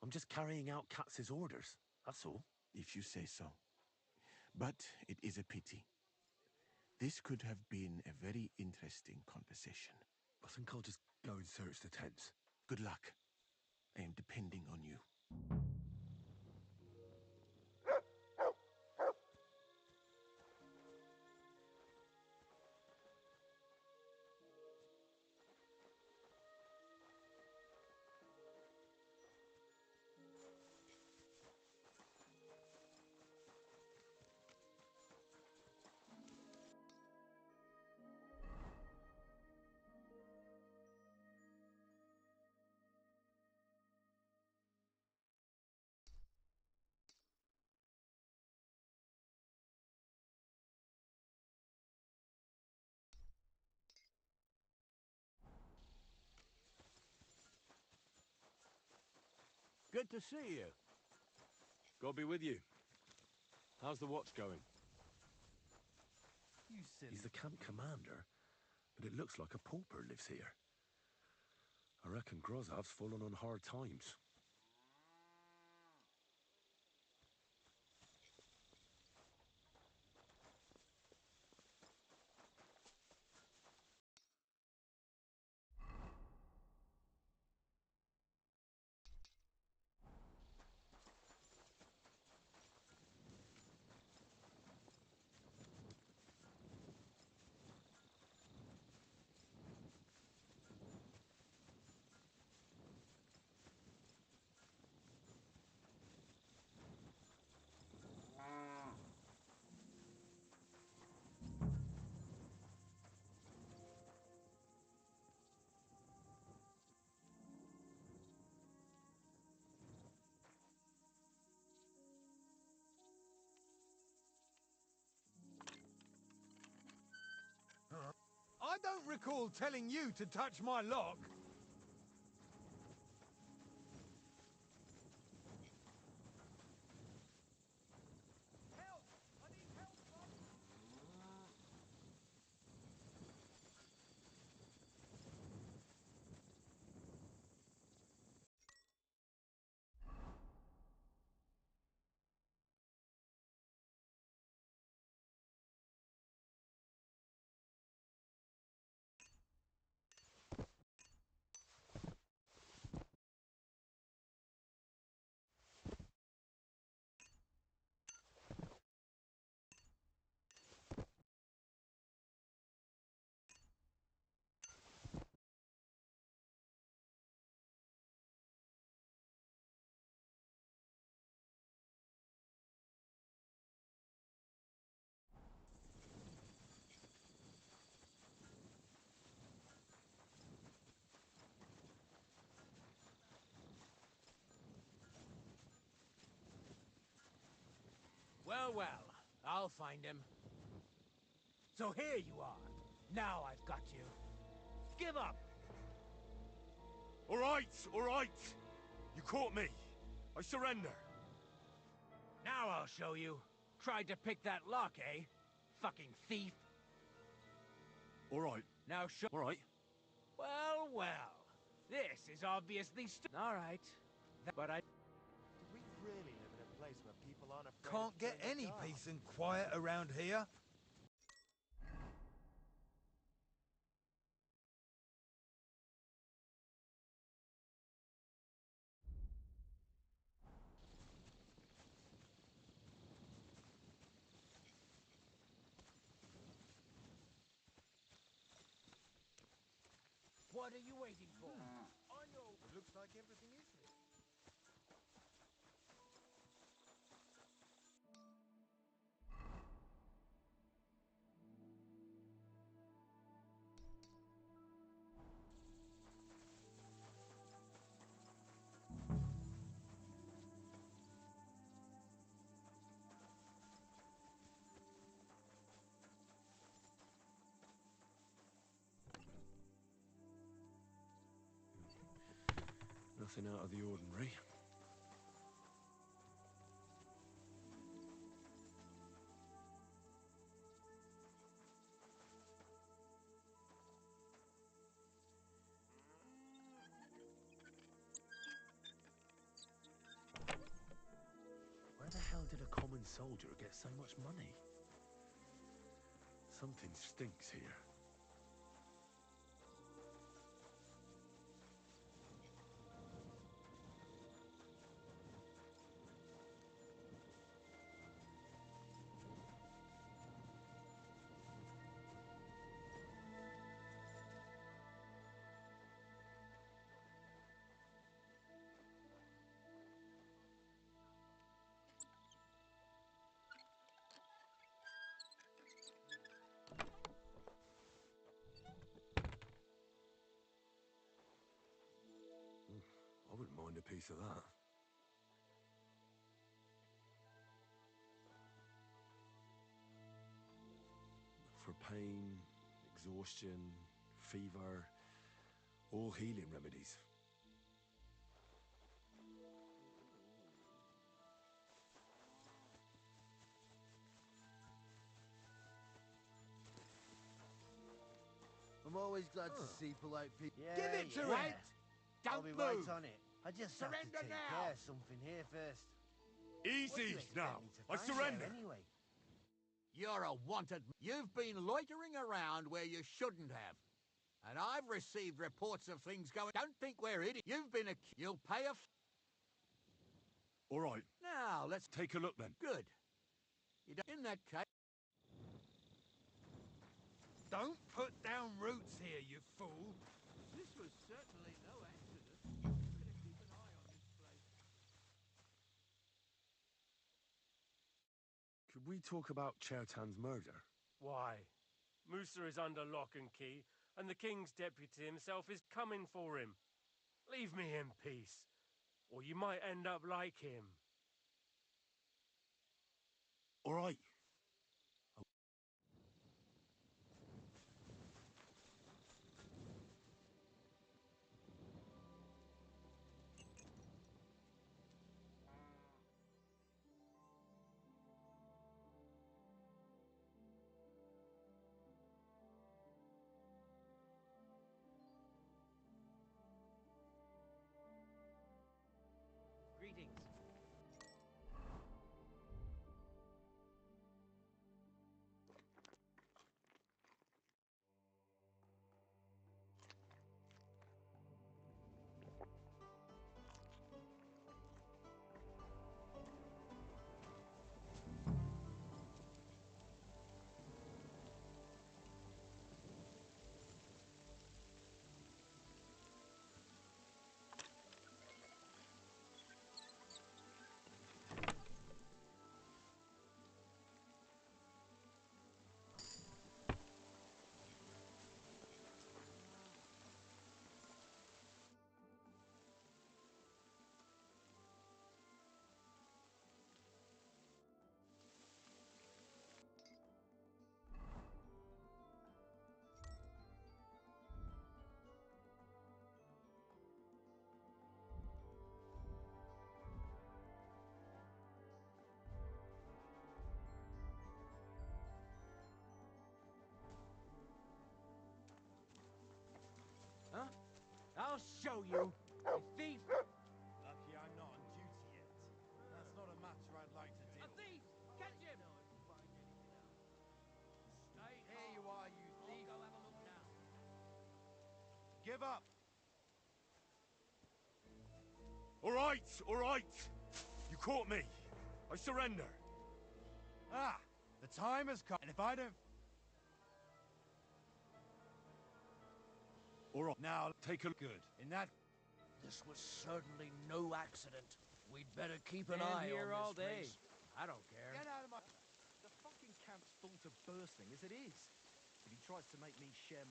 I'm just carrying out Katz's orders, that's all. If you say so. But it is a pity. This could have been a very interesting conversation. I think I'll just go and search the tents. Good luck. I am depending on you. Good to see you. God be with you. How's the watch going? You silly. He's the camp commander, but it looks like a pauper lives here. I reckon Grozav's fallen on hard times. don't recall telling you to touch my lock. Well, well, I'll find him. So here you are. Now I've got you. Give up! All right, all right. You caught me. I surrender. Now I'll show you. Tried to pick that lock, eh? Fucking thief. All right. Now show... All right. Well, well. This is obviously all right. But I... Do we really live in a place where people aren't afraid Can't of get killing any the guard? peace and quiet around here. What are you waiting for? On your... It looks like everything is here. Nothing out of the ordinary. Where the hell did a common soldier get so much money? Something stinks here. I wouldn't mind a piece of that. For pain, exhaustion, fever, all healing remedies. I'm always glad to see polite people. Give it to him! Wait! I'll Don't be move! right on it. I just Surrender have to take now! care of something here first. What do Easy you expect now. me to I find surrender. there anyway. You're a wanted... You've been loitering around where you shouldn't have. And I've received reports of things going... Don't think we're idiots. You've been a... You'll pay a... All right. Now, let's... Take a look then. Good. You don't... In that case... Don't put down roots here, you fool. This was certainly no accident. Better keep an eye on this place. Could we talk about Chertan's murder? Why? Musa is under lock and key, and the king's deputy himself is coming for him. Leave me in peace, or you might end up like him. All right. I'll show you, you thief! Lucky I'm not on duty yet. That's not a matter I'd like to deal A thief! Catch him! Stay Here you are, you thief. I'll go have a look now. Give up! All right, all right. You caught me. I surrender. Ah! The time has come, and if I don't... All right, Now, take a good. In that... This was certainly no accident. We'd better keep an Stand eye here on all this day. place. I don't care. Get out of my... The fucking camp's full to bursting as it is. If he tries to make me share...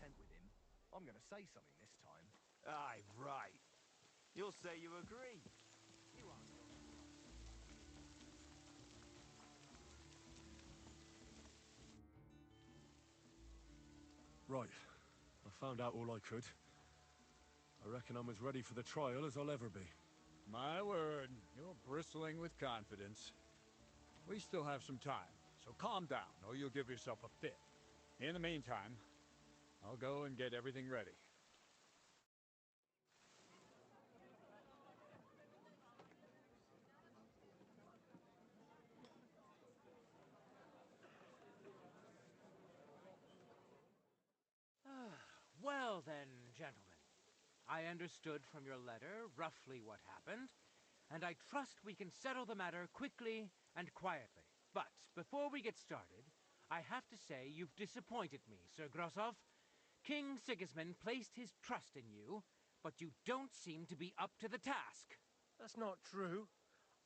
tent with him, I'm going to say something this time. Aye, right. You'll say you agree. You aren't Right. I found out all I could. I reckon I'm as ready for the trial as I'll ever be. My word, you're bristling with confidence. We still have some time, so calm down, or you'll give yourself a fit. In the meantime, I'll go and get everything ready. Well then, gentlemen. I understood from your letter roughly what happened, and I trust we can settle the matter quickly and quietly. But before we get started, I have to say you've disappointed me, Sir Grosov. King Sigismund placed his trust in you, but you don't seem to be up to the task. That's not true.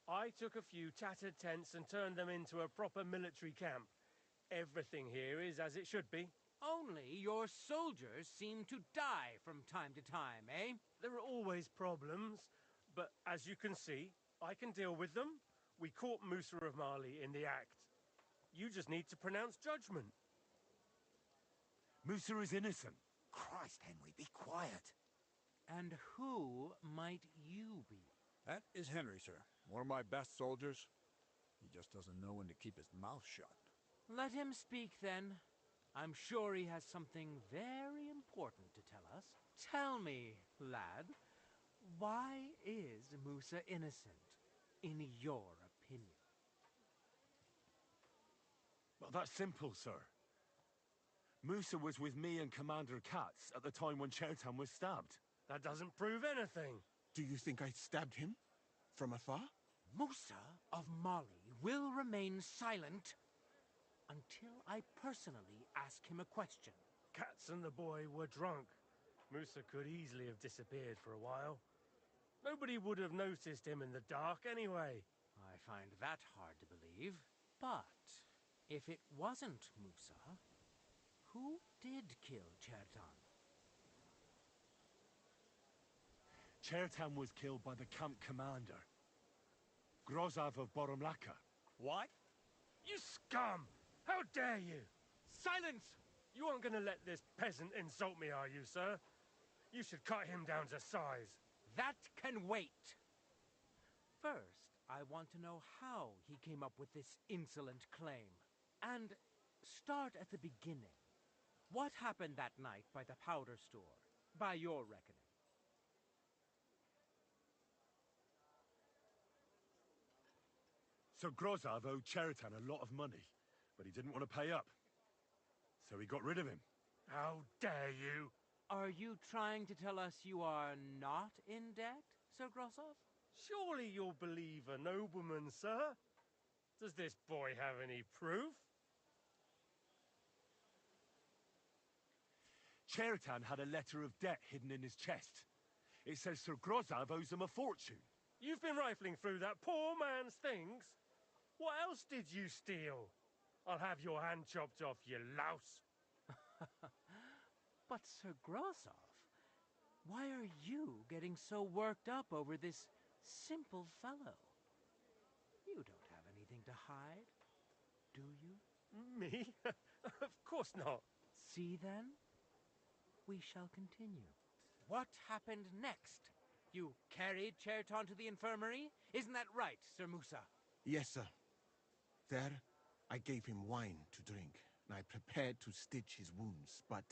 I took a few tattered tents and turned them into a proper military camp. Everything here is as it should be. Only your soldiers seem to die from time to time, eh? There are always problems, but as you can see, I can deal with them. We caught Musa of Mali in the act. You just need to pronounce judgment. Musa is innocent. Christ, Henry, be quiet. And who might you be? That is Henry, sir. One of my best soldiers. He just doesn't know when to keep his mouth shut. Let him speak, then. I'm sure he has something very important to tell us. Tell me, lad, why is Musa innocent, in your opinion? Well, that's simple, sir. Musa was with me and Commander Katz at the time when Chertan was stabbed. That doesn't prove anything. Do you think I stabbed him? From afar? Musa of Mali will remain silent until I personally ask him a question. Katz and the boy were drunk. Musa could easily have disappeared for a while. Nobody would have noticed him in the dark anyway. I find that hard to believe. But if it wasn't Musa, who did kill Chertan? Chertan was killed by the camp commander, Grozov of Boromlaka. What? You scum! How dare you! Silence! You aren't going to let this peasant insult me, are you, sir? You should cut him down to size. That can wait. First, I want to know how he came up with this insolent claim. And start at the beginning. What happened that night by the powder store, by your reckoning? So Grozov owed Chertan a lot of money, but he didn't want to pay up. So he got rid of him. How dare you! Are you trying to tell us you are not in debt, Sir Grosov? Surely you'll believe a nobleman, sir? Does this boy have any proof? Chertan had a letter of debt hidden in his chest. It says Sir Grozov owes him a fortune. You've been rifling through that poor man's things? What else did you steal? I'll have your hand chopped off, you louse. But Sir Grosov, why are you getting so worked up over this simple fellow? You don't have anything to hide, do you? Me? Of course not. See then? We shall continue. What happened next? You carried Cherton to the infirmary? Isn't that right, Sir Musa? Yes, sir. There, I gave him wine to drink, and I prepared to stitch his wounds, but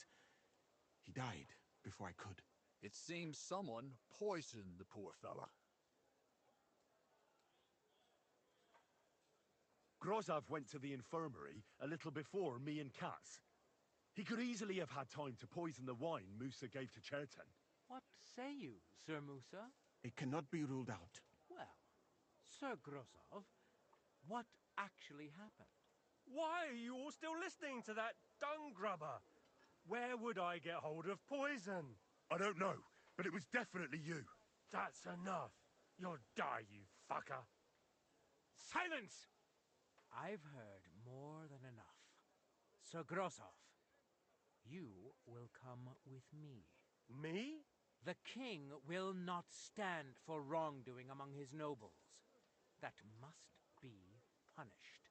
he died before I could. It seems someone poisoned the poor fella. Grozov went to the infirmary a little before me and Katz. He could easily have had time to poison the wine Musa gave to Cherton. What say you, Sir Musa? It cannot be ruled out. Well, Sir Grozov, what actually happened? Why are you all still listening to that dung grubber? Where would I get hold of poison? I don't know, but it was definitely you. That's enough. You'll die, you fucker. Silence! I've heard more than enough. Sir Grozov, you will come with me. Me? The king will not stand for wrongdoing among his nobles. That must be punished.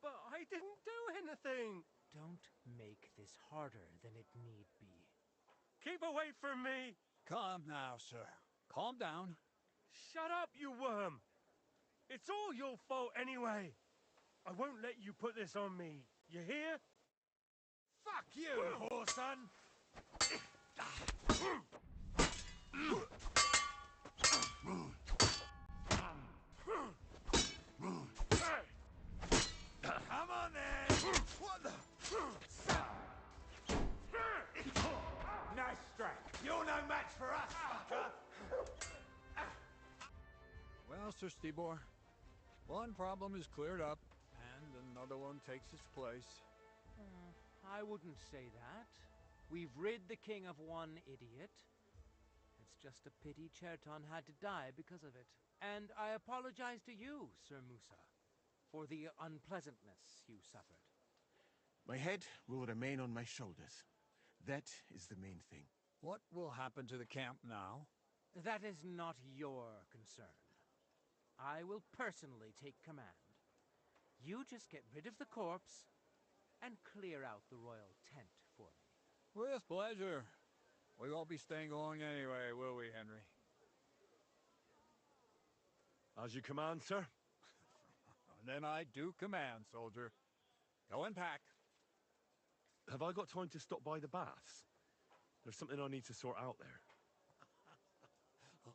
But I didn't do anything. Don't make this harder than it need be. Keep away from me. Calm now, sir. Calm down. Shut up, you worm. It's all your fault anyway. I won't let you put this on me. You hear? Fuck you, whoreson! Come on then! What the? Nice strike. You're no match for us, fucker! Well, Sir Stibor, one problem is cleared up, and another one takes its place. I wouldn't say that. We've rid the king of one idiot. It's just a pity Cherton had to die because of it. And I apologize to you, Sir Musa, for the unpleasantness you suffered. My head will remain on my shoulders. That is the main thing. What will happen to the camp now? That is not your concern. I will personally take command. You just get rid of the corpse and clear out the royal tent for me. With pleasure. We won't be staying long anyway, will we, Henry? As you command, sir. Then I do command, soldier. Go and pack. Have I got time to stop by the baths? There's something I need to sort out there.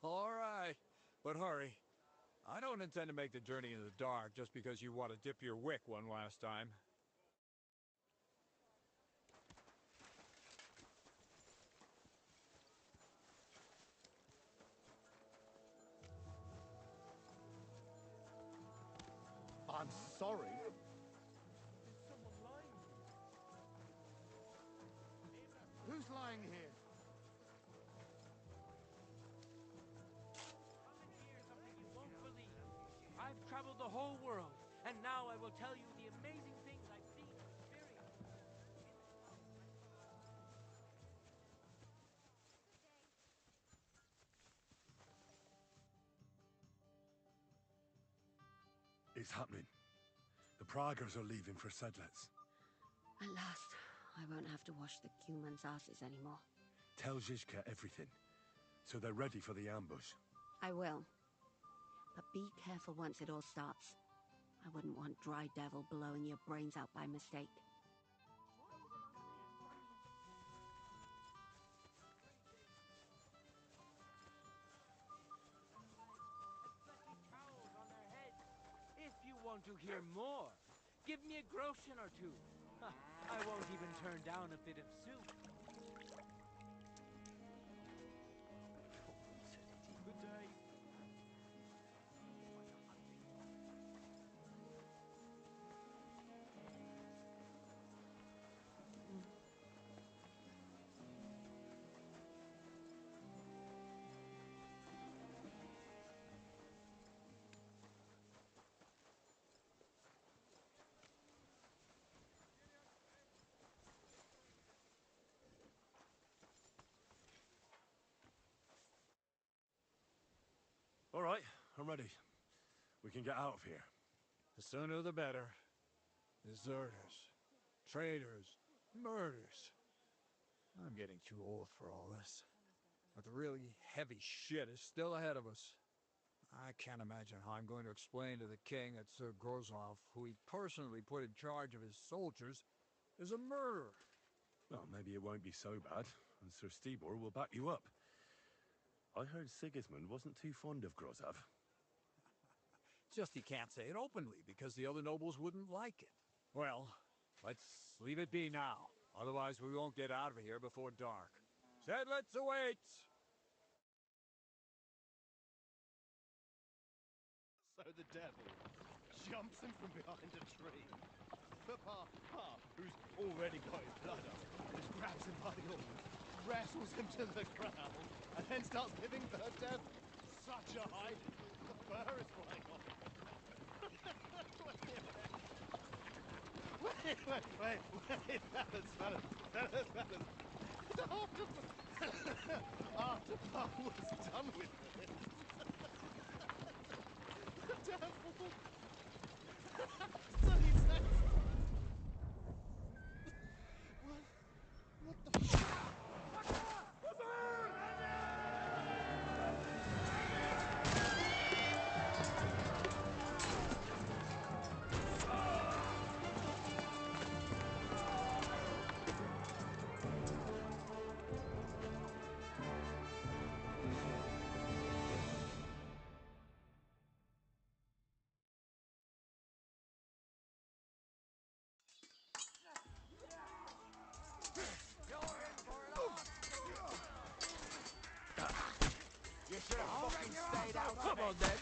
All right, but hurry. I don't intend to make the journey in the dark just because you want to dip your wick one last time. I'm sorry. Who's lying here? I've traveled the whole world, and now I will tell you the amazing things I've seen and experienced. It's happening. The Praggers are leaving for Sedlets. At last, I won't have to wash the humans' asses anymore. Tell Zizka everything, so they're ready for the ambush. I will. But be careful once it all starts. I wouldn't want Dry Devil blowing your brains out by mistake. If you want to hear more, give me a groschen or two. I won't even turn down a bit of soup. Good day. All right, I'm ready. We can get out of here. The sooner the better. Deserters, traitors, murders. I'm getting too old for all this. But the really heavy shit is still ahead of us. I can't imagine how I'm going to explain to the king that Sir Grozov, who he personally put in charge of his soldiers, is a murderer. Well, maybe it won't be so bad, and Sir Stibor will back you up. I heard Sigismund wasn't too fond of Grozov. Just he can't say it openly, because the other nobles wouldn't like it. Well, let's leave it be now. Otherwise we won't get out of here before dark. Sedlitz awaits! So the devil jumps him from behind a tree. Papa, who's already got his blood up, just grabs him by the arm, wrestles him to the ground, and then starts giving the devil such a hiding. The fur is flying off. Wait, fellas. After Papa was done with it, the devil... So he said... What the fuck? You should have fucking stayed out. Come on, then.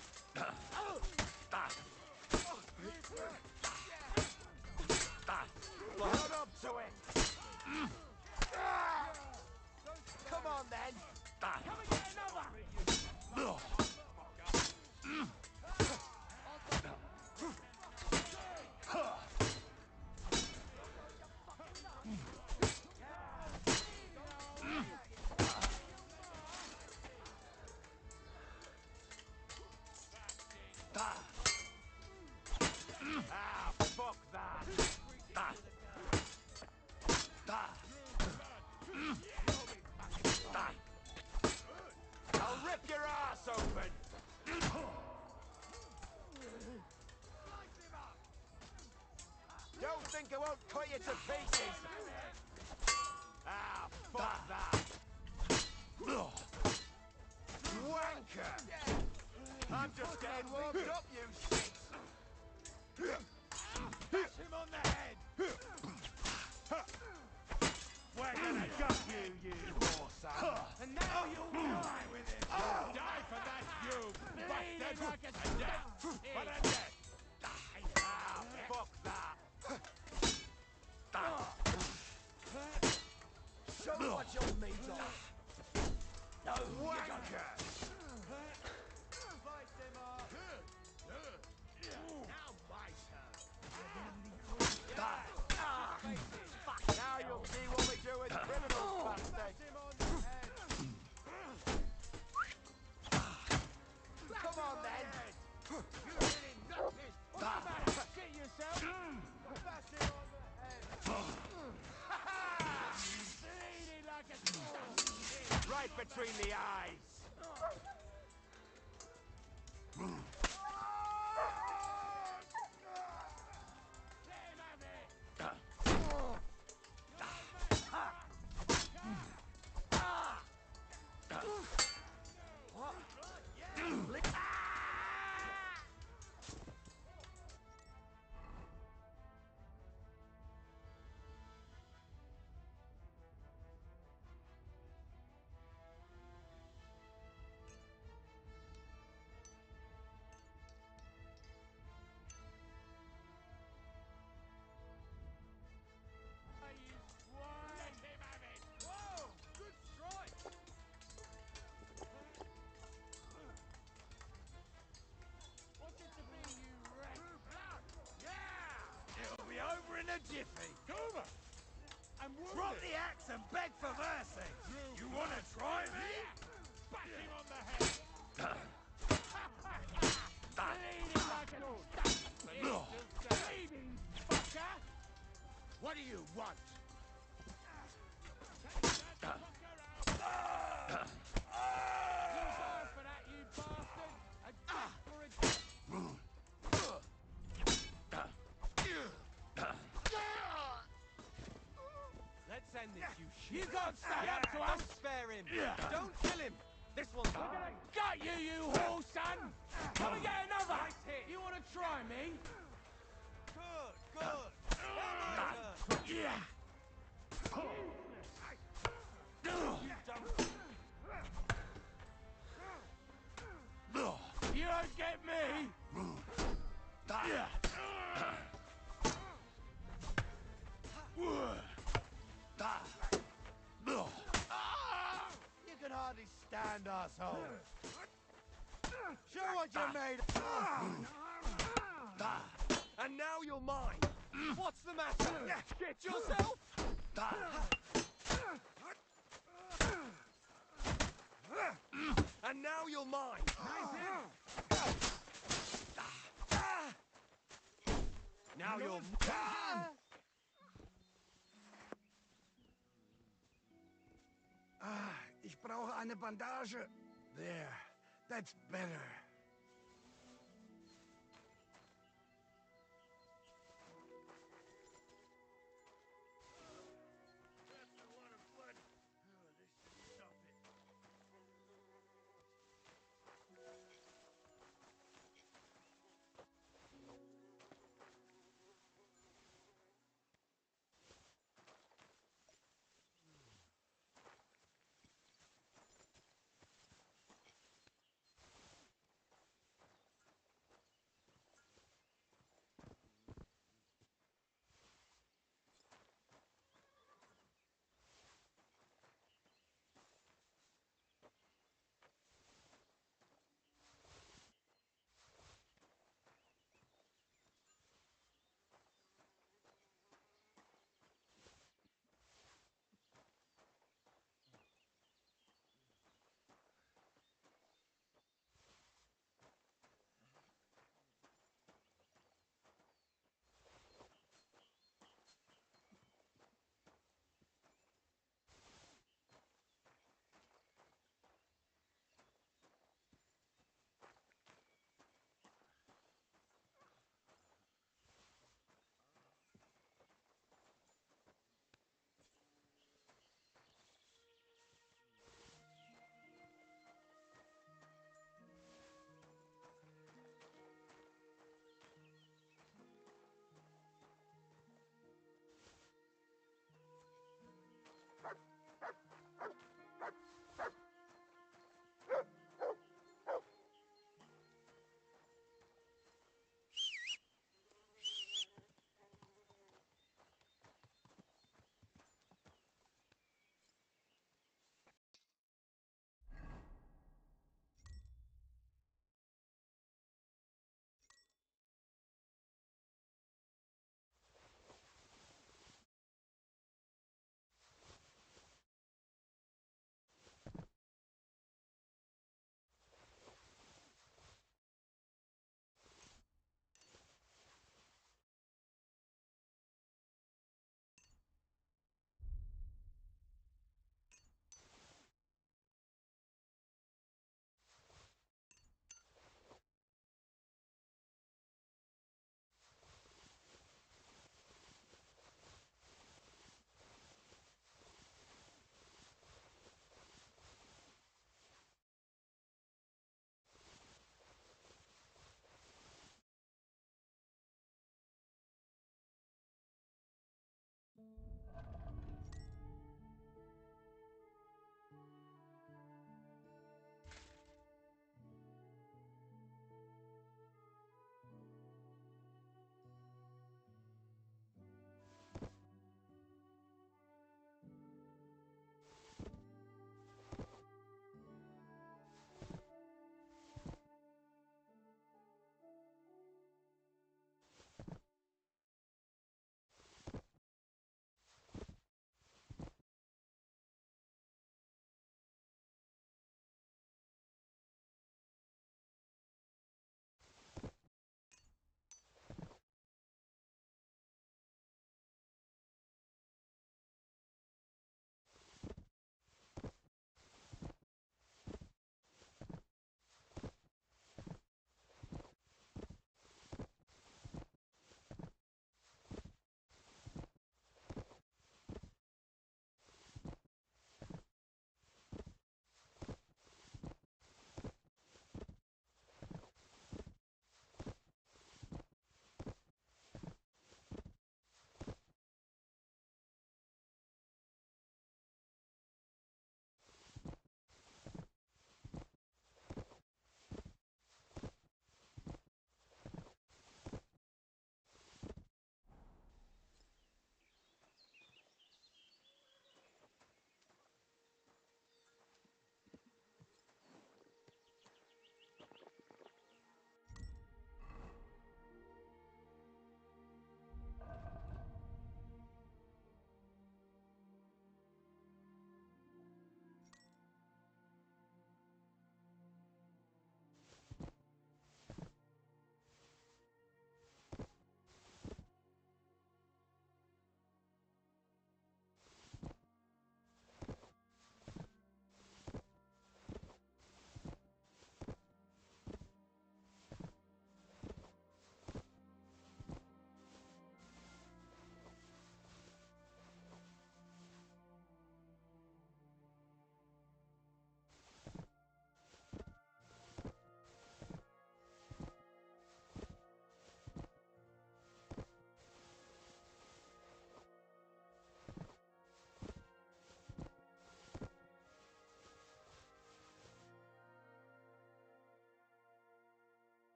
Run up to it. Come on, then. Come and get another. Ah, fuck that! I'll rip your ass open! Don't think I won't cut you to pieces! Ah, fuck that! Wanker! I'm just getting warmed up, you shits! Bash him on the head! We're gonna gut you horse! And now you'll die with it! Die for that, you bastard! Like a death! For the death! Ah, fuck that! Show what you're made of! No, wanker! Now my turn! Now you'll see what we do with criminals, bastard! Come on, then! You really nutted! What's the matter? Shit yourself? Bash him on the head! Bleeding like a dog! Right between the eyes! Jiffy. Over. Drop the axe and beg for mercy. You want to try me? Bash him on the head. Bleeding like an bleeding fucker. What do you want? Don't stand up to us! Don't spare him! Don't kill him! This one's... We're gonna gut you, you whore, son! Come and get another! Nice hit. You wanna try me? Good, good. Now my turn. Yeah! You don't get me! You can hardly stand, asshole. Show what you're made of. And now you're mine. What's the matter? Get yourself? And now you're mine. Now you're... Ich brauche eine Bandage. There. That's better.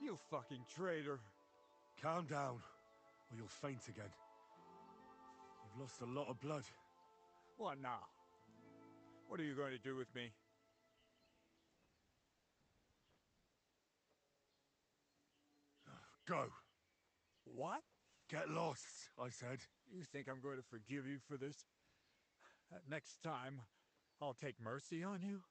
You fucking traitor. Calm down, or you'll faint again. You've lost a lot of blood. What now? What are you going to do with me? Go. What? Get lost, I said. You think I'm going to forgive you for this? Next time, I'll take mercy on you?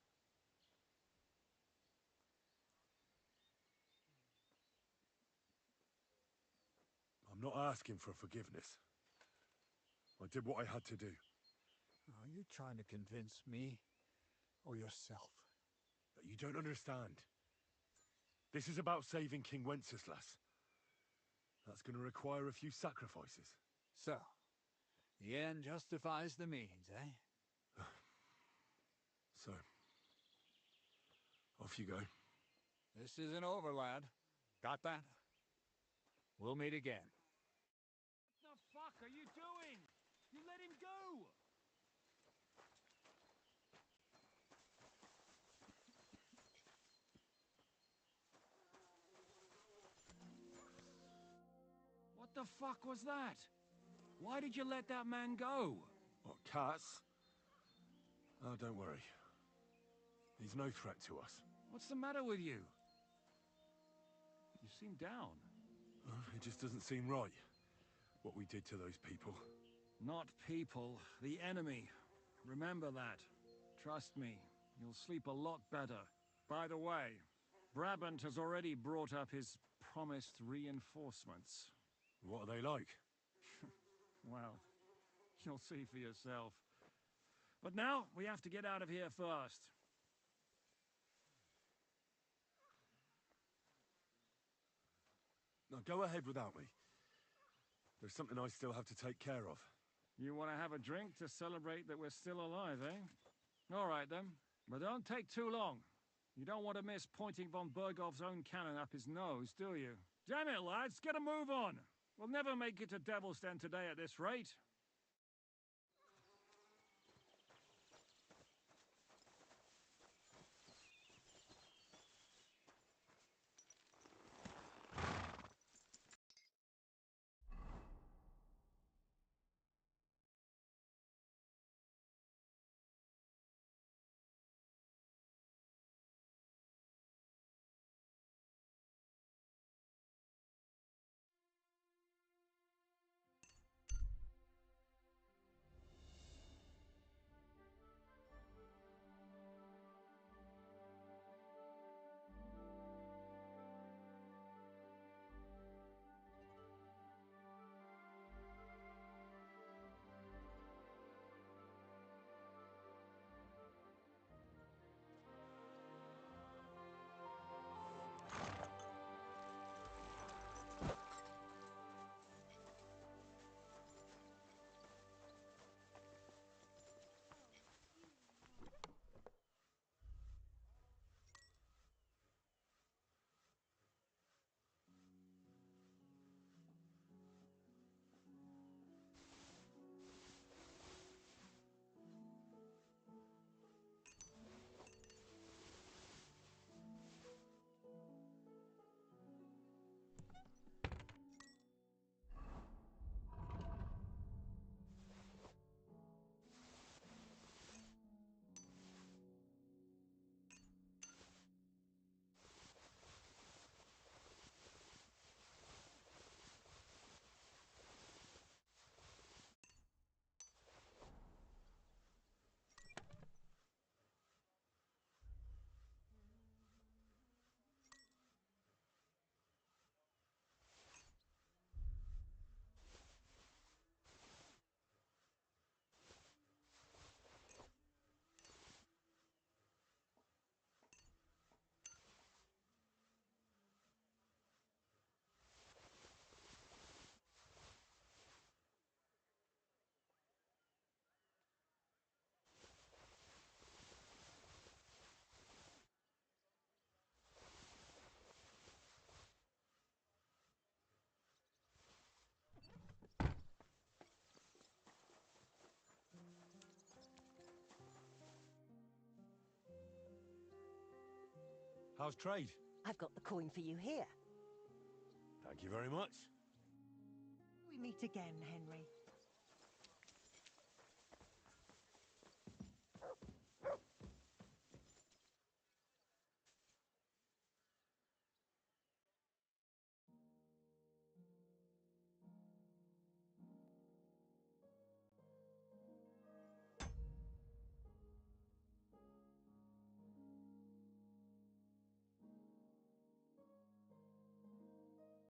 I'm not asking for forgiveness. I did what I had to do. Are you trying to convince me or yourself? But you don't understand. This is about saving King Wenceslas. That's going to require a few sacrifices. So, the end justifies the means, eh? So, off you go. This isn't over, lad. Got that? We'll meet again. What the fuck are you doing? You let him go! What the fuck was that? Why did you let that man go? What, cats? Oh, don't worry. He's no threat to us. What's the matter with you? You seem down. It just doesn't seem right, what we did to those people. Not people, the enemy. Remember that. Trust me, you'll sleep a lot better. By the way, Brabant has already brought up his promised reinforcements. What are they like? Well, you'll see for yourself. But now, we have to get out of here first. Now go ahead without me. There's something I still have to take care of. You want to have a drink to celebrate that we're still alive, eh? All right, then. But don't take too long. You don't want to miss pointing von Bergov's own cannon up his nose, do you? Damn it, lads, get a move on! We'll never make it to Devil's Den today at this rate. How's trade? I've got the coin for you here. Thank you very much. We meet again, Henry.